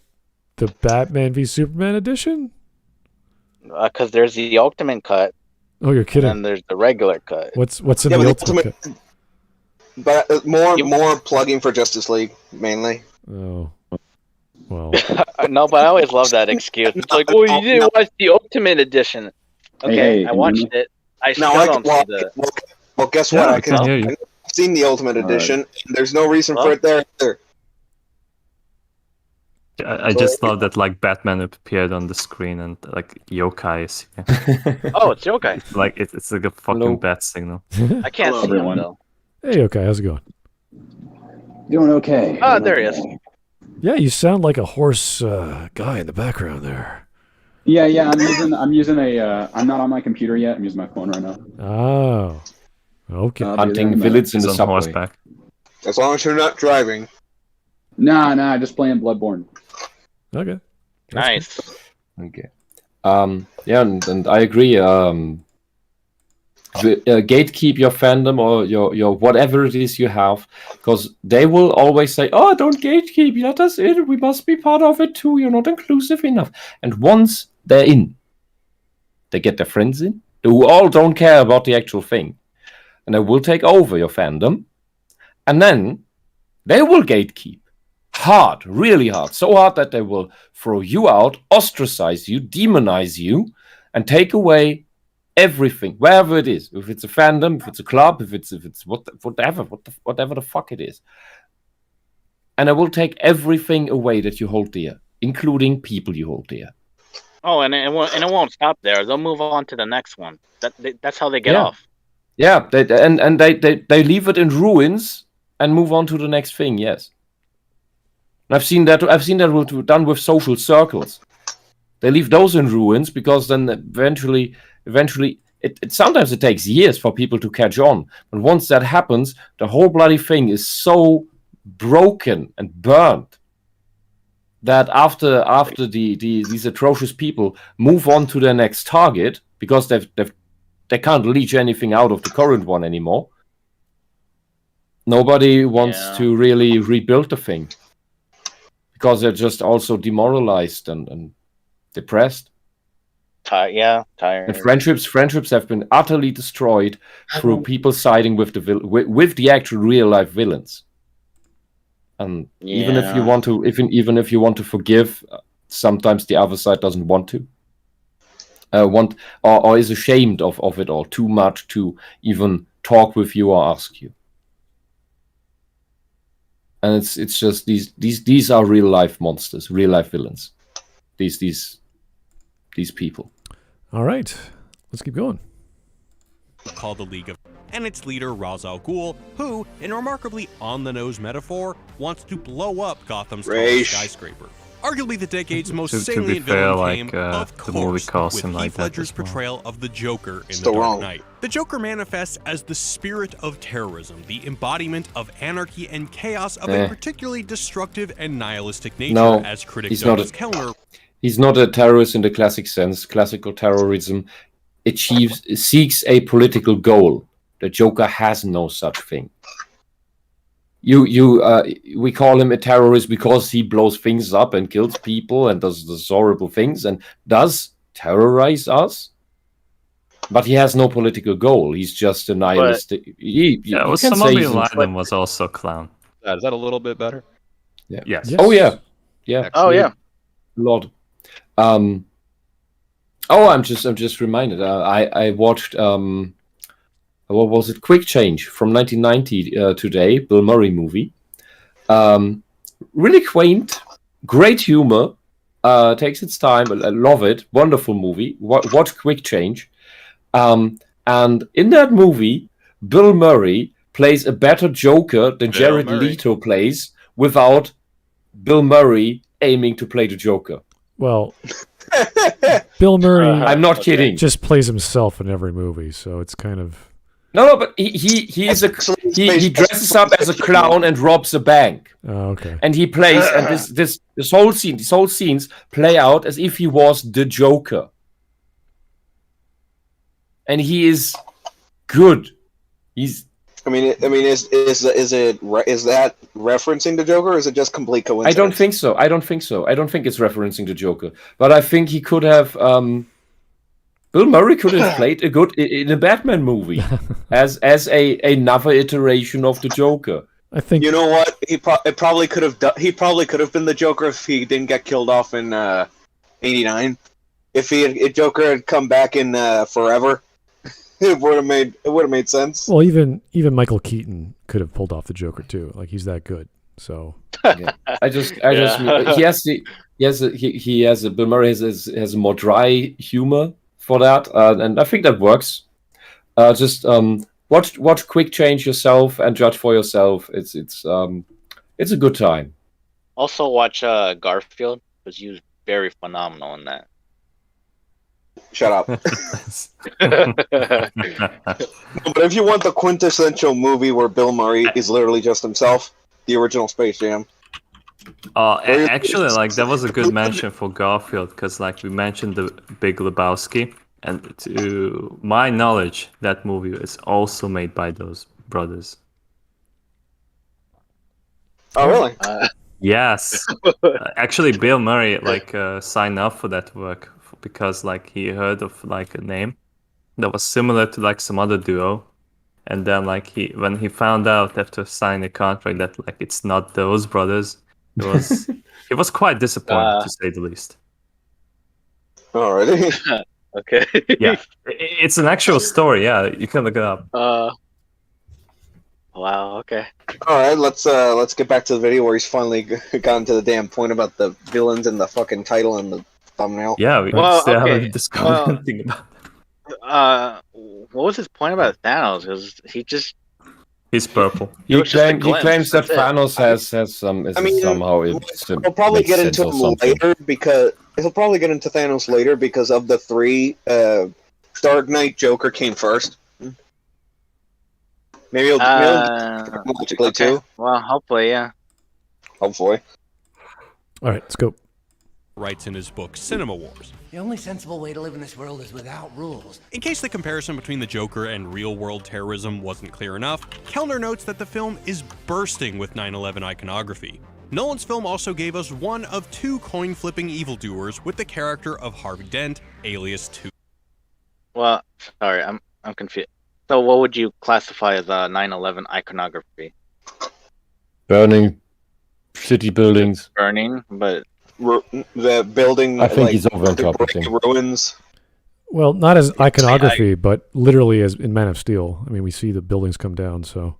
Batman v Superman edition? Because there's the Ultimate Cut. Oh, you're kidding. And there's the regular cut. What's in the Ultimate Cut? But more plugging for Justice League, mainly. Oh. Well. No, but I always love that excuse. It's like, well, you didn't watch the Ultimate Edition. Okay, I watched it. I still don't see the... Well, guess what? I've seen the Ultimate Edition. And there's no reason for it there either. I just love that, like, Batman appeared on the screen and, like, yokai is here. Oh, it's yokai. Like, it's like a fucking bat signal. I can't see him, though. Hey, yokai, how's it going? Doing okay. Oh, there he is. Yeah, you sound like a hoarse guy in the background there. Yeah. I'm using a. I'm not on my computer yet. I'm using my phone right now. Oh. Okay. Hunting villains in the subway. Horseback. As long as you're not driving. Nah, just playing Bloodborne. Okay. Nice. Okay. Yeah, and I agree. Gatekeep your fandom or your whatever it is you have, because they will always say, "Oh, don't gatekeep. Let us in. We must be part of it too. You're not inclusive enough." And once they're in, they get their friends in, who all don't care about the actual thing, and they will take over your fandom, and then they will gatekeep hard, really hard, so hard that they will throw you out, ostracize you, demonize you, and take away everything, wherever it is. If it's a fandom, if it's a club, if it's whatever the fuck it is, and I will take everything away that you hold dear, including people you hold dear. Oh, and it won't stop there. They'll move on to the next one. That's how they get off. Yeah, they leave it in ruins and move on to the next thing. Yes, and I've seen that done with social circles. They leave those in ruins because then eventually sometimes it takes years for people to catch on. But once that happens, the whole bloody thing is so broken and burned that after these atrocious people move on to their next target because they can't leech anything out of the current one anymore, nobody wants to really rebuild the thing because they're just also demoralized and depressed. Tired. And friendships have been utterly destroyed through people siding with the actual real life villains. And even if you want to, even if you want to forgive, sometimes the other side doesn't want to. Or is ashamed of it all too much to even talk with you or ask you. And it's just these are real life monsters, real life villains. These people. All right, let's keep going. Called the League of, and its leader Ra's al Ghul, who, in a remarkably on-the-nose metaphor, wants to blow up Gotham's tallest skyscraper. Arguably the decade's most salient villain came, of course, with Heath Ledger's portrayal of the Joker in The Dark Knight. The Joker manifests as the spirit of terrorism, the embodiment of anarchy and chaos of a particularly destructive and nihilistic nature, as critic Douglas Kellner. He's not a terrorist in the classic sense. Classical terrorism seeks a political goal. The Joker has no such thing. We call him a terrorist because he blows things up and kills people and does those horrible things and does terrorize us. But he has no political goal. He's just a nihilistic. Osama bin Laden was also a clown. Is that a little bit better? Yeah. Yes. Oh yeah. Oh yeah. Lord. I'm just reminded. I watched what was it? Quick Change from 1990 today, Bill Murray movie. Really quaint, great humor. Takes its time. I love it. Wonderful movie. Watch Quick Change. And in that movie, Bill Murray plays a better Joker than Jared Leto plays without Bill Murray aiming to play the Joker. Well, Bill Murray. I'm not kidding. Just plays himself in every movie, so it's kind of. No, but he dresses up as a clown and robs a bank. Oh, okay. And he plays, and this whole scenes play out as if he was the Joker. And he is good. Is that referencing the Joker, or is it just complete coincidence? I don't think so. I don't think it's referencing the Joker. But I think he could have. Bill Murray could have played in a Batman movie as another iteration of the Joker. I think. You know what? He probably could have been the Joker if he didn't get killed off in '89. If Joker had come back in Forever. It would have made sense. Well, even Michael Keaton could have pulled off the Joker too. Like, he's that good. So Bill Murray has a more dry humor for that, and I think that works. Watch Quick Change yourself and judge for yourself. It's a good time. Also watch Garfield, because he was very phenomenal in that. Shut up. But if you want the quintessential movie where Bill Murray is literally just himself, the original Space Jam. Actually, that was a good mention for Garfield, because we mentioned the Big Lebowski, and to my knowledge, that movie is also made by those brothers. Oh, really? Yes. Actually, Bill Murray signed up for that work because he heard of a name that was similar to some other duo, and then when he found out after signing a contract that it's not those brothers, he was quite disappointed to say the least. Alrighty. Okay. Yeah, it's an actual story. Yeah, you can look it up. Wow. Okay. All right, let's get back to the video where he's finally gotten to the damn point about the villains and the fucking title and the thumbnail. Yeah, we haven't discovered anything about that. What was his point about Thanos? Because he's purple. He claims that Thanos has somehow. He'll probably get into him later because he'll probably get into Thanos later because of the three Dark Knight Joker came first. Maybe it'll logically too. Well, hopefully, yeah. Hopefully. All right, let's go. Writes in his book Cinema Wars. The only sensible way to live in this world is without rules. In case the comparison between the Joker and real-world terrorism wasn't clear enough, Kellner notes that the film is bursting with 9/11 iconography. Nolan's film also gave us one of two coin-flipping evildoers with the character of Harvey Dent, alias 2. Well, sorry, I'm confused. So what would you classify as 9/11 iconography? Burning city buildings. Burning, but the building. I think he's over-interpreting. Ruins. Well, not as iconography, but literally as in Man of Steel. I mean, we see the buildings come down, so.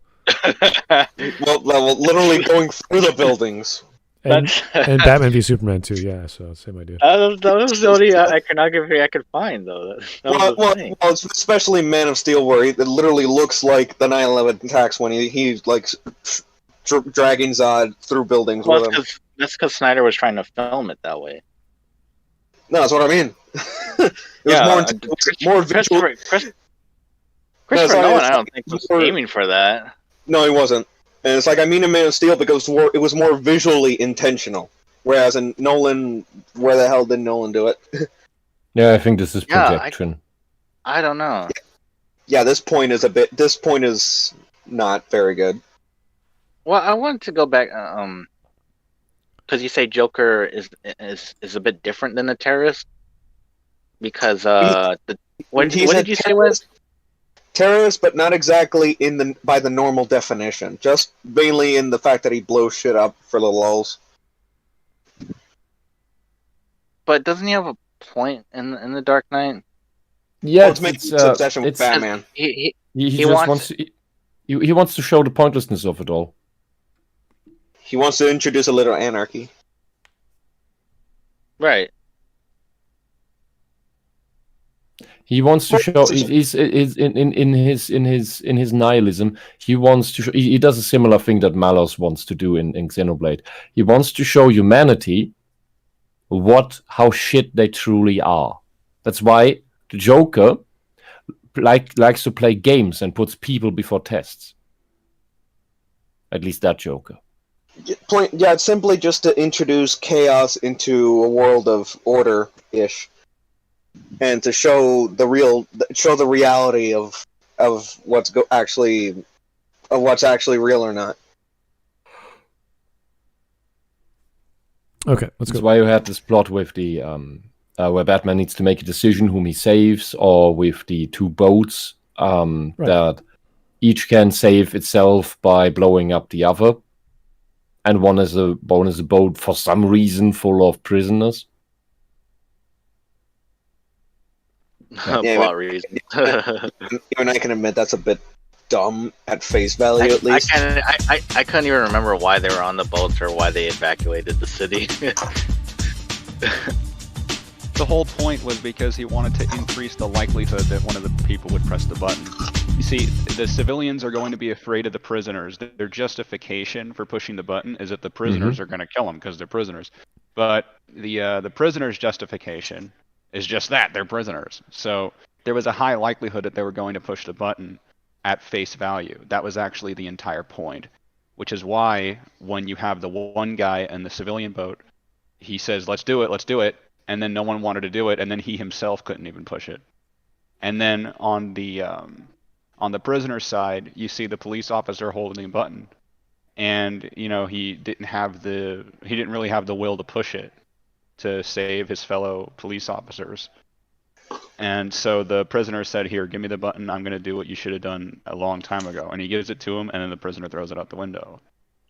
well, literally going through the buildings. And Batman v Superman too, yeah. So same idea. That was the only iconography I could find, though. Well, especially Man of Steel, where it literally looks like the 9/11 attacks when he's like dragging Zod through buildings with him. That's because Snyder was trying to film it that way. No, that's what I mean. It was more visual. Christopher Nolan, I don't think was aiming for that. No, he wasn't. And it's like, I mean in Man of Steel because it was more visually intentional. Whereas in Nolan, where the hell did Nolan do it? Yeah, I think this is projection. I don't know. Yeah, this point is not very good. Well, I wanted to go back, because you say Joker is a bit different than the terrorist, because what did you say was terrorist, but not exactly by the normal definition. Just mainly in the fact that he blows shit up for the lulz. But doesn't he have a point in the Dark Knight? Yeah, it's his obsession with Batman. He wants to show the pointlessness of it all. He wants to introduce a little anarchy. Right. He wants to show he's in his nihilism. He wants to show, he does a similar thing that Malos wants to do in Xenoblade. He wants to show humanity how shit they truly are. That's why the Joker likes to play games and puts people before tests. At least that Joker. Yeah, it's simply just to introduce chaos into a world of order-ish. And to show the reality of what's actually real or not. Okay, let's go. That's why you had this plot with the where Batman needs to make a decision whom he saves, or with the two boats that each can save itself by blowing up the other, and one is a boat for some reason full of prisoners. Plot reason. Even I can admit that's a bit dumb at face value, at least. I couldn't even remember why they were on the boats or why they evacuated the city. The whole point was because he wanted to increase the likelihood that one of the people would press the button. You see, the civilians are going to be afraid of the prisoners. Their justification for pushing the button is that the prisoners are going to kill them because they're prisoners. But the prisoners' justification is just that, they're prisoners. So there was a high likelihood that they were going to push the button at face value. That was actually the entire point, which is why when you have the one guy in the civilian boat, he says, let's do it, and then no one wanted to do it, and then he himself couldn't even push it. And then on the prisoner's side, you see the police officer holding the button, and he didn't really have the will to push it to save his fellow police officers. And so the prisoner said, here, give me the button, I'm going to do what you should have done a long time ago. And he gives it to him, and then the prisoner throws it out the window.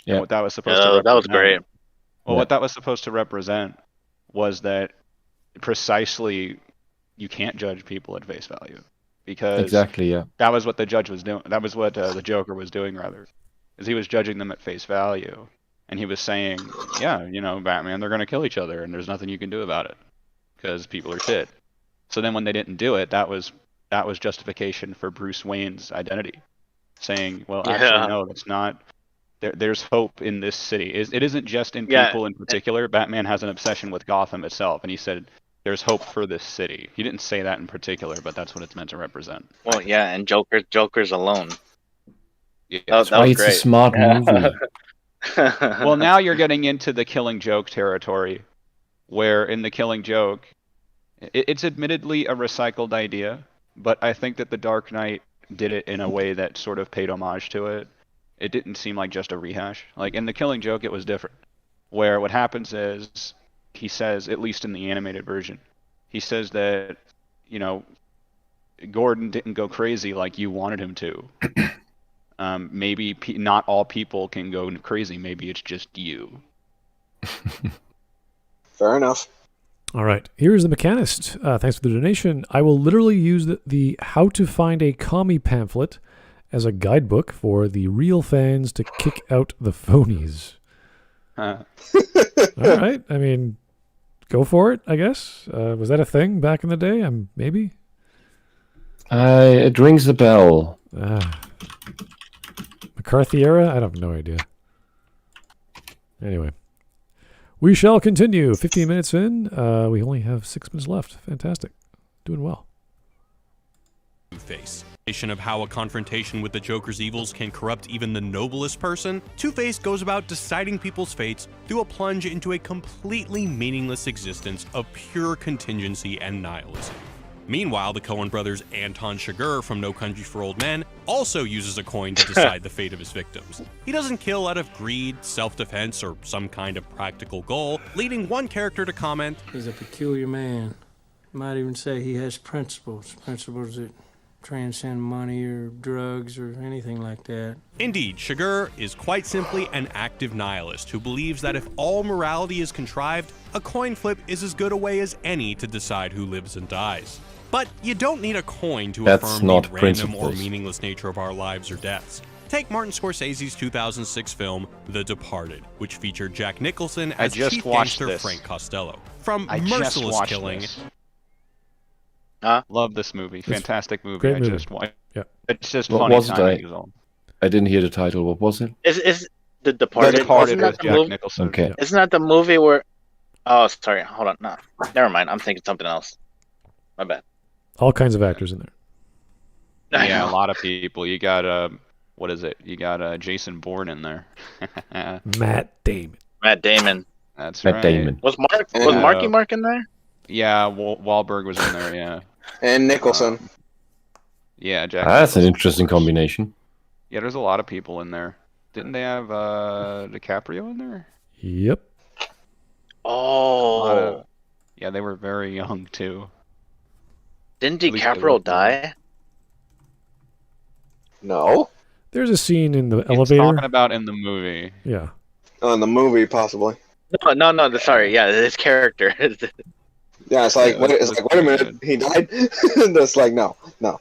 Yeah. And what that was supposed to represent, that was great. Well, what that was supposed to represent was that precisely you can't judge people at face value. Because exactly, yeah. That was what the judge was doing. That was what the Joker was doing, rather. Is he was judging them at face value. And he was saying, yeah, Batman, they're going to kill each other, and there's nothing you can do about it because people are shit. So then when they didn't do it, that was justification for Bruce Wayne's identity, saying, well, actually, no, that's not. There's hope in this city. It isn't just in people in particular. Batman has an obsession with Gotham itself, and he said, there's hope for this city. He didn't say that in particular, but that's what it's meant to represent. Well, yeah, and Joker's alone. Yeah, That was it's a great. smart movie. Well, now you're getting into the Killing Joke territory, where in the Killing Joke, it's admittedly a recycled idea, but I think that the Dark Knight did it in a way that sort of paid homage to it. It didn't seem like just a rehash. Like in the Killing Joke, it was different, where what happens is he says, at least in the animated version, he says that, you know, Gordon didn't go crazy like you wanted him to. Maybe not all people can go crazy. Maybe it's just you. Fair enough. All right. Here's the Mechanist. Thanks for the donation. I will literally use the How to Find a Commie pamphlet as a guidebook for the real fans to kick out the phonies. All right. I mean, go for it, I guess. Was that a thing back in the day? Maybe? It rings a bell. McCarthy era? I have no idea. Anyway. We shall continue. 15 minutes in. We only have 6 minutes left. Fantastic. Doing well. Two-Face. Of how a confrontation with the Joker's evils can corrupt even the noblest person, Two-Face goes about deciding people's fates through a plunge into a completely meaningless existence of pure contingency and nihilism. Meanwhile, the Coen brothers' Anton Chigurh from No Country for Old Men also uses a coin to decide the fate of his victims. He doesn't kill out of greed, self-defense, or some kind of practical goal, leading one character to comment, "He's a peculiar man. You might even say he has principles that transcend money or drugs or anything like that." Indeed, Chigurh is quite simply an active nihilist who believes that if all morality is contrived, a coin flip is as good a way as any to decide who lives and dies. But you don't need a coin to affirm the random or meaningless nature of our lives or deaths. Take Martin Scorsese's 2006 film, The Departed, which featured Jack Nicholson as chief gangster Frank Costello. From merciless killing... Love this movie. Fantastic movie. Great movie. I just watched. Yeah. It's just What funny was it? timing. I didn't hear the title. What was it? Is The Departed? The Departed with Isn't Jack Nicholson. Okay. Isn't that the movie where... Oh, sorry. Hold on. No. Never mind. I'm thinking something else. My bad. All kinds of actors in there. Yeah, a lot of people. You got what is it? You got Jason Bourne in there. Matt Damon. Matt Damon. That's Matt right. Damon. Was Marky Mark in there? Yeah, Wahlberg was in there. Yeah. And Nicholson. Yeah, Jack. That's an Nicholson. interesting combination. Yeah, there's a lot of people in there. Didn't they have DiCaprio in there? Yep. Oh. Yeah, they were very young too. Didn't At least they DiCaprio looked die? No. There's a scene in the He's elevator. talking about in the movie. Yeah. Oh, in the movie, possibly. No. Sorry. Yeah, his character. Yeah, it's like, wait a minute, he died? That's like, no. No,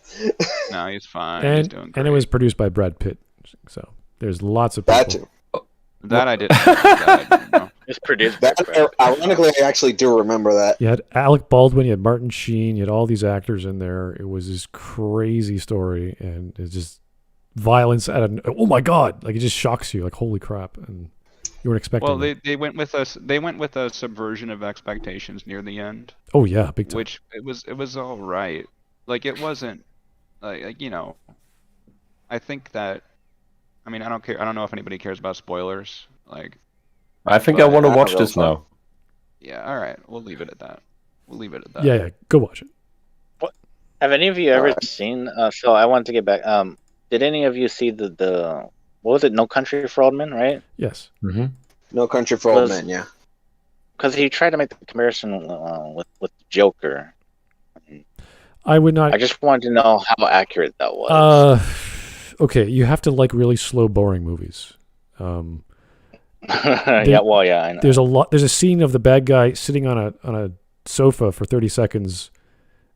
he's fine. He's doing great. And it was produced by Brad Pitt. So there's lots of people. That too. That I didn't know. It's produced. Ironically, I actually do remember that. You had Alec Baldwin, you had Martin Sheen, you had all these actors in there. It was this crazy story, and it's just violence oh my god, like it just shocks you, like holy crap, and you weren't expecting. Well, they went with a subversion of expectations near the end. Oh yeah, big time. Which it was all right. Like it wasn't like you know. I think that. I mean, I don't care. I don't know if anybody cares about spoilers. Like. I think I want to watch this now. Yeah, all right. We'll leave it at that. Yeah, go watch it. Have any of you ever seen? So I wanted to get back. Did any of you see the what was it? No Country for Old Men, right? Yes. Mm-hmm. No Country for Old Men, yeah. Because he tried to make the comparison with Joker. I would not. I just wanted to know how accurate that was. Okay, you have to like really slow, boring movies. Yeah, I know. There's a scene of the bad guy sitting on a sofa for 30 seconds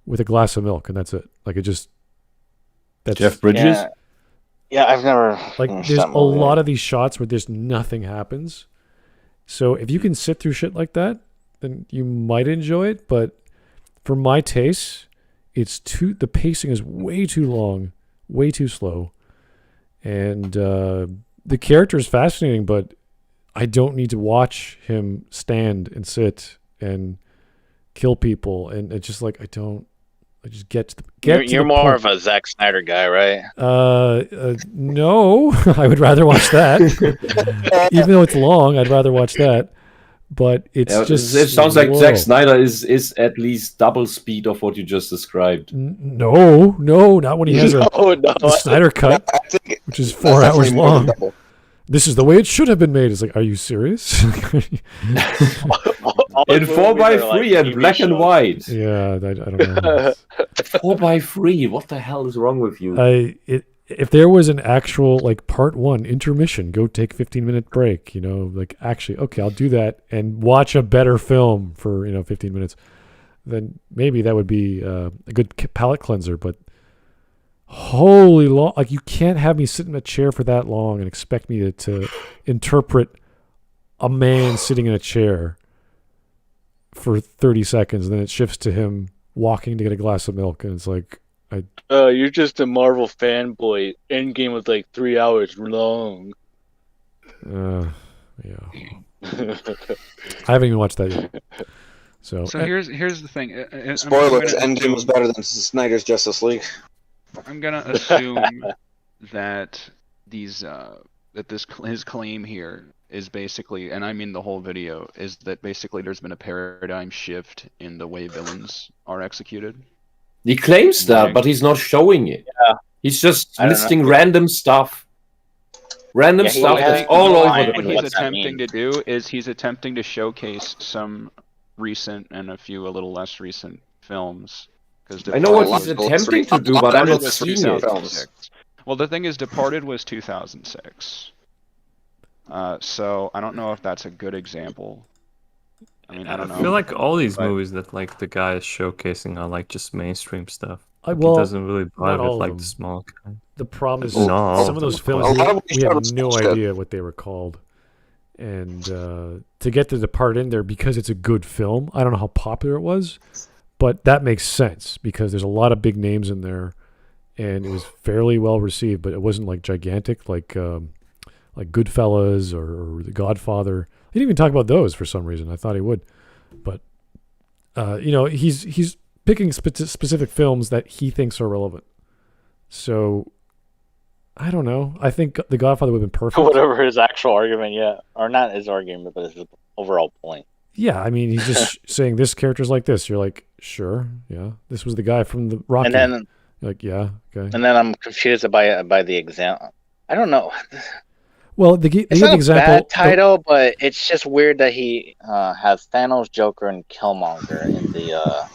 with a glass of milk, and that's it. Like it just. That's Jeff Bridges. Yeah, I've never. Like there's a lot of these shots where there's nothing happens. So if you can sit through shit like that, then you might enjoy it. But for my taste, the pacing is way too long, way too slow, and the character is fascinating, but I don't need to watch him stand and sit and kill people, and it's just like I just get to the You're more point. of a Zack Snyder guy, right? No, I would rather watch that. Even though it's long, I'd rather watch that. But it's just it sounds like slow. Zack Snyder is at least double speed of what you just described. No, not when he has the Snyder cut, which is 4 hours long. This is the way it should have been made. It's like, are you serious? In 4x3 and black and white. Yeah, I don't know. 4x3. What the hell is wrong with you? If there was an actual like part 1 intermission, go take 15-minute break. Like actually, okay, I'll do that and watch a better film for 15 minutes. Then maybe that would be a good palate cleanser. But holy long, like you can't have me sit in a chair for that long and expect me to interpret a man sitting in a chair for 30 seconds, and then it shifts to him walking to get a glass of milk, and it's like, you're just a Marvel fanboy. Endgame was like 3 hours long. Yeah. I haven't even watched that yet. So here's the thing. Spoilers: Endgame was better than Snyder's Justice League. I'm gonna assume that his claim here is basically, and I mean the whole video, is that basically there's been a paradigm shift in the way villains are executed. He claims that, but he's not showing it. Yeah. He's just listing random stuff. Stuff that's all over the place. What he's attempting to do is he's attempting to showcase some recent and a few a little less recent films. I know what he's attempting to do, but I'm not seeing it. Well, the thing is, Departed was 2006. So I don't know if that's a good example. I mean, I don't know. I feel like all these movies that like the guy is showcasing are like just mainstream stuff. He well, doesn't really buy not with all of like them. the small kind. The problem is No. some of those films we have no idea what they were called, and to get to the part in there because it's a good film. I don't know how popular it was, but that makes sense because there's a lot of big names in there, and it was fairly well received, but it wasn't like gigantic like Goodfellas or The Godfather. He didn't even talk about those for some reason. I thought he would, but he's picking specific films that he thinks are relevant. So I don't know. I think The Godfather would have been perfect. Whatever his actual argument, or not his argument, but his overall point. Yeah, I mean, he's just saying this character's like this. You're like, sure, yeah. This was the guy from the Rocky. And then, you're like, yeah, okay. And then I'm confused by the example. I don't know. Well, it's not a bad title, but it's just weird that he has Thanos, Joker, and Killmonger in the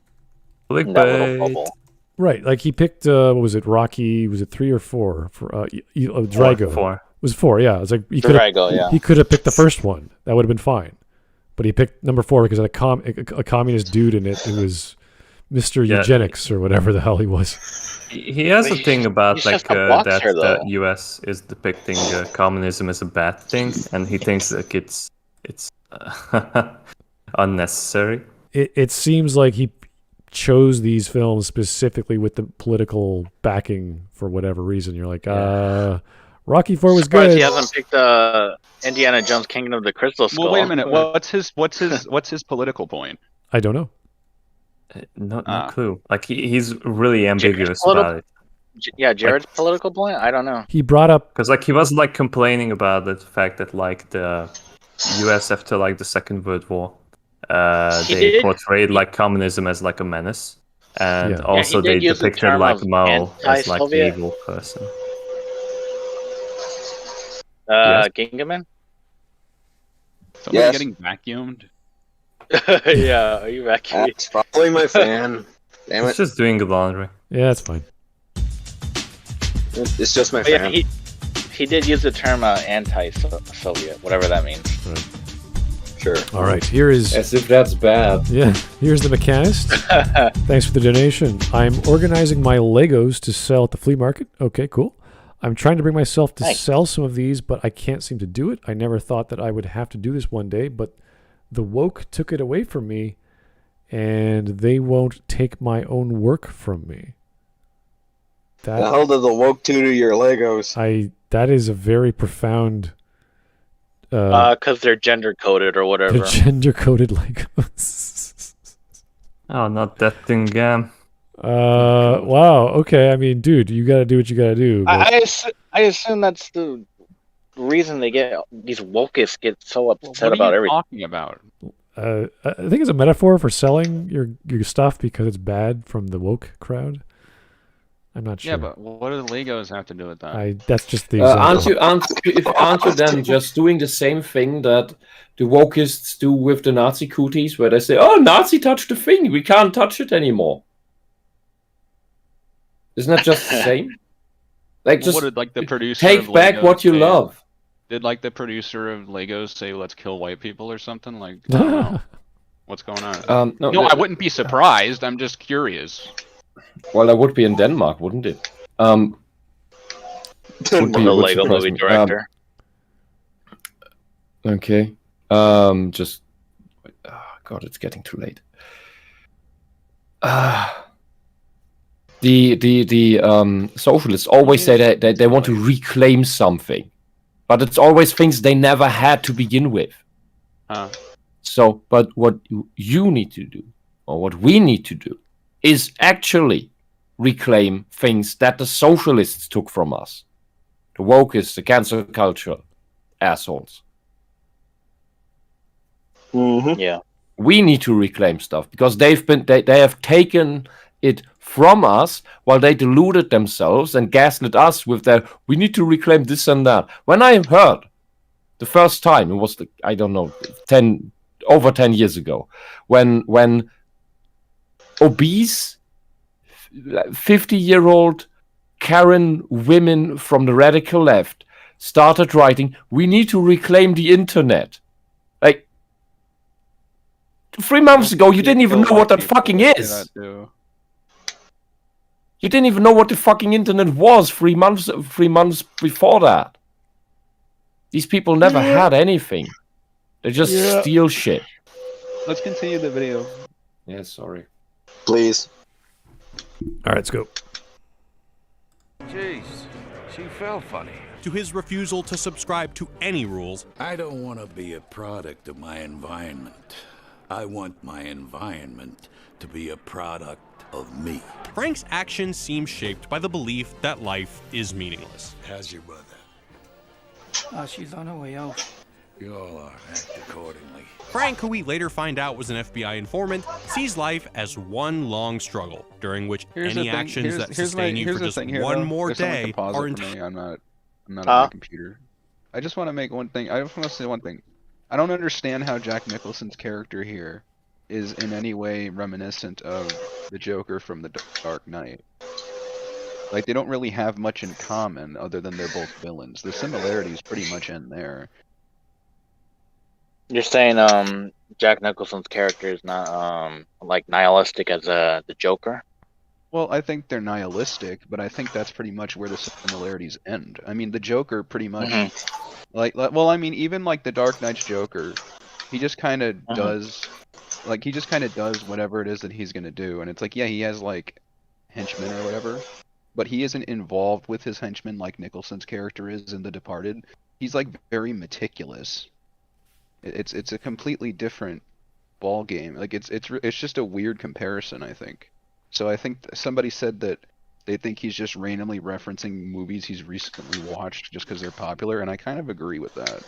in that little bubble. Right, like he picked what was it, Rocky? Was it 3 or 4 for Drago? 4. It was 4. Yeah, it's like he could have picked the first one. That would have been fine, but he picked number 4 because it had a communist dude in it. It was Mr. Eugenics or whatever the hell he was. He has a thing about like that the U.S. is depicting communism as a bad thing, and he thinks like it's unnecessary. It seems like he chose these films specifically with the political backing for whatever reason. You're like, Rocky 4 was good. He hasn't picked Indiana Jones Kingdom of the Crystal Skull. Well, wait a minute. What's his political point? I don't know. No clue. Like he's really ambiguous about it. Yeah, Jared's political point. I don't know. He brought up because like he was like complaining about the fact that like the U.S. after like the Second World War, they portrayed like communism as like a menace, and also they depicted like Mao as like the evil person. Gingaman? Somebody getting vacuumed? Yeah, are you vacuuming? That's probably my fan. Damn it. It's just doing the laundry. Yeah, that's fine. It's just my fan. Yeah, he did use the term anti-Soviet, whatever that means. Right. Sure. All right, here is... As if that's bad. Yeah, here's the mechanist. Thanks for the donation. I'm organizing my Legos to sell at the flea market. Okay, cool. I'm trying to bring myself to sell some of these, but I can't seem to do it. I never thought that I would have to do this one day, but the woke took it away from me, and they won't take my own work from me. The hell did the woke do to your Legos? That is a very profound... Because they're gender-coded or whatever. They're gender-coded Legos. Oh, not that thing again. Wow. Okay. I mean, dude, you gotta do what you gotta do. But... I assume that's the reason they get these wokeists get so upset What are about you everything. talking about? I think it's a metaphor for selling your stuff because it's bad from the woke crowd. I'm not sure. Yeah, but what do the Legos have to do with that? That's just the aren't you then just doing the same thing that the wokeists do with the Nazi cooties, where they say, "Oh, Nazi touched the thing, we can't touch it anymore." Isn't that just the same? Like, Well, just what did like the producer take of back Legos what you say? love. Did like the producer of Legos say, "Let's kill white people" or something? Like, I don't know. What's going on? No, I wouldn't be surprised. I'm just curious. Well, that would be in Denmark, wouldn't it? Would The Lego surprise movie me. director. Okay. Just. Oh, God, it's getting too late. The socialists always say that they want to reclaim something, but it's always things they never had to begin with. So, but what you need to do, or what we need to do, is actually reclaim things that the socialists took from us. The wokeists, the cancel culture assholes. Yeah. We need to reclaim stuff because they have taken it from us while they deluded themselves and gaslit us with their we need to reclaim this and that. When I heard the first time, it was I don't know, over 10 years ago, when obese 50-year-old Karen women from the radical left started writing, "We need to reclaim the internet." Like 3 months ago, you didn't even know what that fucking is. You didn't even know what the fucking internet was 3 months before that. These people never had anything. They just steal shit. Let's continue the video. Yeah, sorry. Please. All right, let's go. Jeez, she felt funny. To his refusal to subscribe to any rules. I don't want to be a product of my environment. I want my environment to be a product of me. Frank's actions seem shaped by the belief that life is meaningless. How's your mother? She's on her way out. You all are. Act accordingly. Frank, who we later find out was an FBI informant, sees life as one long struggle, during which any actions that sustain you for just one more day are I'm not on my computer. I just want to make one thing. I just want to say one thing. I don't understand how Jack Nicholson's character here is in any way reminiscent of the Joker from The Dark Knight. Like, they don't really have much in common other than they're both villains. The similarities pretty much end there. You're saying Jack Nicholson's character is not like nihilistic as the Joker? Well, I think they're nihilistic, but I think that's pretty much where the similarities end. I mean, the Joker pretty much well, I mean, even like the Dark Knight's Joker, he just kind of does whatever it is that he's going to do, and it's like, yeah, he has like henchmen or whatever, but he isn't involved with his henchmen like Nicholson's character is in The Departed. He's like very meticulous. It's a completely different ball game. Like it's just a weird comparison, I think. So I think somebody said that they think he's just randomly referencing movies he's recently watched just because they're popular, and I kind of agree with that.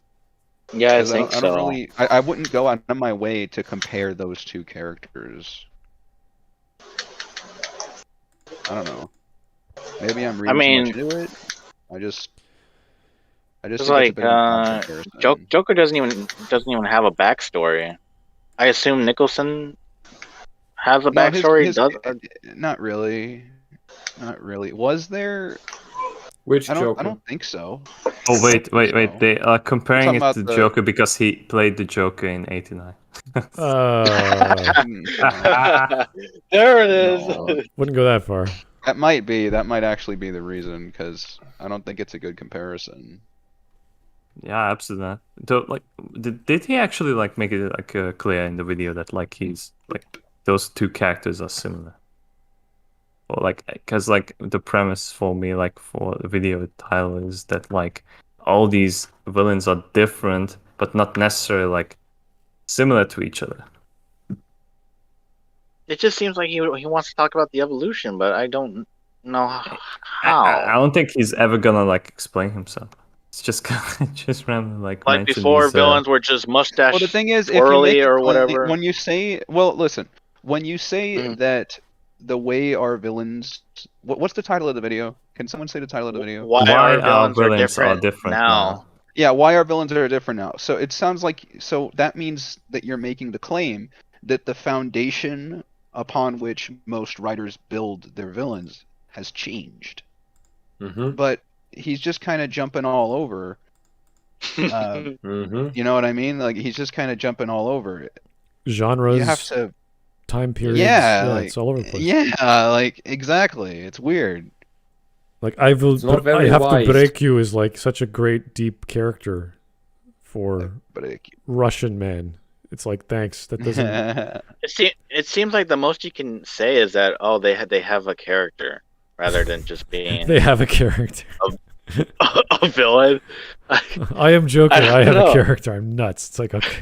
Yeah, I think so. I wouldn't go out of my way to compare those two characters. I don't know. Maybe I'm reading too much into it. I just it's like Joker doesn't even have a backstory. I assume Nicholson has a backstory. Not really. Not really. Was there? Which Joker? I don't think so. Oh wait! They are comparing it to the Joker because he played the Joker in '89. There it is. No. Wouldn't go that far. That might actually be the reason, because I don't think it's a good comparison. Yeah, absolutely. So, like, did he actually like make it like clear in the video that like he's like those two characters are similar? Or like, because like the premise for me, like for the video title, is that like all these villains are different, but not necessarily like similar to each other. It just seems like he wants to talk about the evolution, but I don't know how. I don't think he's ever gonna like explain himself. It's just gonna just randomly like Like mention before, these, villains were just mustache Well, the thing is, if you twirly make or whatever. when you say, well, listen, when you say that the way our villains, what's the title of the video? Can someone say the title of the video? Why our villains are different now. Yeah, why our villains are different now. So it sounds like, so that means that you're making the claim that the foundation upon which most writers build their villains has changed. But he's just kind of jumping all over. You know what I mean? Like, he's just kind of jumping all over it. Genres, You have to, time periods. yeah, like, it's all over the place. yeah, like exactly. It's weird. Like I not have very wise. to break you is like such a great deep character for Russian man. It's like, thanks. That doesn't. It seems like the most you can say is that they have a character rather than just being They have a character. a villain. I am Joker. I have know. a character. I'm nuts. It's like, okay,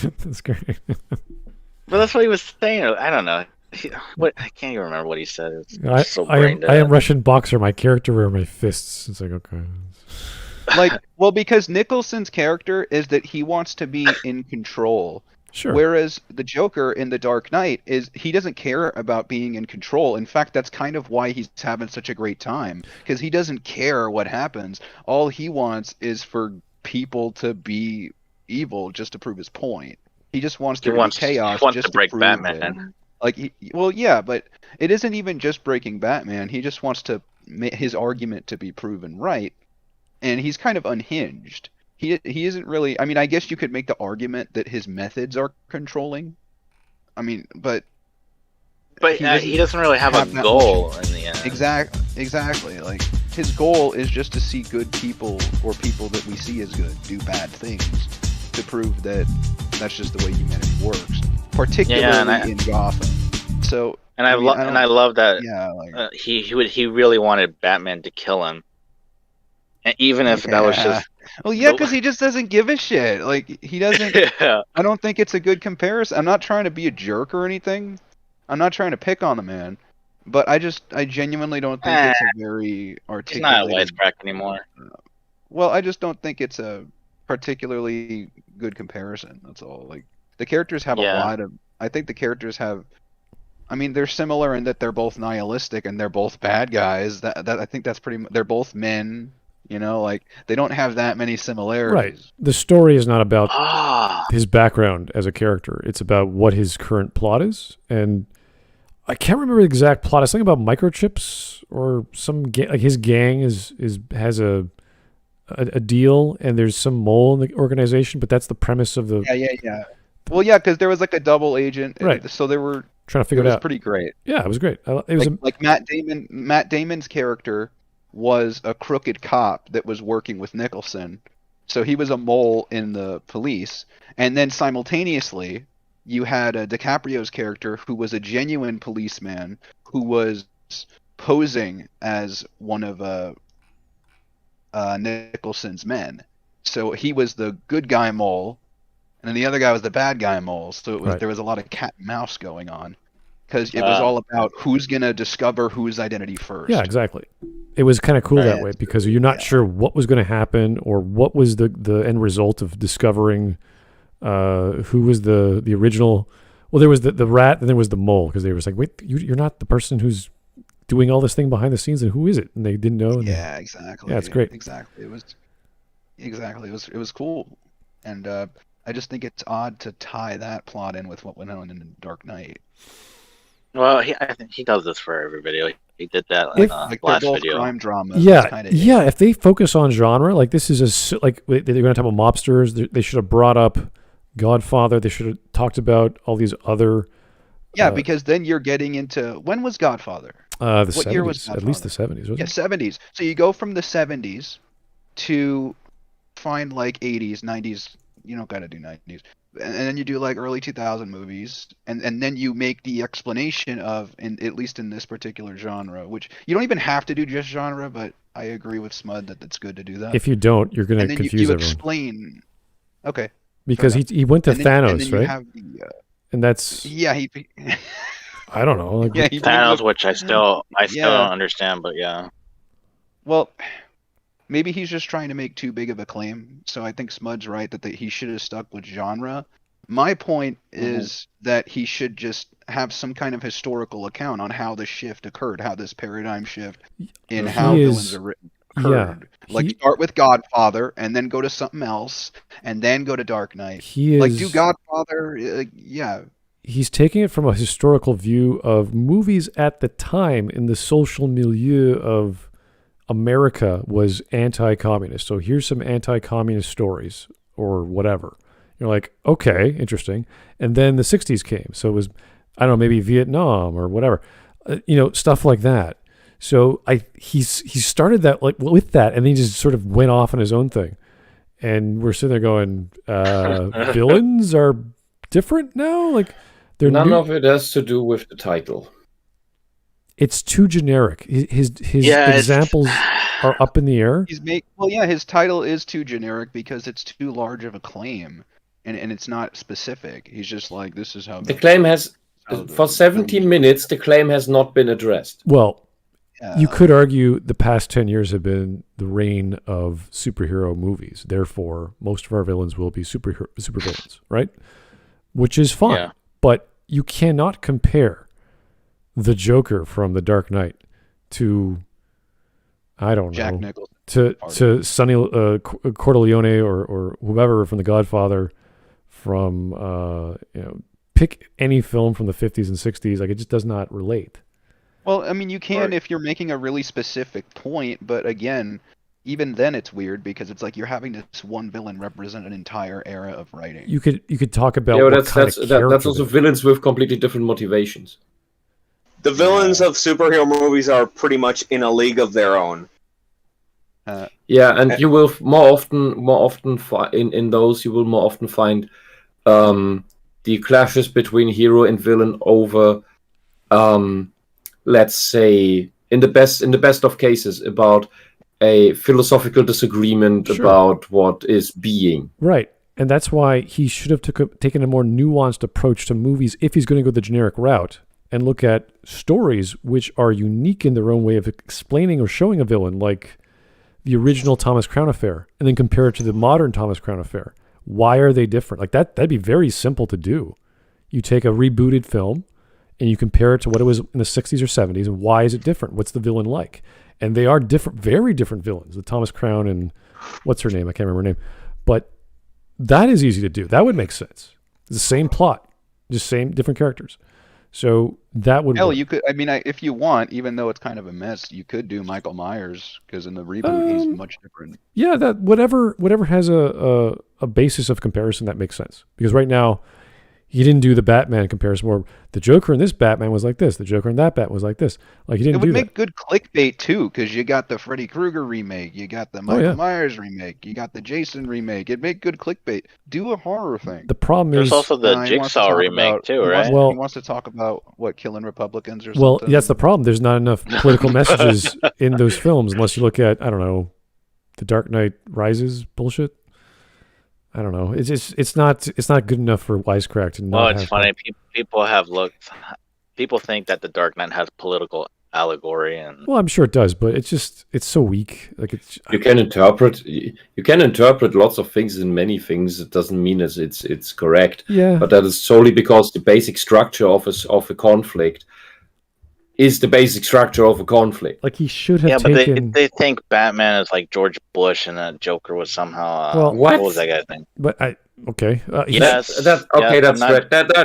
that's great. But that's what he was saying. I don't know. I can't even remember what he said. It's so I brain am dead. Russian boxer. My character are my fists. It's like, okay. Like, well, because Nicholson's character is that he wants to be in control. Sure. Whereas the Joker in The Dark Knight he doesn't care about being in control. In fact, that's kind of why he's having such a great time, because he doesn't care what happens. All he wants is for people to be evil just to prove his point. He just wants there to be chaos. He wants just to break prove Batman. it. Like, well, yeah, but it isn't even just breaking Batman. He just wants to his argument to be proven right, and he's kind of unhinged. He isn't really. I mean, I guess you could make the argument that his methods are controlling. I mean, but he doesn't really have a that goal much- in the end. Exactly. Like, his goal is just to see good people, or people that we see as good, do bad things to prove that that's just the way humanity works, particularly in Gotham. So, I mean, I love that. Yeah, like, he really wanted Batman to kill him, and even if that was just. Well, yeah, because he just doesn't give a shit. Like, he doesn't. Yeah. I don't think it's a good comparison. I'm not trying to be a jerk or anything. I'm not trying to pick on the man, but I genuinely don't think it's a very He's articulated. not a wisecrack anymore. Well, I just don't think it's a particularly good comparison. That's all. Like, the characters have a lot of. I think the characters have. I mean, they're similar in that they're both nihilistic and they're both bad guys. That I think that's pretty. They're both men. You know, like, they don't have that many similarities. Right. The story is not about his background as a character. It's about what his current plot is. And I can't remember the exact plot. It's something about microchips or some like his gang has a deal, and there's some mole in the organization, but that's the premise of the. Yeah. Well, yeah, because there was like a double agent. Right. So they were trying to figure it out. It was pretty great. Yeah, it was great. It was like Matt Damon. Matt Damon's character was a crooked cop that was working with Nicholson. So he was a mole in the police. And then simultaneously, you had DiCaprio's character who was a genuine policeman who was posing as one of Nicholson's men. So he was the good guy mole, and then the other guy was the bad guy mole. So it was there was a lot of cat and mouse going on, because it was all about who's going to discover whose identity first. Yeah, exactly. It was kind of cool that way, because you're not sure what was going to happen or what was the end result of discovering who was the original. Well, there was the rat, and there was the mole, because they were like, wait, you're not the person who's doing all this thing behind the scenes, and who is it? And they didn't know. Yeah, exactly. Yeah, it's great. Exactly. It was cool. And I just think it's odd to tie that plot in with what went on in The Dark Knight. Well, I think he does this for every video. He did that in last video. Crime dramas. Yeah. If they focus on genre, like this is they're going to talk about mobsters. They should have brought up Godfather. They should have talked about all these other. Yeah, because then you're getting into, when was Godfather? The what 70s, year was Godfather? at least the 70s. Wasn't Yeah, 70s. So you go from the 70s to find like 80s, 90s. You don't got to do 90s. And then you do like early 2000 movies, and then you make the explanation of, at least in this particular genre, which you don't even have to do just genre, but I agree with Smud that it's good to do that. If you don't, you're going to confuse you everyone. Explain. Okay. Because he went to Thanos, and then right? You have the, and that's yeah. I don't know. Like, Yeah, he brings Thanos, up- which I still Yeah. don't understand, but yeah. Well, maybe he's just trying to make too big of a claim. So I think Smud's right that he should have stuck with genre. My point is that he should just have some kind of historical account on how the shift occurred, how this paradigm shift in how villains are written occurred. Start with Godfather and then go to something else and then go to Dark Knight. Do Godfather, yeah. He's taking it from a historical view of movies at the time in the social milieu of America was anti-communist. So here's some anti-communist stories or whatever. You're like, okay, interesting. And then the 60s came. So it was, I don't know, maybe Vietnam or whatever, stuff like that. So he started that with that, and then he just sort of went off on his own thing. And we're sitting there going, villains are different now? Like, None of it has to do with the title. It's too generic. His examples are up in the air. His title is too generic because it's too large of a claim. And it's not specific. He's just like, this is how... The claim has... For 17 minutes, the claim has not been addressed. Well, you could argue the past 10 years have been the reign of superhero movies. Therefore, most of our villains will be super villains, right? Which is fine. Yeah. But you cannot compare the Joker from The Dark Knight to, I don't Jack know, Nicholson. to Sonny Corleone or whoever from The Godfather, from pick any film from the 50s and 60s. Like, it just does not relate. Well, I mean, you can if you're making a really specific point, but again, even then it's weird because it's like you're having this one villain represent an entire era of writing. You could talk about that's also villains with completely different motivations. The villains of superhero movies are pretty much in a league of their own. And you will more often in those you will more often find the clashes between hero and villain over, let's say, in the best of cases, about a philosophical disagreement about what is being. Right. And that's why he should have taken a more nuanced approach to movies if he's going to go the generic route and look at stories which are unique in their own way of explaining or showing a villain, like the original Thomas Crown Affair, and then compare it to the modern Thomas Crown Affair. Why are they different? Like that'd be very simple to do. You take a rebooted film and you compare it to what it was in the 60s or 70s, and why is it different? What's the villain like? And they are different, very different villains. The Thomas Crown and what's her name? I can't remember her name. But that is easy to do. That would make sense. It's the same plot, just different characters. So that would work. You could. I mean, if you want, even though it's kind of a mess, you could do Michael Myers because in the reboot he's much different. Yeah, that whatever has a basis of comparison that makes sense. Because right now, he didn't do the Batman comparison where the Joker in this Batman was like this, the Joker in that Batman was like this. Like he didn't do that. It would make good clickbait too, because you got the Freddy Krueger remake, you got the Michael Myers remake, you got the Jason remake. It'd make good clickbait. Do a horror thing. The problem There's is also the Jigsaw remake too, right? He wants to talk about killing Republicans or something. Well, that's the problem. There's not enough political messages in those films unless you look at, I don't know, the Dark Knight Rises bullshit. I don't know. It's not good enough for Wisecrack to not. Well, it's funny. People think that the Dark Knight has political allegory, and well, I'm sure it does, but it's so weak. Like you can interpret lots of things in many things. It doesn't mean it's correct. Yeah. But that is solely because the basic structure of a conflict is the basic structure of a conflict. Like he should have taken... but they think Batman is like George Bush and that Joker was somehow what was that guy's name? But that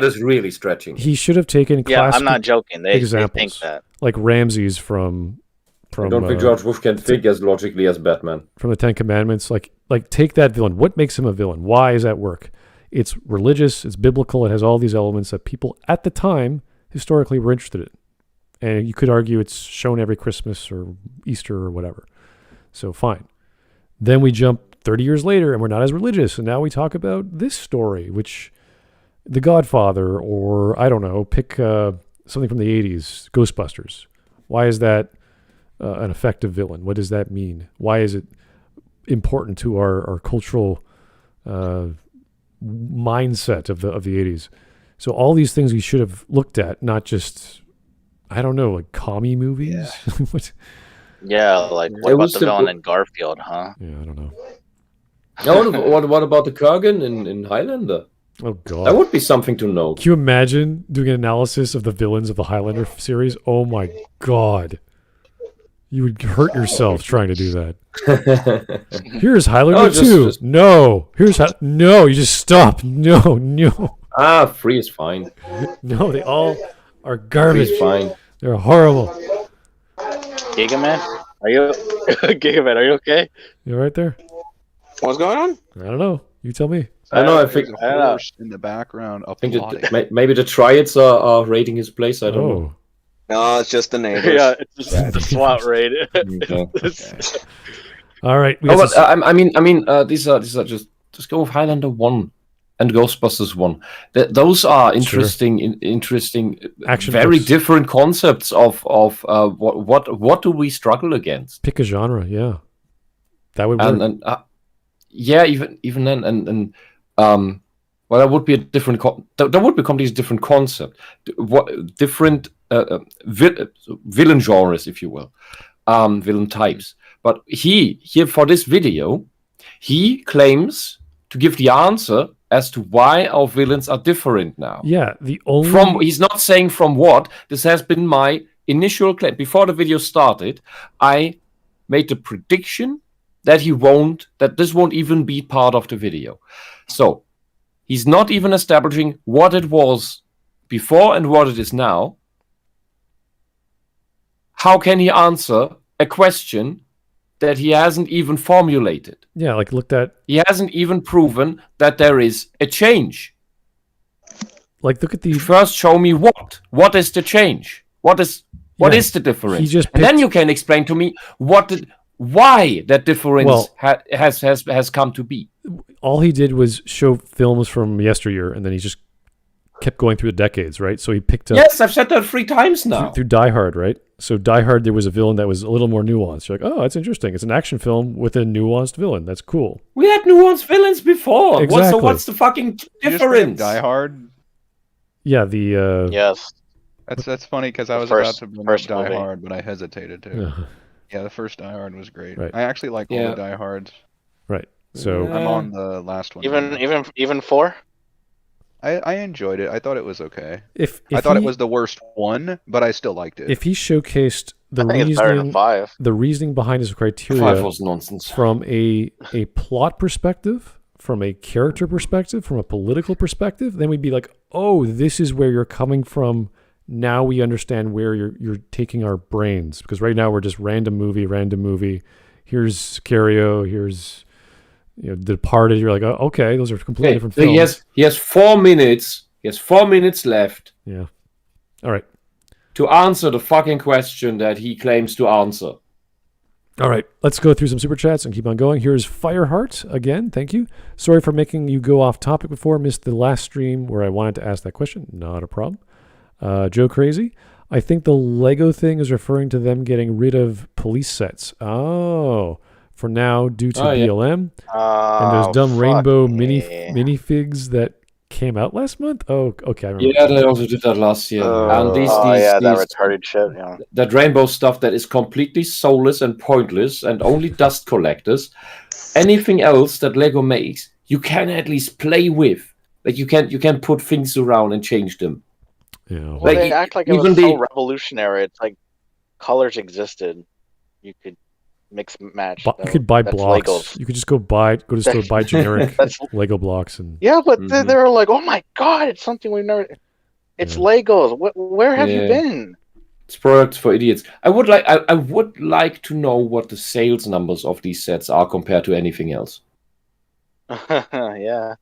is really stretching. He should have taken classic I'm not joking. They think that. Like Ramses from I don't think George Bush can think as logically as Batman. From the Ten Commandments, like take that villain. What makes him a villain? Why is that work? It's religious, it's biblical, it has all these elements that people at the time historically were interested in. And you could argue it's shown every Christmas or Easter or whatever. So fine. Then we jump 30 years later and we're not as religious. And now we talk about this story, which The Godfather, or I don't know, pick something from the 80s, Ghostbusters. Why is that an effective villain? What does that mean? Why is it important to our cultural mindset of the 80s? So all these things we should have looked at, not just, I don't know, like commie movies. What? Yeah, like what about the villain in Garfield, huh? Yeah, I don't know. What about the Kurgan in Highlander? Oh god, that would be something to know. Can you imagine doing an analysis of the villains of the Highlander series? Oh my god, you would hurt yourself trying to do that. Here's Highlander 2. No, no. You just stop. No. 3 is fine. No, they all are garbage. 3 is fine. They're horrible. Gigaman, are you Gigaman? Are you okay? You right there? What's going on? I don't know. You tell me. I don't know. I think in the background. I think maybe the Triads are raiding his place. I don't know. No, it's just the neighbors. Yeah, it's just the SWAT raid. All right. I mean, these are just go with Highlander 1 and Ghostbusters 1. Those are interesting, interesting, action, very different concepts of what do we struggle against? Pick a genre, yeah, that would work. Yeah, even then, and well, that would be a different. That would be a completely different concept. What different villain genres, if you will, villain types. But here for this video, he claims to give the answer as to why our villains are different now. Yeah, he's not saying from what. This has been my initial claim before the video started. I made the prediction that this won't even be part of the video. So he's not even establishing what it was before and what it is now. How can he answer a question that he hasn't even formulated? Yeah, like looked at. He hasn't even proven that there is a change. Like look at the first. Show me what. What is the change? What is the difference? And then you can explain to me why that difference has come to be. All he did was show films from yesteryear, and then he just kept going through the decades, right? So he picked up. Yes, I've said that 3 times now. Through Die Hard, right? So Die Hard, there was a villain that was a little more nuanced. You're like, oh, that's interesting. It's an action film with a nuanced villain. That's cool. We had nuanced villains before. Exactly. So what's the fucking difference? Die Hard. Yeah, the. Yes. That's funny because I was about to bring up Die Hard, but I hesitated to. Yeah, the first Die Hard was great. Right. I actually like all the Die Hards. Right. So I'm on the last one. Even 4. I enjoyed it. I thought it was okay. If I thought it was the worst one, but I still liked it. If he showcased the reasoning behind his criteria, 5 was nonsense. From a plot perspective, from a character perspective, from a political perspective, then we'd be like, oh, this is where you're coming from. Now we understand where you're taking our brains, because right now we're just random movie. Here's Sicario. Here's The Departed. You're like, oh, okay, those are completely different films. He has 4 minutes. He has 4 minutes left. Yeah. All right. To answer the fucking question that he claims to answer. All right, let's go through some super chats and keep on going. Here's Fireheart again. Thank you. Sorry for making you go off topic before. Missed the last stream where I wanted to ask that question. Not a problem. Joe Crazy. I think the Lego thing is referring to them getting rid of police sets. Oh, for now due to BLM. And those dumb rainbow minifigs that came out last month. Oh, okay. I remember. Yeah, they also did that last year. And that retarded shit. Yeah. That rainbow stuff that is completely soulless and pointless and only dust collectors. Anything else that Lego makes, you can at least play with. Like you can put things around and change them. Yeah. Well, like, they act like it was so revolutionary. It's like colors existed. You could mix and match. You could buy blocks. Legos. You could just go to the store, buy generic Lego blocks, and but they're like, oh my god, it's something we've never. It's Legos. Where have you been? It's products for idiots. I would like to know what the sales numbers of these sets are compared to anything else. Yeah.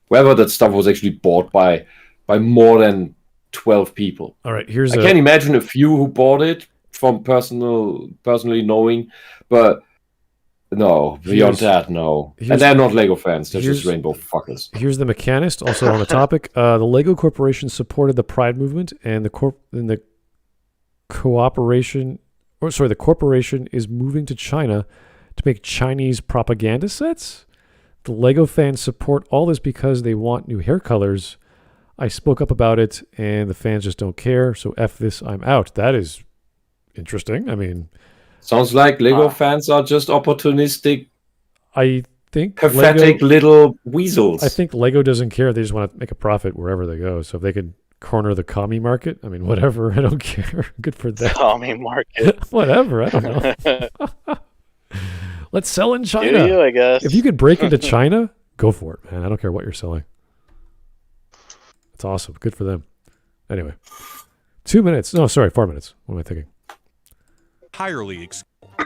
Whether that stuff was actually bought by more than 12 people. All right, I can imagine a few who bought it from personally knowing, but no, beyond that, no. And they're not Lego fans, they're just rainbow fuckers. Here's the Mechanist, also on the topic. The Lego Corporation supported the Pride movement, and the corporation is moving to China to make Chinese propaganda sets. The Lego fans support all this because they want new hair colors. I spoke up about it, and the fans just don't care. So F this, I'm out. That is interesting. I mean, sounds like Lego fans are just opportunistic. I think pathetic little weasels. I think Lego doesn't care. They just want to make a profit wherever they go. So if they could corner the commie market, I mean, whatever. I don't care. Good for them. Commie market. Whatever. I don't know. Let's sell in China. Do you, I guess. If you could break into China, go for it, man. I don't care what you're selling. That's awesome. Good for them. Anyway, 2 minutes. No, sorry, 4 minutes. What am I thinking? Entirely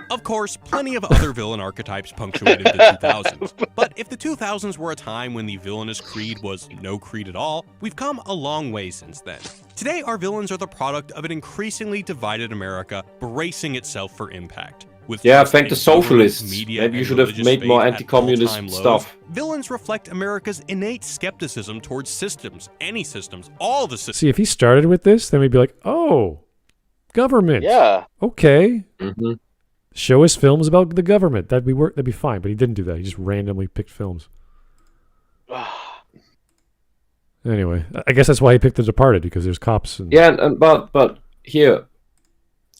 Of course, plenty of other villain archetypes punctuated the 2000s. But if the 2000s were a time when the villainous creed was no creed at all, we've come a long way since then. Today, our villains are the product of an increasingly divided America bracing itself for impact. With thank the socialists. Maybe you should have made more anti-communist stuff. Villains reflect America's innate skepticism towards systems, any systems, all the systems. See, if he started with this, then we'd be like, oh, government. Yeah. Okay. Mm-hmm. Show us films about the government. That'd be fine. But he didn't do that. He just randomly picked films. Anyway, I guess that's why he picked The Departed, because there's cops. But here,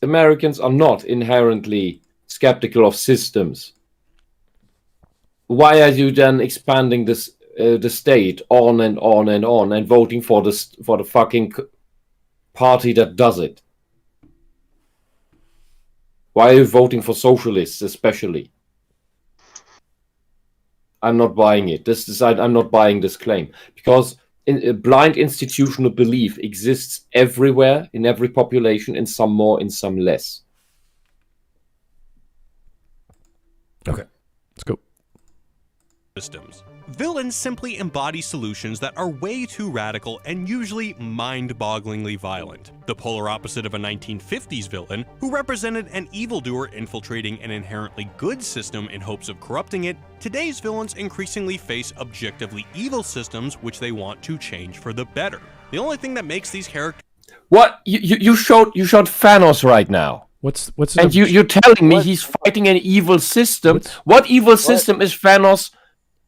Americans are not inherently skeptical of systems. Why are you then expanding this the state on and on and on and voting for the fucking party that does it? Why are you voting for socialists, especially? I'm not buying it. I'm not buying this claim, because blind institutional belief exists everywhere, in every population, in some more, in some less. Okay, let's go. Systems. Villains simply embody solutions that are way too radical and usually mind-bogglingly violent. The polar opposite of a 1950s villain, who represented an evildoer infiltrating an inherently good system in hopes of corrupting it, today's villains increasingly face objectively evil systems which they want to change for the better. The only thing that makes these characters... What? You showed Thanos right now. And you're telling me he's fighting an evil system? What evil system is Thanos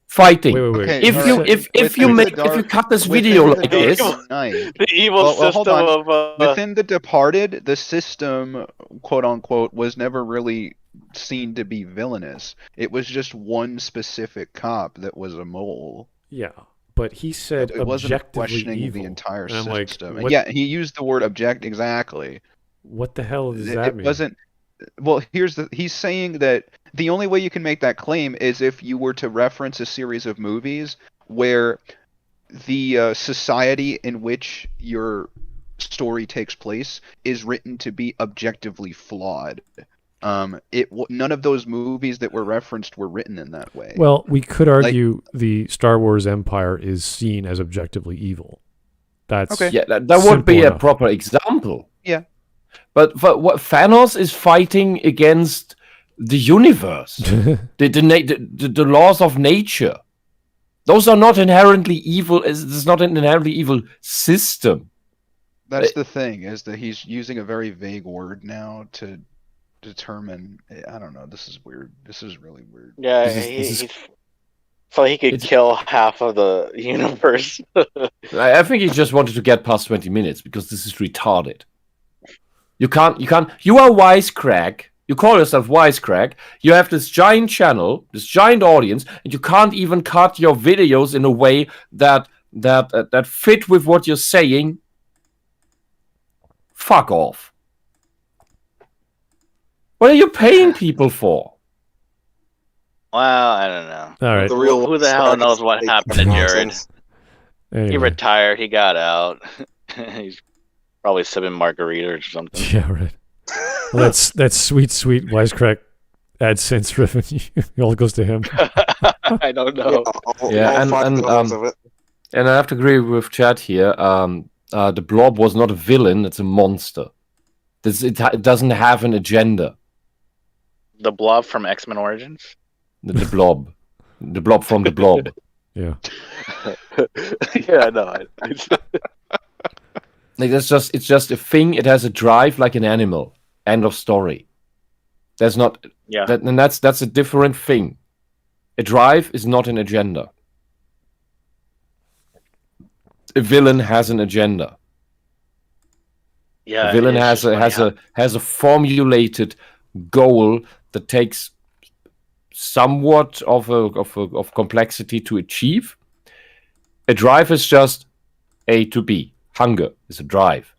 fighting? Wait. Okay, if you cut this video like this, the evil system of within The Departed, the system, quote unquote, was never really seen to be villainous. It was just one specific cop that was a mole. Yeah, but he said it wasn't questioning evil. the entire system. Like, yeah, he used the word object exactly. What the hell does that mean? It wasn't. Well, he's saying that the only way you can make that claim is if you were to reference a series of movies where the society in which your story takes place is written to be objectively flawed. None of those movies that were referenced were written in that way. Well, we could argue the Star Wars Empire is seen as objectively evil. That's okay. Yeah, that would be a proper example. Yeah. But what Thanos is fighting against the universe, the laws of nature. Those are not inherently evil. It's not an inherently evil system. That's the thing, is that he's using a very vague word now to determine. I don't know. This is weird. This is really weird. Yeah, so he could kill half of the universe. I think he just wanted to get past 20 minutes because this is retarded. You can't. You are Wisecrack. You call yourself Wisecrack. You have this giant channel, this giant audience, and you can't even cut your videos in a way that fit with what you're saying. Fuck off. What are you paying people for? Well, I don't know. All right. Who the hell knows what happened to Jared? Anyway. He retired. He got out. He's probably sipping margaritas or something. Yeah, right. Well, that's sweet Wisecrack AdSense revenue. It all goes to him. I don't know. And I have to agree with Chad here. The Blob was not a villain; it's a monster. It doesn't have an agenda. The Blob from X-Men Origins. The Blob, the Blob from the Blob. Yeah. Yeah, no. Like it's just a thing. It has a drive like an animal. End of story. There's not. Yeah. And that's a different thing. A drive is not an agenda. a villain has an agenda. Yeah, the villain it's has just funny has a formulated goal that takes somewhat of complexity to achieve. A drive is just A to B. Hunger is a drive.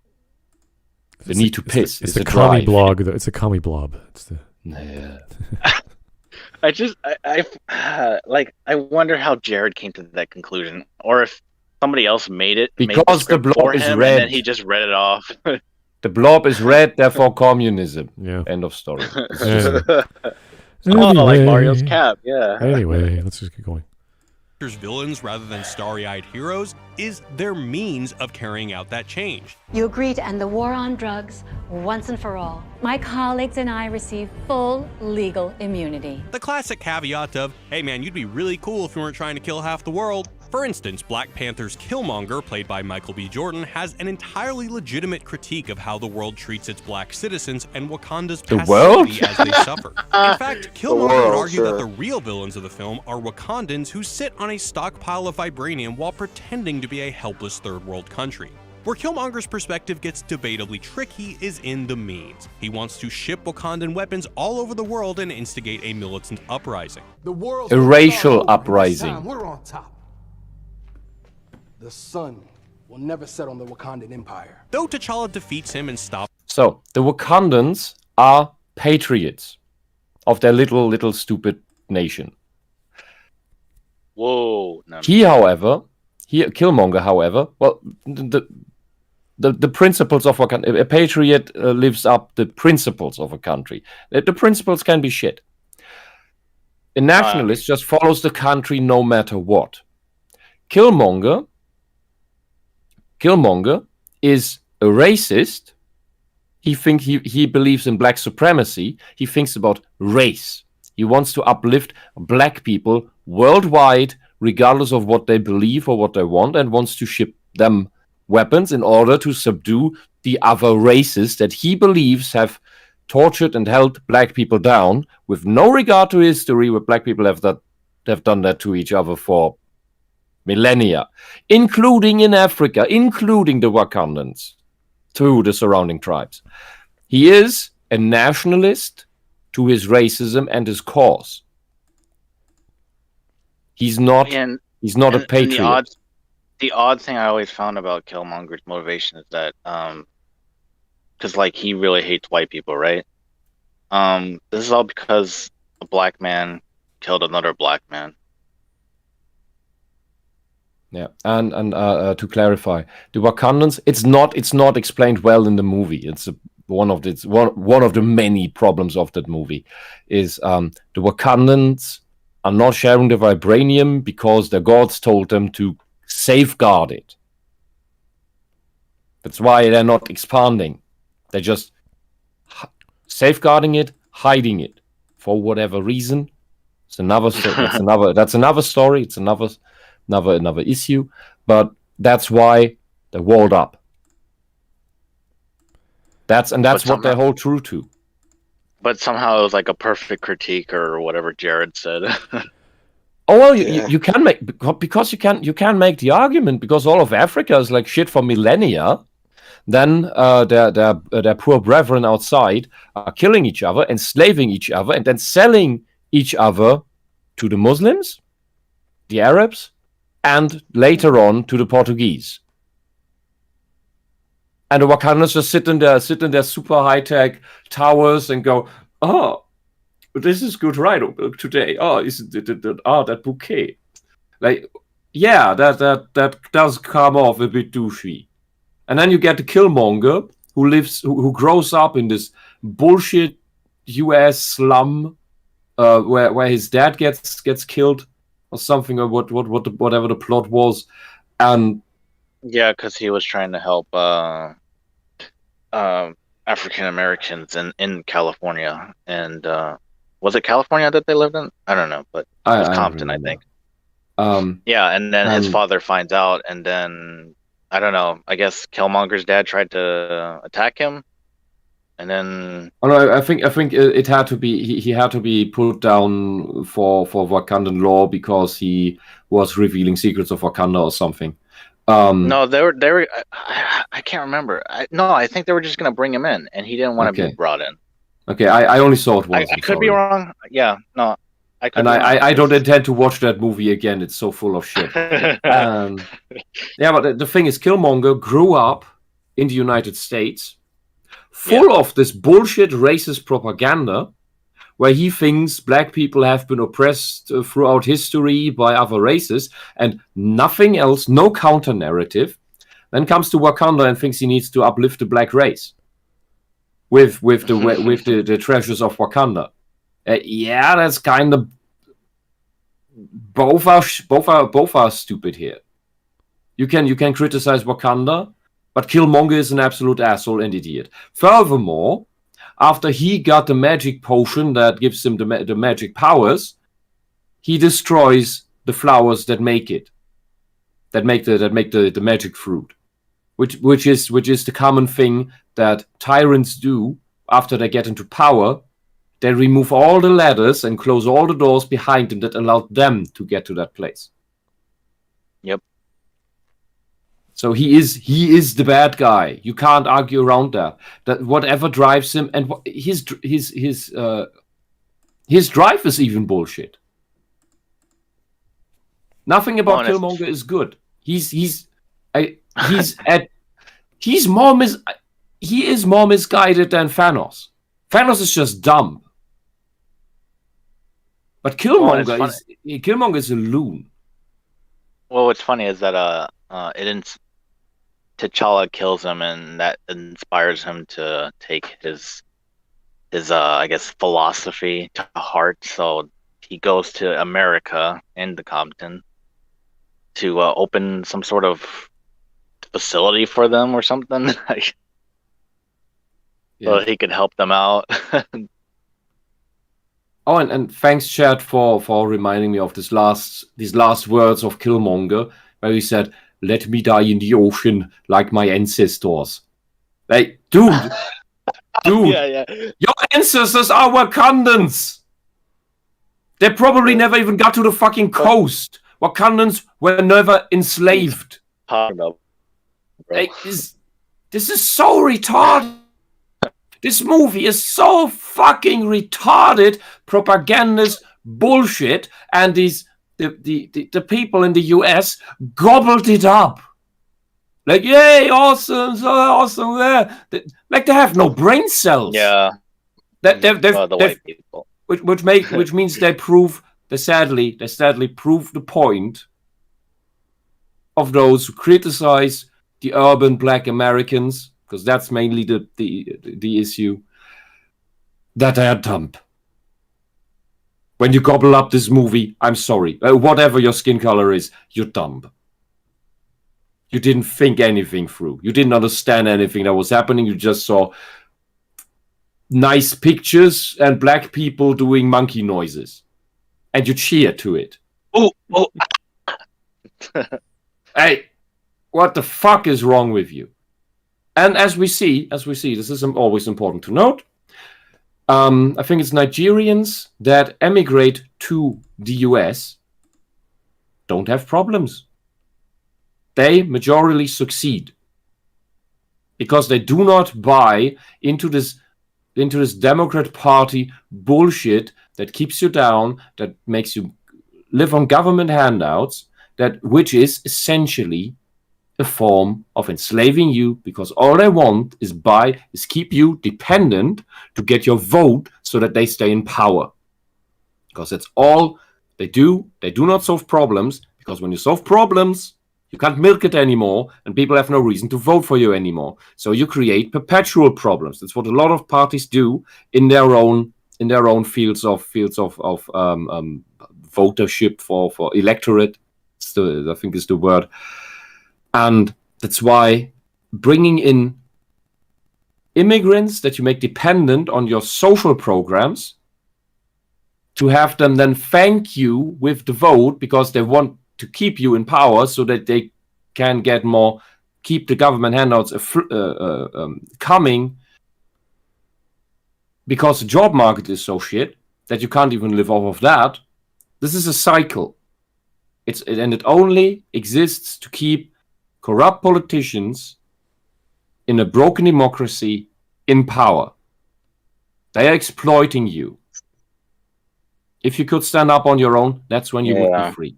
The need to piss it's is the a commie drive. blog. It's a commie blob. It's the Yeah. I wonder how Jared came to that conclusion, or if somebody else made it. made Because the script blob for is him, red. and then he just read it off. The blob is red, therefore communism. Yeah. End of story. It's Yeah. just- Oh, like Anyway. Mario's cap, yeah. Anyway, let's just keep going. Villains rather than starry-eyed heroes is their means of carrying out that change. You agree to end the war on drugs once and for all. My colleagues and I receive full legal immunity. The classic caveat of, hey man, you'd be really cool if you weren't trying to kill half the world. For instance, Black Panther's Killmonger, played by Michael B. Jordan, has an entirely legitimate critique of how the world treats its black citizens and Wakanda's passivity as they suffer. In fact, Killmonger would argue that the real villains of the film are Wakandans who sit on a stockpile of vibranium while pretending to be a helpless third world country. Where Killmonger's perspective gets debatably tricky is in the means. He wants to ship Wakandan weapons all over the world and instigate a militant uprising. A racial uprising. We're on top. The sun will never set on the Wakandan Empire. Though T'Challa defeats him and stops. So the Wakandans are patriots of their little stupid nation. Whoa. No. Killmonger, however, well, the principles of a patriot lives up the principles of a country. The principles can be shit. A nationalist just follows the country no matter what. Killmonger is a racist. He believes in black supremacy. He thinks about race. He wants to uplift black people worldwide, regardless of what they believe or what they want, and wants to ship them weapons in order to subdue the other races that he believes have tortured and held black people down, with no regard to history, where black people have done that to each other for millennia, including in Africa, including the Wakandans, to the surrounding tribes. He is a nationalist to his racism and his cause. He's not a patriot. The odd thing I always found about Killmonger's motivation is that, because like he really hates white people, right? This is all because a black man killed another black man. Yeah, and to clarify, the Wakandans, it's not explained well in the movie. It's one of the many problems of that movie is the Wakandans are not sharing the vibranium because their gods told them to safeguard it. That's why they're not expanding. They're just safeguarding it, hiding it for whatever reason. It's another that's another story. It's another issue, but that's why they're walled up. That's what they hold true to. But somehow it was like a perfect critique or whatever Jared said. Oh well, you can make because you can make the argument because all of Africa is like shit for millennia. Then their poor brethren outside are killing each other, enslaving each other, and then selling each other to the Muslims, the Arabs, and later on to the Portuguese. And the Wakandans just sit in their super high-tech towers and go, oh, this is good rhino milk today. Oh, that bouquet. Like, yeah, that does come off a bit douchey. And then you get the Killmonger who grows up in this bullshit US slum where his dad gets killed or something, or whatever the plot was, and yeah, because he was trying to help African Americans in California, and was it California that they lived in? I don't know, but it was Compton, I think. Yeah, and then his father finds out, and then I don't know. I guess Killmonger's dad tried to attack him, and then I think it had to be he had to be put down for Wakandan law because he was revealing secrets of Wakanda or something. No, they were. I can't remember. I think they were just gonna bring him in, and he didn't want to Okay. be brought in. Okay, I only saw it once. I I'm could be sorry. wrong. Yeah, no, I could. And be wrong. I don't intend to watch that movie again. It's so full of shit. Yeah, but the thing is, Killmonger grew up in the United States, full of this bullshit racist propaganda, where he thinks black people have been oppressed throughout history by other races, and nothing else, no counter narrative. Then comes to Wakanda and thinks he needs to uplift the black race with the treasures of Wakanda. Yeah, that's kind of both are stupid here. You can criticize Wakanda, but Killmonger is an absolute asshole and idiot. Furthermore, after he got the magic potion that gives him the magic powers, he destroys the flowers that make it, that make the magic fruit, which is the common thing that tyrants do after they get into power. They remove all the ladders and close all the doors behind them that allowed them to get to that place. Yep. So he is the bad guy. You can't argue around that. That whatever drives him, and his drive is even bullshit. Nothing about Killmonger is good. He is more misguided than Thanos. Thanos is just dumb. But Killmonger is a loon. Well, what's funny is that T'Challa kills him, and that inspires him to take his I guess philosophy to heart. So he goes to America in the Compton to open some sort of facility for them or something, so he could help them out. Oh, and thanks, Chad, for reminding me of these last words of Killmonger, where he said, "Let me die in the ocean like my ancestors." Like, dude, your ancestors are Wakandans. They probably never even got to the fucking coast. Wakandans were never enslaved. Like, this is so retarded. This movie is so fucking retarded, propagandist bullshit, and the people in the US gobbled it up. Like, yay, awesome, so awesome there. Like, they have no brain cells. Yeah. The white people. Which means they sadly prove the point of those who criticize the urban black Americans, because that's mainly the issue, that they are dumb. When you gobble up this movie, I'm sorry, whatever your skin color is, you're dumb. You didn't think anything through. You didn't understand anything that was happening. You just saw nice pictures and black people doing monkey noises, and you cheer to it. Oh. Hey, what the fuck is wrong with you? And as we see, this is always important to note. I think it's Nigerians that emigrate to the US don't have problems. They majorly succeed because they do not buy into this Democrat Party bullshit that keeps you down, that makes you live on government handouts, which is essentially a form of enslaving you, because all they want is keep you dependent to get your vote so that they stay in power. Because that's all they do. They do not solve problems, because when you solve problems, you can't milk it anymore, and people have no reason to vote for you anymore. So you create perpetual problems. That's what a lot of parties do in their own fields of votership for electorate. I think is the word. And that's why bringing in immigrants that you make dependent on your social programs, to have them then thank you with the vote because they want to keep you in power so that they can keep the government handouts coming, because the job market is so shit that you can't even live off of that. This is a cycle. It only exists to keep corrupt politicians in a broken democracy in power. They are exploiting you. If you could stand up on your own, that's when you would be free.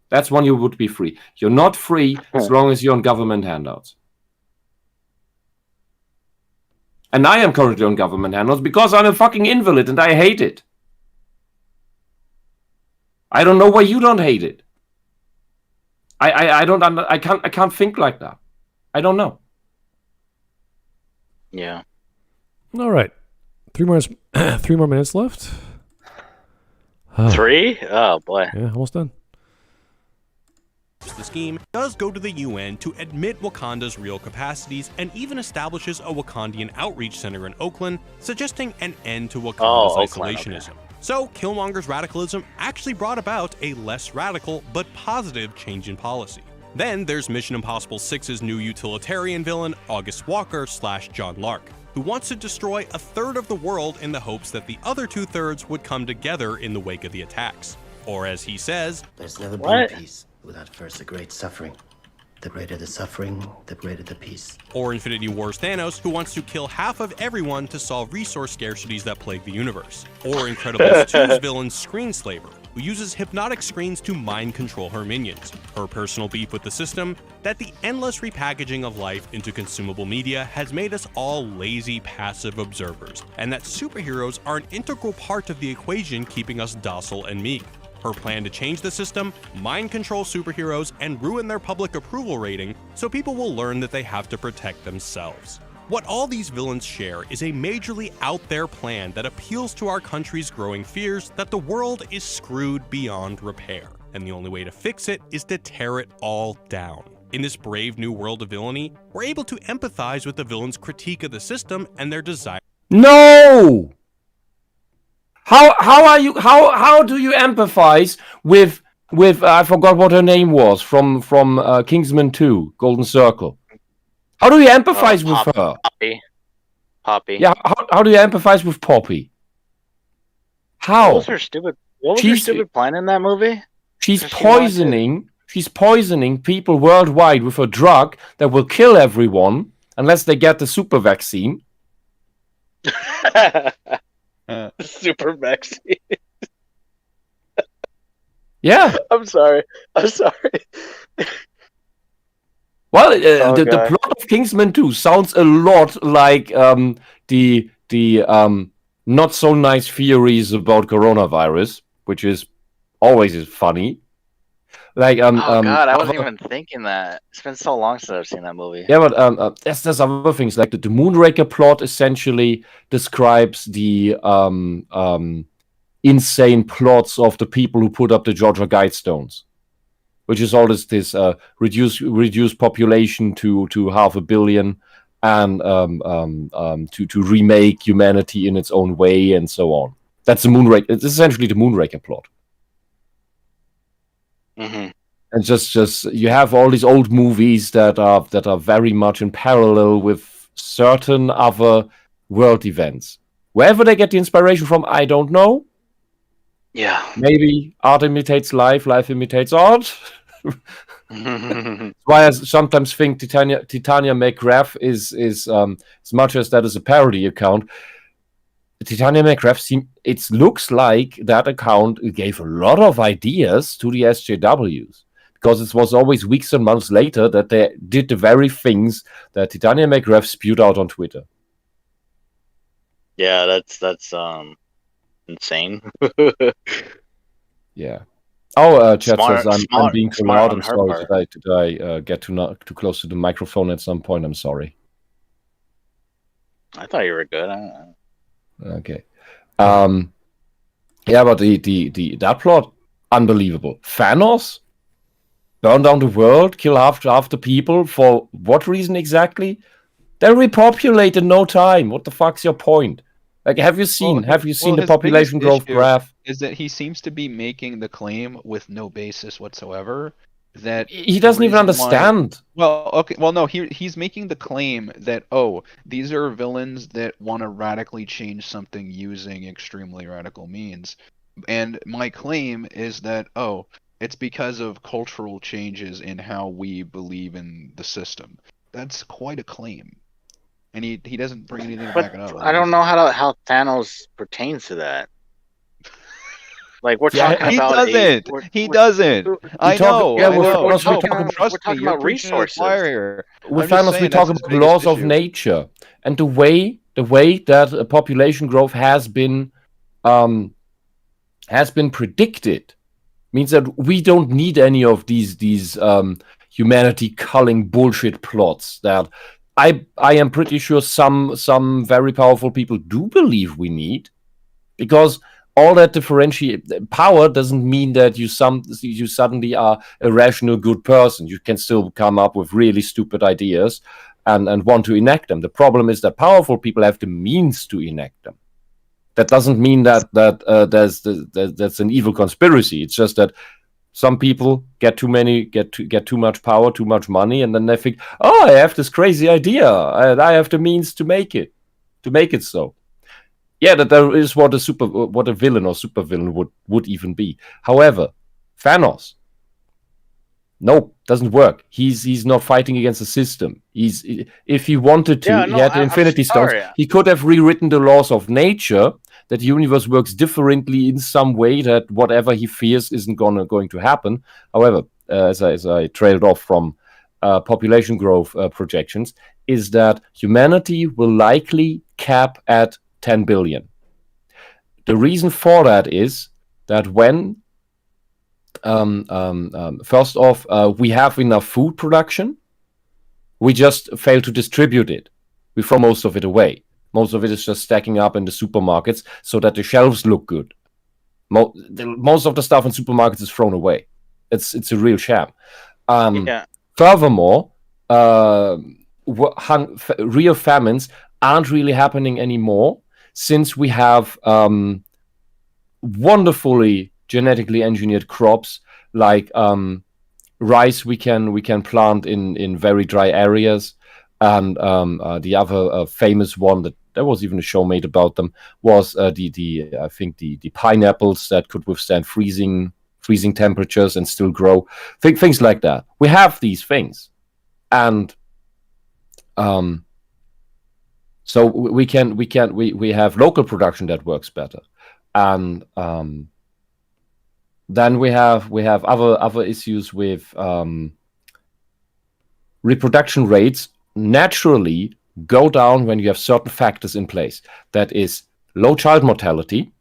That's when you would be free. You're not free as long as you're on government handouts. And I am currently on government handouts because I'm a fucking invalid and I hate it. I don't know why you don't hate it. I can't think like that. I don't know. Yeah. All right. 3 more minutes left. 3? Oh boy. Yeah, almost done. The scheme does go to the UN to admit Wakanda's real capacities and even establishes a Wakandian outreach center in Oakland, suggesting an end to Wakanda's isolationism. So Killmonger's radicalism actually brought about a less radical but positive change in policy. Then there's Mission Impossible 6's new utilitarian villain, August Walker / John Lark, who wants to destroy a third of the world in the hopes that the other 2/3 would come together in the wake of the attacks. Or as he says, "There's never been peace without first a great suffering. The greater the suffering, the greater the peace." Or Infinity War's Thanos, who wants to kill half of everyone to solve resource scarcities that plague the universe. Or Incredibles 2's villain Screenslaver, who uses hypnotic screens to mind control her minions. Her personal beef with the system, that the endless repackaging of life into consumable media has made us all lazy, passive observers, and that superheroes are an integral part of the equation keeping us docile and meek. Her plan to change the system, mind control superheroes, and ruin their public approval rating so people will learn that they have to protect themselves. What all these villains share is a majorly out there plan that appeals to our country's growing fears that the world is screwed beyond repair, and the only way to fix it is to tear it all down. In this brave new world of villainy, we're able to empathize with the villains' critique of the system and their desire. No! How do you empathize with I forgot what her name was from Kingsman 2, Golden Circle? How do you empathize with her? Poppy. Yeah, how do you empathize with Poppy? How? What was her stupid plan in that movie? She's poisoning people worldwide with a drug that will kill everyone unless they get the super vaccine. Super vaccine. Yeah. I'm sorry. Well, the plot of Kingsman 2 sounds a lot like the not so nice theories about coronavirus, which is always funny. Like God, I wasn't even thinking that. It's been so long since I've seen that movie. Yeah, but there's other things like the Moonraker plot essentially describes the insane plots of the people who put up the Georgia Guidestones, which is all this reduce population to 500 million and to remake humanity in its own way and so on. That's the Moonraker. It's essentially the Moonraker plot. Mm-hmm. And just you have all these old movies that are very much in parallel with certain other world events. Wherever they get the inspiration from, I don't know. Yeah. Maybe art imitates life, life imitates art. That's why I sometimes think Titania McGrath is as much as that is a parody account. Titania McGrath it looks like that account gave a lot of ideas to the SJWs, because it was always weeks and months later that they did the very things that Titania McGrath spewed out on Twitter. Yeah, that's insane. Yeah. Oh, chat says I'm being too loud. I'm sorry. Did I get too close to the microphone at some point? I'm sorry. I thought you were good. Okay. Yeah, but that plot, unbelievable. Thanos burn down the world, kill half the people for what reason exactly? They'll repopulate in no time. What the fuck's your point? Like, have you seen the population growth graph? Is that he seems to be making the claim with no basis whatsoever that he doesn't even understand. He's making the claim that these are villains that want to radically change something using extremely radical means, and my claim is that It's because of cultural changes in how we believe in the system. That's quite a claim. And he doesn't bring anything to back it up. I don't know how Thanos pertains to that. Like we're talking about He doesn't. I know. We're talking about With resources. Thanos, we talk about laws of nature and the way that population growth has been predicted means that we don't need any of these humanity culling bullshit plots that I am pretty sure some very powerful people do believe we need, because all that differentiate power doesn't mean that you suddenly are a rational good person. You can still come up with really stupid ideas and want to enact them. The problem is that powerful people have the means to enact them. That doesn't mean that that's an evil conspiracy. It's just that some people get too much power, too much money, and then they think, oh, I have this crazy idea, and I have the means to make it so. Yeah, that is what a villain or supervillain would even be. However, Thanos, nope, doesn't work. He's not fighting against the system. If he wanted to, he had the Infinity Stones. He could have rewritten the laws of nature, that the universe works differently in some way, that whatever he fears isn't going to happen. However, as I trailed off from population growth projections, is that humanity will likely cap at 10 billion. The reason for that is that when first off, we have enough food production, we just fail to distribute it. We throw most of it away. Most of it is just stacking up in the supermarkets so that the shelves look good. Most of the stuff in supermarkets is thrown away. It's a real sham. Furthermore, real famines aren't really happening anymore, since we have wonderfully genetically engineered crops like rice we can plant in very dry areas, and the other famous one that there was even a show made about them was the pineapples that could withstand freezing temperatures and still grow. Things like that. We have these things, and so we have local production that works better, and then we have other issues with reproduction rates naturally go down when you have certain factors in place. That is low child mortality,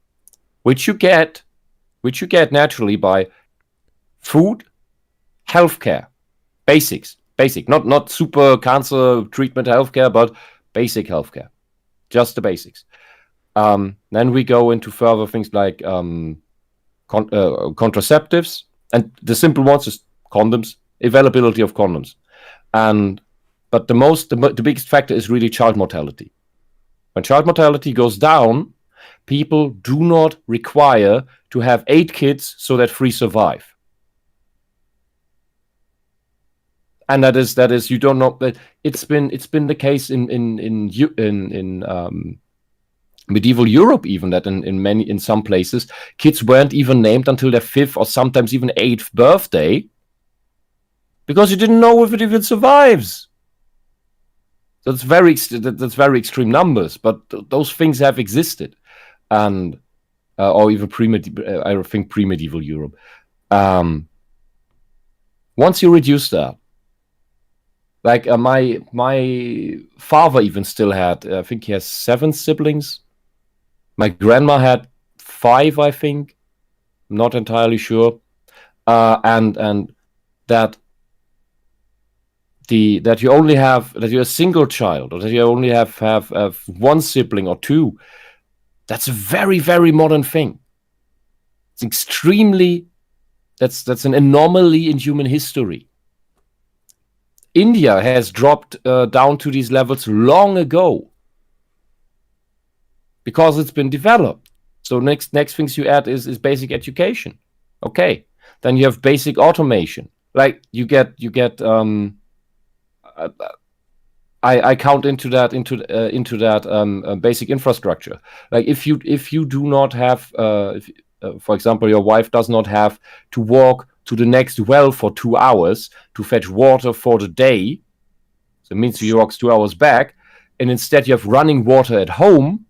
which you get naturally by food, healthcare, basic, not super cancer treatment healthcare, but basic healthcare, just the basics. Then we go into further things like contraceptives, and the simple ones is condoms, availability of condoms, but the biggest factor is really child mortality. When child mortality goes down, people do not require to have 8 kids so that 3 survive. And that is you don't know that it's been the case in medieval Europe, even that in some places kids weren't even named until their 5th or sometimes even 8th birthday, because you didn't know if it even survives. That's very extreme numbers, but those things have existed, and or even I think pre-medieval Europe. Once you reduce that, like my father even still had, I think he has 7 siblings. My grandma had 5, I think. I'm not entirely sure, and that you're a single child, or that you only have 1 sibling or 2, that's a very, very modern thing. It's extremely, that's an anomaly in human history. India has dropped down to these levels long ago because it's been developed. So next things you add is basic education. Okay, then you have basic automation. Like you get I count into that basic infrastructure. Like if you do not have, for example, your wife does not have to walk to the next well for 2 hours to fetch water for the day. So it means he walks 2 hours back, and instead you have running water at home.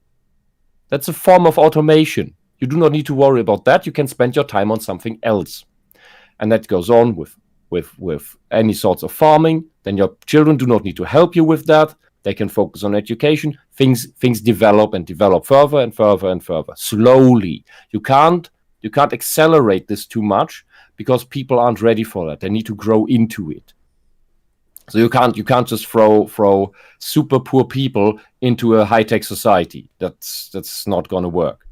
That's a form of automation. You do not need to worry about that. You can spend your time on something else. And that goes on with any sorts of farming. Then your children do not need to help you with that. They can focus on education. Things develop and develop further and further and further. Slowly. You can't accelerate this too much because people aren't ready for that. They need to grow into it. So you can't just throw super poor people into a high-tech society. That's not going to work.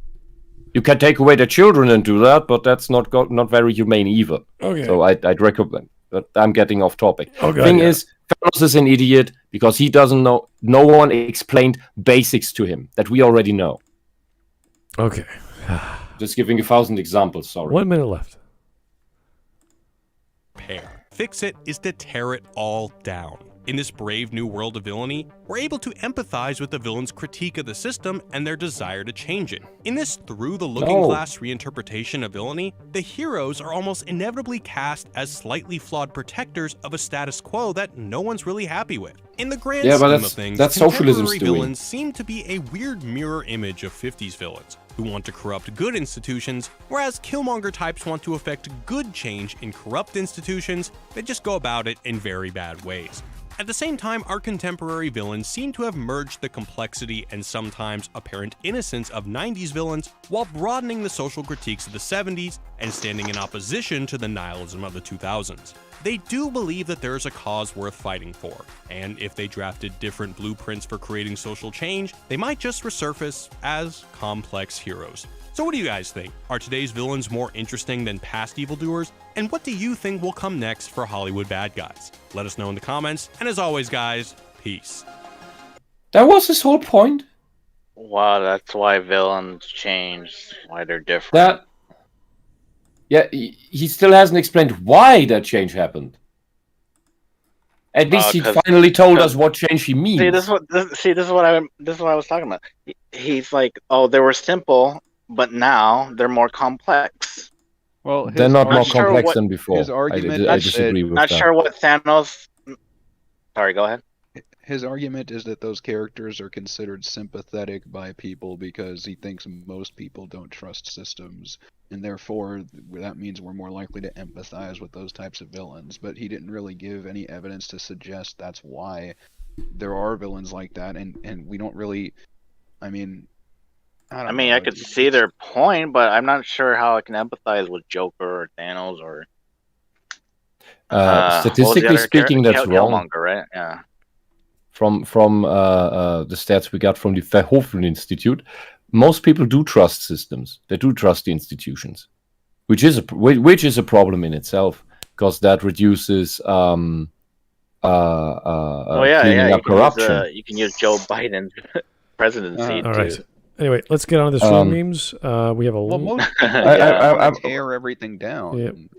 You can take away their children and do that, but that's not very humane either. Okay. So I'd recommend. But I'm getting off topic. Okay, Thing is, Thanos is an idiot because he doesn't know. No one explained basics to him that we already know. Okay. Just giving 1,000 examples. Sorry. 1 minute left. Fix it is to tear it all down. In this brave new world of villainy, we're able to empathize with the villain's critique of the system and their desire to change it. In this through the looking glass reinterpretation of villainy, the heroes are almost inevitably cast as slightly flawed protectors of a status quo that no one's really happy with. In the grand scheme of things, that's socialism's contemporary doing. villains seem to be a weird mirror image of 50s villains, who want to corrupt good institutions, whereas Killmonger types want to effect good change in corrupt institutions that just go about it in very bad ways. At the same time, our contemporary villains seem to have merged the complexity and sometimes apparent innocence of 90s villains while broadening the social critiques of the 70s and standing in opposition to the nihilism of the 2000s. They do believe that there is a cause worth fighting for, and if they drafted different blueprints for creating social change, they might just resurface as complex heroes. So what do you guys think? Are today's villains more interesting than past evildoers? And what do you think will come next for Hollywood bad guys? Let us know in the comments, and as always guys, peace. That was his whole point? Wow, that's why villains change, why they're different. He still hasn't explained why that change happened. At least he finally told us what change he means. See, this is what I was talking about. He's like, oh, they were simple, but now they're more complex. Well, they're not more complex than before. His argument, I disagree with not that. sure what Thanos. Sorry, go ahead. His argument is that those characters are considered sympathetic by people because he thinks most people don't trust systems, and therefore that means we're more likely to empathize with those types of villains. But he didn't really give any evidence to suggest that's why there are villains like that, and we don't really. I mean, I could see their point, but I'm not sure how I can empathize with Joker or Thanos or. Statistically speaking, that's wrong. Killmonger, right? Yeah. From the stats we got from the Verhoeven Institute, most people do trust systems. They do trust the institutions, which is a problem in itself because that reduces cleaning up corruption. You can use Joe Biden's presidency. All right. Anyway, let's get on to the stream memes. We have a lot. I tear everything down.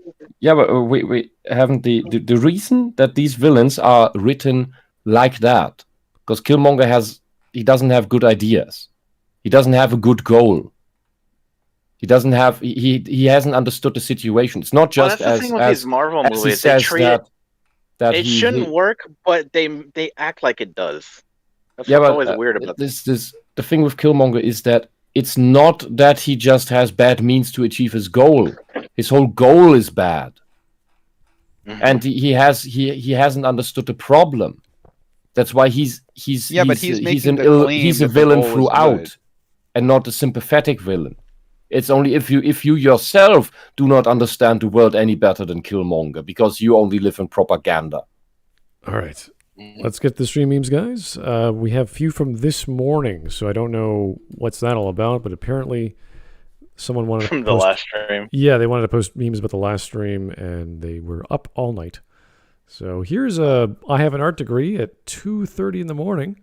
Yeah, but we haven't the reason that these villains are written like that because Killmonger doesn't have good ideas. He doesn't have a good goal. He doesn't have he hasn't understood the situation. It's not just that's the thing with these Marvel movies. They treat it shouldn't work, but they act like it does. That's what's always weird about this. The thing with Killmonger is that it's not that he just has bad means to achieve his goal. His whole goal is bad, and he hasn't understood the problem. That's why he's a villain throughout, and not a sympathetic villain. It's only if you yourself do not understand the world any better than Killmonger because you only live in propaganda. All right. Let's get the stream memes, guys. We have a few from this morning, so I don't know what's that all about, but apparently someone wanted to post... the last stream. Yeah, they wanted to post memes about the last stream, and they were up all night. So here's I have an art degree at 2:30 in the morning.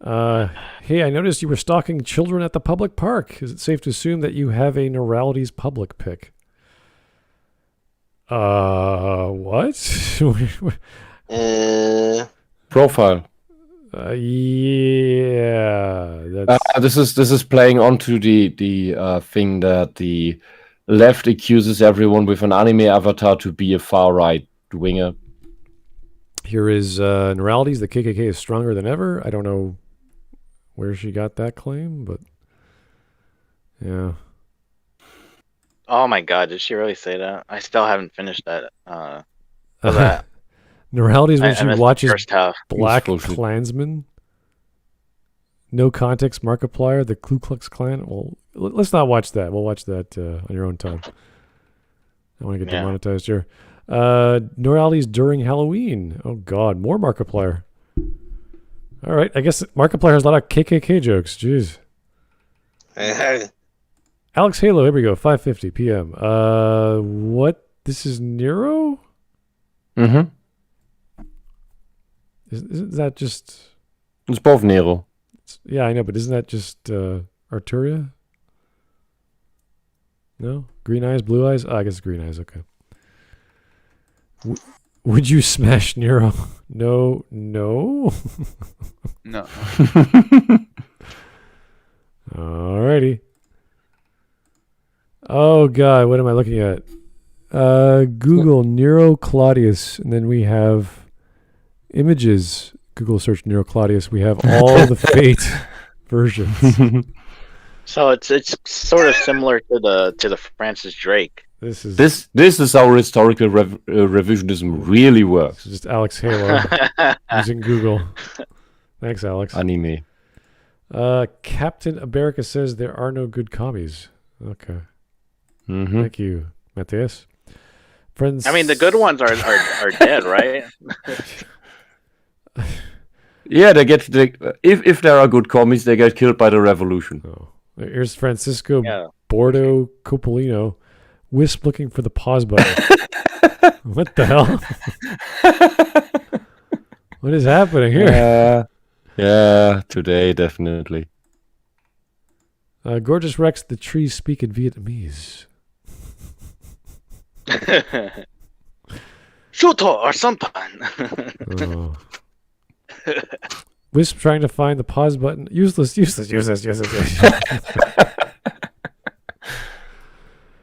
Hey, I noticed you were stalking children at the public park. Is it safe to assume that you have a Neuralities public pic? What? Profile. Yeah. That's... This is playing onto the thing that the left accuses everyone with an anime avatar to be a far-right winger. Here is Neuralities. The KKK is stronger than ever. I don't know where she got that claim, but yeah. Oh my god, did she really say that? I still haven't finished that. Neuralities when I she missed the watches first half. Black Klansman. No context Markiplier, the Ku Klux Klan. Well, let's not watch that. We'll watch that on your own time. I want to get demonetized here. Neuralities during Halloween. Oh God, more Markiplier. All right, I guess Markiplier has a lot of KKK jokes. Jeez. Alex Halo, here we go. 5:50 p.m. What? This is Nero? Mm-hmm. Isn't that just? It's both Nero. Yeah, I know, but isn't that just Arturia? No? Green eyes, blue eyes? Oh, I guess green eyes, okay. Would you smash Nero? No. No. Alrighty. Oh God, what am I looking at? Google Nero Claudius, and then we have images. Google search Nero Claudius. We have all the Fate versions. So it's sort of similar to the Francis Drake. This is how historical revisionism really works. Just Alex Halo using Google. Thanks, Alex. Anime. Captain America says there are no good commies. Okay. Mm-hmm. Thank you, Matthias. Friends. I mean, the good ones are dead, right? Yeah, if there are good commies, they get killed by the revolution. Oh. Here's Francisco Bordo Copolino. Wisp looking for the pause button. What the hell? What is happening here? Yeah, today definitely. Gorgeous Rex, the trees speak in Vietnamese. Shoot or something. Oh. Wisp trying to find the pause button. Useless.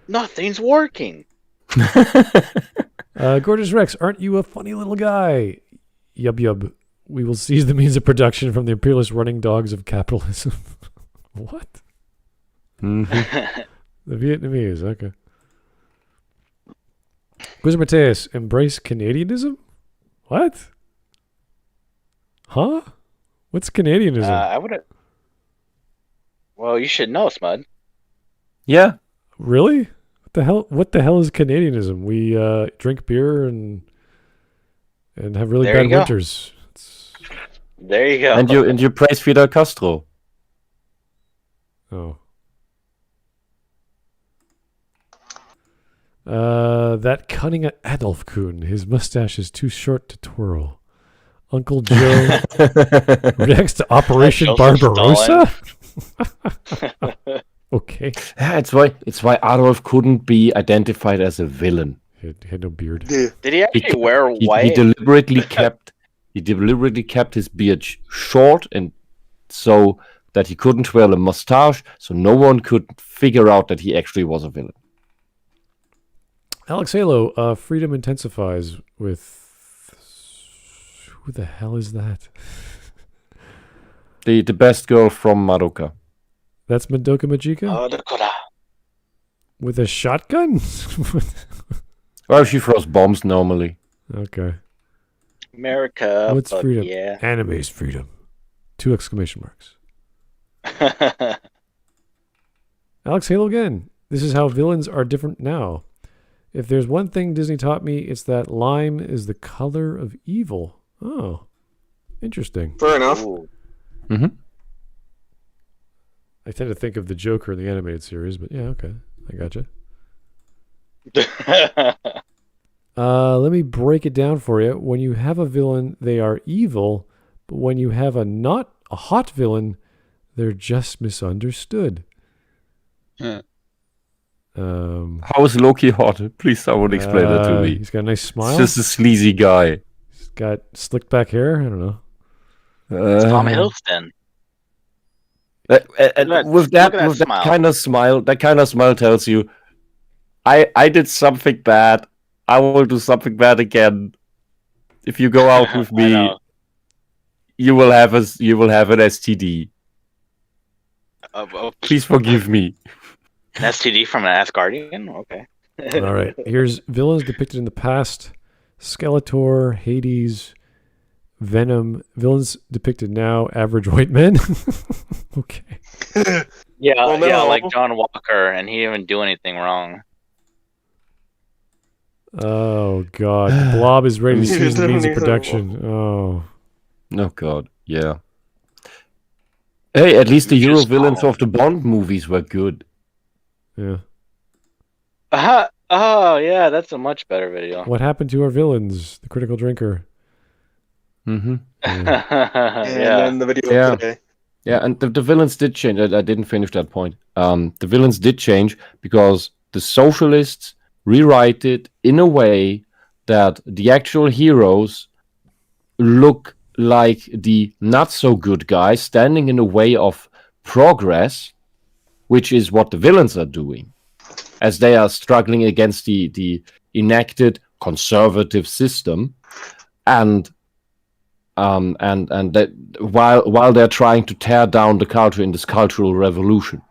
Nothing's working. Gorgeous Rex, aren't you a funny little guy? Yub. We will seize the means of production from the imperialist running dogs of capitalism. What? Mm-hmm. The Vietnamese, okay. Wizard Mateus, embrace Canadianism? What? Huh? What's Canadianism? I would have. Well, you should know, Smud. Yeah. Really? What the hell is Canadianism? We drink beer and have really bad winters. There you go. And you praise Fidel Castro. Oh. That cunning Adolf Kuhn. His mustache is too short to twirl. Uncle Joe reacts to Operation Barbarossa? Okay. Yeah, it's why Adolf couldn't be identified as a villain. He had no beard. Did he actually wear white? He deliberately kept his beard short, and so that he couldn't wear a mustache, so no one could figure out that he actually was a villain. Alex Halo, freedom intensifies with... Who the hell is that? The best girl from Madoka. That's Madoka Magica? With a shotgun? Well, she throws bombs normally. Okay. America. What's freedom? Yeah. Anime's freedom. 2 exclamation marks. Alex Halo again. This is how villains are different now. If there's one thing Disney taught me, it's that lime is the color of evil. Oh, interesting. Fair enough. Mm-hmm. I tend to think of the Joker in the animated series, but yeah, okay. I gotcha. Let me break it down for you. When you have a villain, they are evil, but when you have a hot villain, they're just misunderstood. How is Loki hot? Please, someone explain that to me. He's got a nice smile. He's just a sleazy guy. He's got slicked back hair. I don't know. Tom Hiddleston. With that kind of smile tells you I did something bad. I will do something bad again. If you go out with me, you will have an STD. Please forgive me. An STD from an Asgardian? Okay. All right. Here's villains depicted in the past: Skeletor, Hades, Venom. Villains depicted now: average white men. Okay. Yeah, Well, no. yeah, like John Walker, and he didn't even do anything wrong. Oh God, the Blob is ready to He seize the didn't means of even- production. Oh. Oh God, yeah. Hey, at least the You hero just villains call. of the Bond movies were good. Yeah. Oh, yeah, that's a much better video. What happened to our villains? The critical drinker. Mm-hmm. And Yeah. then the video Yeah. today. Yeah, and the villains did change. I didn't finish that point. The villains did change because the socialists rewrite it in a way that the actual heroes look like the not so good guys standing in the way of progress, which is what the villains are doing, as they are struggling against the enacted conservative system, and that while they're trying to tear down the culture in this cultural revolution.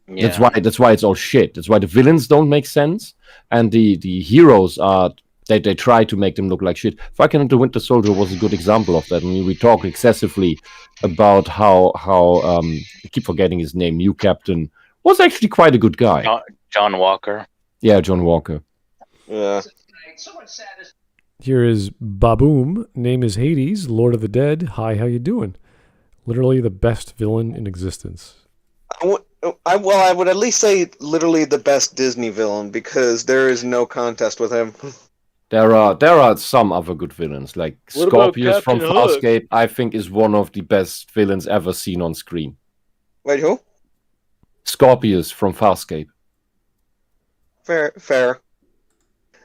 Yeah. That's why it's all shit. That's why the villains don't make sense, and the heroes are they try to make them look like shit. Falcon and the Winter Soldier was a good example of that. I mean, we talk excessively about how I keep forgetting his name. New Captain was actually quite a good guy. John Walker. Yeah, John Walker. Yeah. Here is Baboom. Name is Hades, Lord of the Dead. Hi, how you doing? Literally the best villain in existence. I would at least say literally the best Disney villain because there is no contest with him. There are some other good villains, like What about Scorpius from Captain Hook? Farscape. I think is one of the best villains ever seen on screen. Wait, who? Scorpius from Farscape. Fair.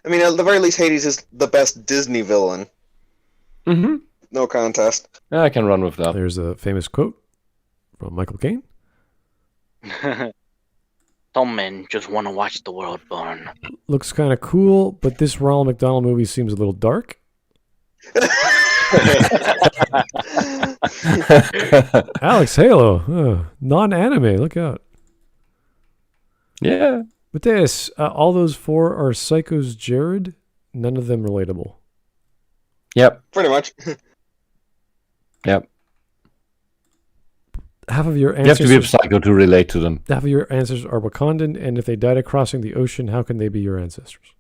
I mean, at the very least, Hades is the best Disney villain. Mm-hmm. No contest. Yeah, I can run with that. There's a famous quote from Michael Caine. Some men just want to watch the world burn. Looks kind of cool, but this Ronald McDonald movie seems a little dark. Alex Halo, non-anime. Look out. Yeah. But this, all those four are Psycho's Jared. None of them relatable. Yep. Pretty much. Yep. Half of your You have to be a ancestors. psycho to relate to them. Half of your ancestors are Wakandan, and if they died of crossing the ocean, how can they be your ancestors?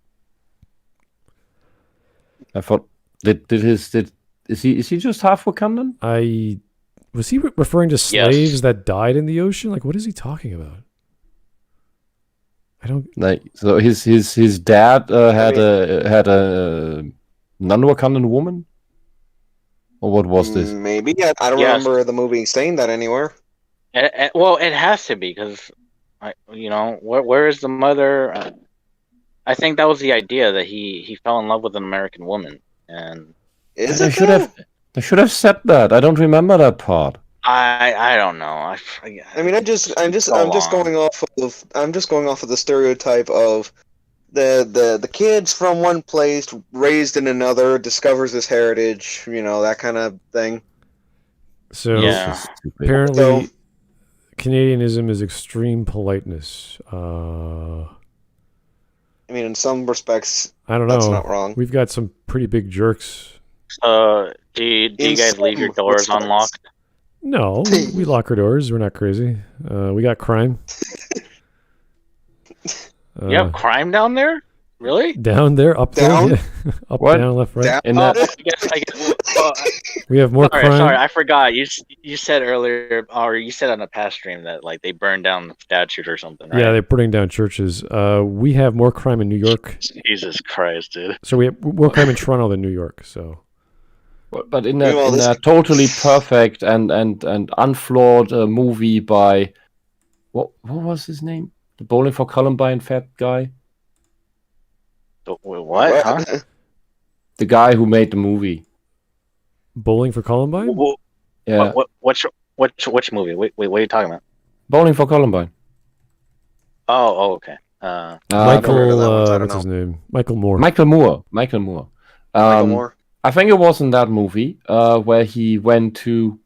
I thought is he just half Wakandan? Was he referring to slaves that died in the ocean? Like, what is he talking about? I don't like. So his dad had a non-Wakandan woman, or what was this? Maybe. I don't remember the movie saying that anywhere. Well, it has to be because, where is the mother? I think that was the idea that he fell in love with an American woman, and They should have said that. I don't remember that part. I don't know. I mean, I'm just going off of the stereotype of the kids from one place raised in another discovers his heritage, that kind of thing. So Yeah. apparently, Canadianism is extreme politeness. I mean, in some respects, I don't know. that's not wrong. We've got some pretty big jerks. Do you guys leave your doors unlocked? No, we lock our doors. We're not crazy. We got crime. You have crime down there? Really? Down there, up Down? there, yeah. Up, What? down, left, right. I guess. We have more crime. Sorry, I forgot. You said earlier, or you said on a past stream that like they burned down the statue or something, right? Yeah, they're putting down churches. We have more crime in New York. Jesus Christ, dude. So we have more crime in Toronto than New York. So, But in that totally perfect and unflawed movie by what was his name? The Bowling for Columbine fat guy. What? Huh? The guy who made the movie. Bowling for Columbine. Yeah. Which movie? Wait, what are you talking about? Bowling for Columbine. Oh, okay. Michael, what's his name? Michael Moore. Michael Moore. I think it was in that movie where he went to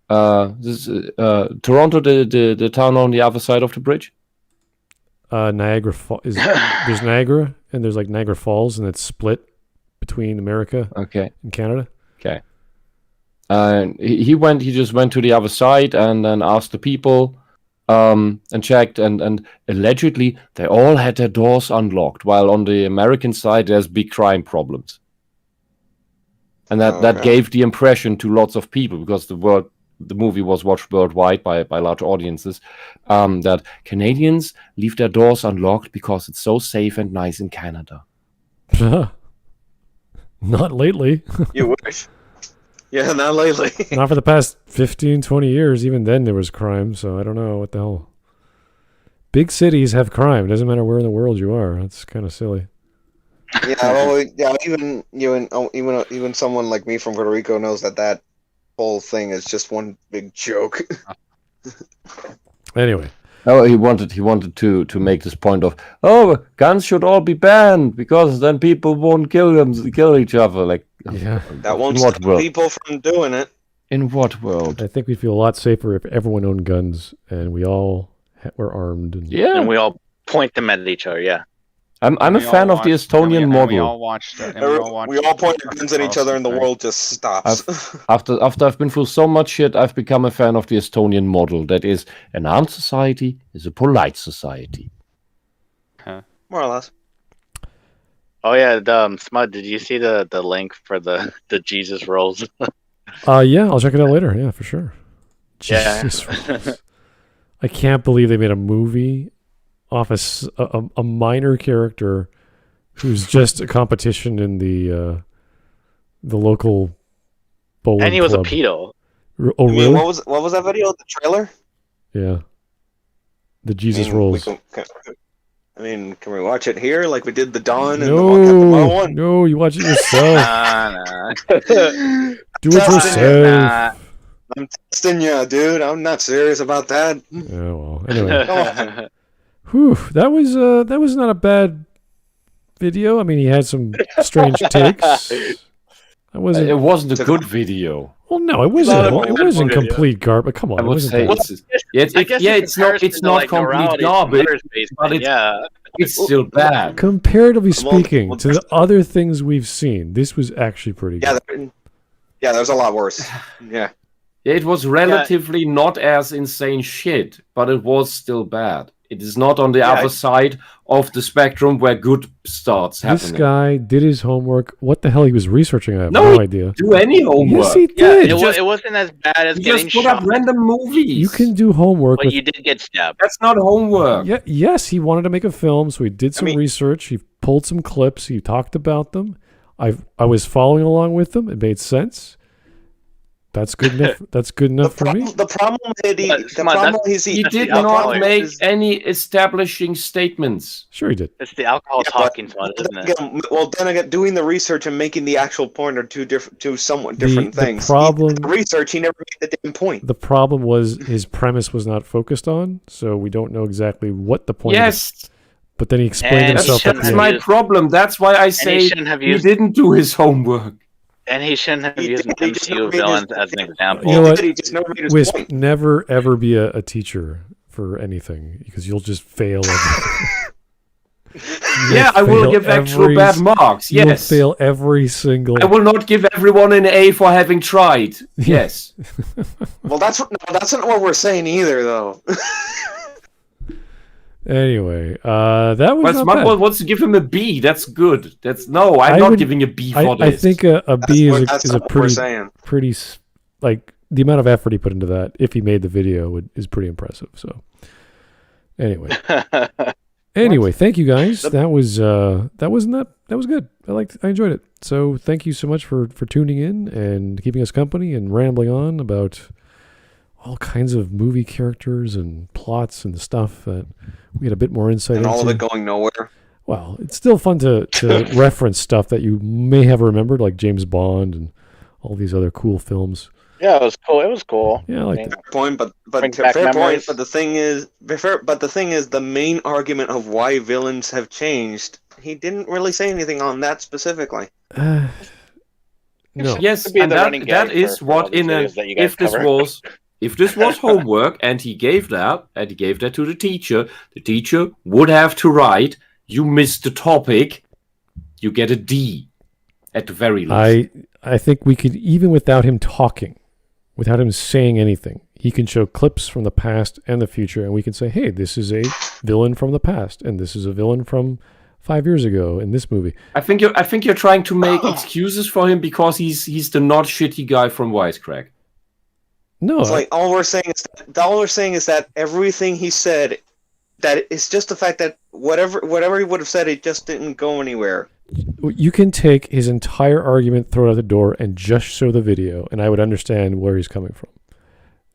Toronto, the town on the other side of the bridge. Niagara Falls. There's Niagara, and there's like Niagara Falls, and it's split between America and Canada. Okay. He just went to the other side and then asked the people and checked, and allegedly they all had their doors unlocked, while on the American side there's big crime problems. And that gave the impression to lots of people, because the movie was watched worldwide by large audiences, that Canadians leave their doors unlocked because it's so safe and nice in Canada. Not lately. You wish. Yeah, not lately. Not for the past 15, 20 years. Even then there was crime, so I don't know what the hell. Big cities have crime. It doesn't matter where in the world you are. That's kind of silly. Yeah, well, even someone like me from Puerto Rico knows that whole thing is just one big joke. Anyway. Oh, he wanted to make this point of, guns should all be banned because then people won't kill each other. Like, yeah, that won't stop people from doing it. In what world? I think we'd feel a lot safer if everyone owned guns and we all were armed. And we all point them at each other. Yeah. I'm a fan of the Estonian model. We all watched it. We all point our guns at each other, and the world just stops. After I've been through so much shit, I've become a fan of the Estonian model. That is, an armed society is a polite society. More or less. Oh yeah, Smud, did you see the link for the Jesus rolls? Yeah, I'll check it out later. Yeah, for sure. Yeah. Jesus rolls. I can't believe they made a movie off a minor character who's just a competition in the local bowling and he was club. a pedo. Oh, really? What was that video? The trailer? Yeah. The Jesus rolls. Can we watch it here like we did the Dunn and the Captain one? No, you watch it yourself. Do it yourself. I'm testing you, dude. I'm not serious about that. Yeah, well, anyway. Whew, that was not a bad video. I mean, he had some strange takes. It wasn't a good video. Well, no, it wasn't complete garbage. Come on, I would say it's not complete garbage, but it's still bad. Comparatively speaking to the other things we've seen, this was actually pretty good. Yeah, there's a lot worse. Yeah. It was relatively not as insane shit, but it was still bad. It is not on the other side of the spectrum where good starts happening. This guy did his homework. What the hell he was researching? I have no idea. Do any homework? Yes, he did. It wasn't as bad as getting just put shot. up random movies. You can do homework. But you did get stabbed. That's not homework. Yeah, yes, he wanted to make a film, so he did some research. He pulled some clips. He talked about them. I was following along with them. It made sense. That's good enough. That's good enough for me. The problem is he did not make any establishing statements. Sure, he did. It's the alcohol talking, isn't it? Well, then again, doing the research and making the actual point are two somewhat different things. The problem, the research, he never made the damn point. The problem was his premise was not focused on, so we don't know exactly what the point is. But then he explained himself. That's my problem. That's why I say he didn't do his homework. And he shouldn't have used MCU villains as an example. You know what? Wisp, never ever be a teacher for anything because you'll just fail. Yeah, I will give actual bad marks. Yes, you'll fail every single. I will not give everyone an A for having tried. Yes. Well, that's not what we're saying either, though. Anyway, that was. But Smudcast wants to give him a B. That's good. I'm not giving a B for this. I think a B is a pretty like the amount of effort he put into that. If he made the video, is pretty impressive. So, anyway, thank you guys. That was good. I enjoyed it. So thank you so much for tuning in and keeping us company and rambling on about all kinds of movie characters and plots and stuff that we had a bit more insight into. And all of it going nowhere. Well, it's still fun to reference stuff that you may have remembered, like James Bond and all these other cool films. Yeah, it was cool. It was cool. Yeah, I like mean, that. Point, but brings back fair point. memories. But the thing is, the main argument of why villains have changed. He didn't really say anything on that specifically. No. Yes, Could be and the running that gag is for all what these in a videos that you guys if this cover. was if this was homework and he gave that to the teacher would have to write, "You missed the topic, you get a D," at the very least. I think we could, even without him talking, without him saying anything, he can show clips from the past and the future, and we can say, hey, this is a villain from the past, and this is a villain from 5 years ago in this movie. I think you're trying to make excuses for him because he's the not shitty guy from Wisecrack. No, It's like all we're saying is that everything he said, that it's just the fact that whatever he would have said, it just didn't go anywhere. you can take his entire argument, throw it out the door, and just show the video, and I would understand where he's coming from.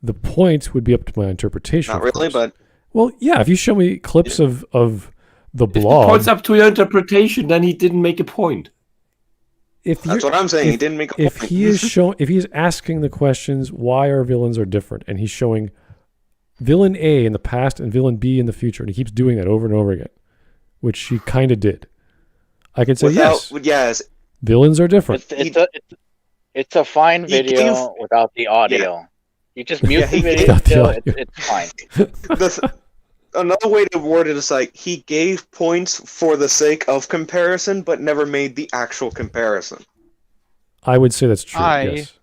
The point would be up to my interpretation. Not really, but well, yeah. If you show me clips of the If the blog, point's up to your interpretation, then he didn't make a point. That's what I'm saying. He didn't make a point. If he is asking the questions, why our villains are different, and he's showing villain A in the past and villain B in the future, and he keeps doing that over and over again, which he kind of did. I could say yes. Villains are different. It's a fine video without the audio. Yeah. You just mute the video. Without the Still, audio. it's fine. Another way to word it is like he gave points for the sake of comparison, but never made the actual comparison. I would say that's true. Yes.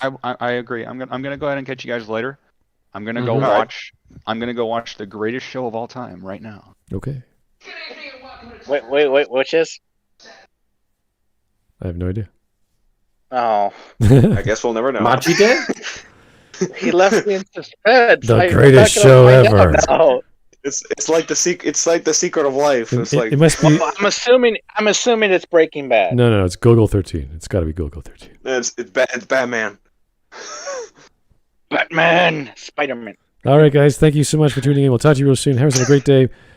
I agree. I'm gonna go ahead and catch you guys later. I'm gonna go Mhm. watch. I'm gonna go watch the greatest show of all time right now. Okay. Wait, which is? I have no idea. Oh. I guess we'll never know. Majide? He left me in suspense. The I'm greatest not gonna show find ever. out now. It's like the secret. It's like the secret of life. It's like It must be. Well, I'm assuming it's Breaking Bad. No, it's Google 13. It's got to be Google 13. it's Batman. Batman, Spider-Man. All right, guys. Thank you so much for tuning in. We'll talk to you real soon. Have yourself a great day.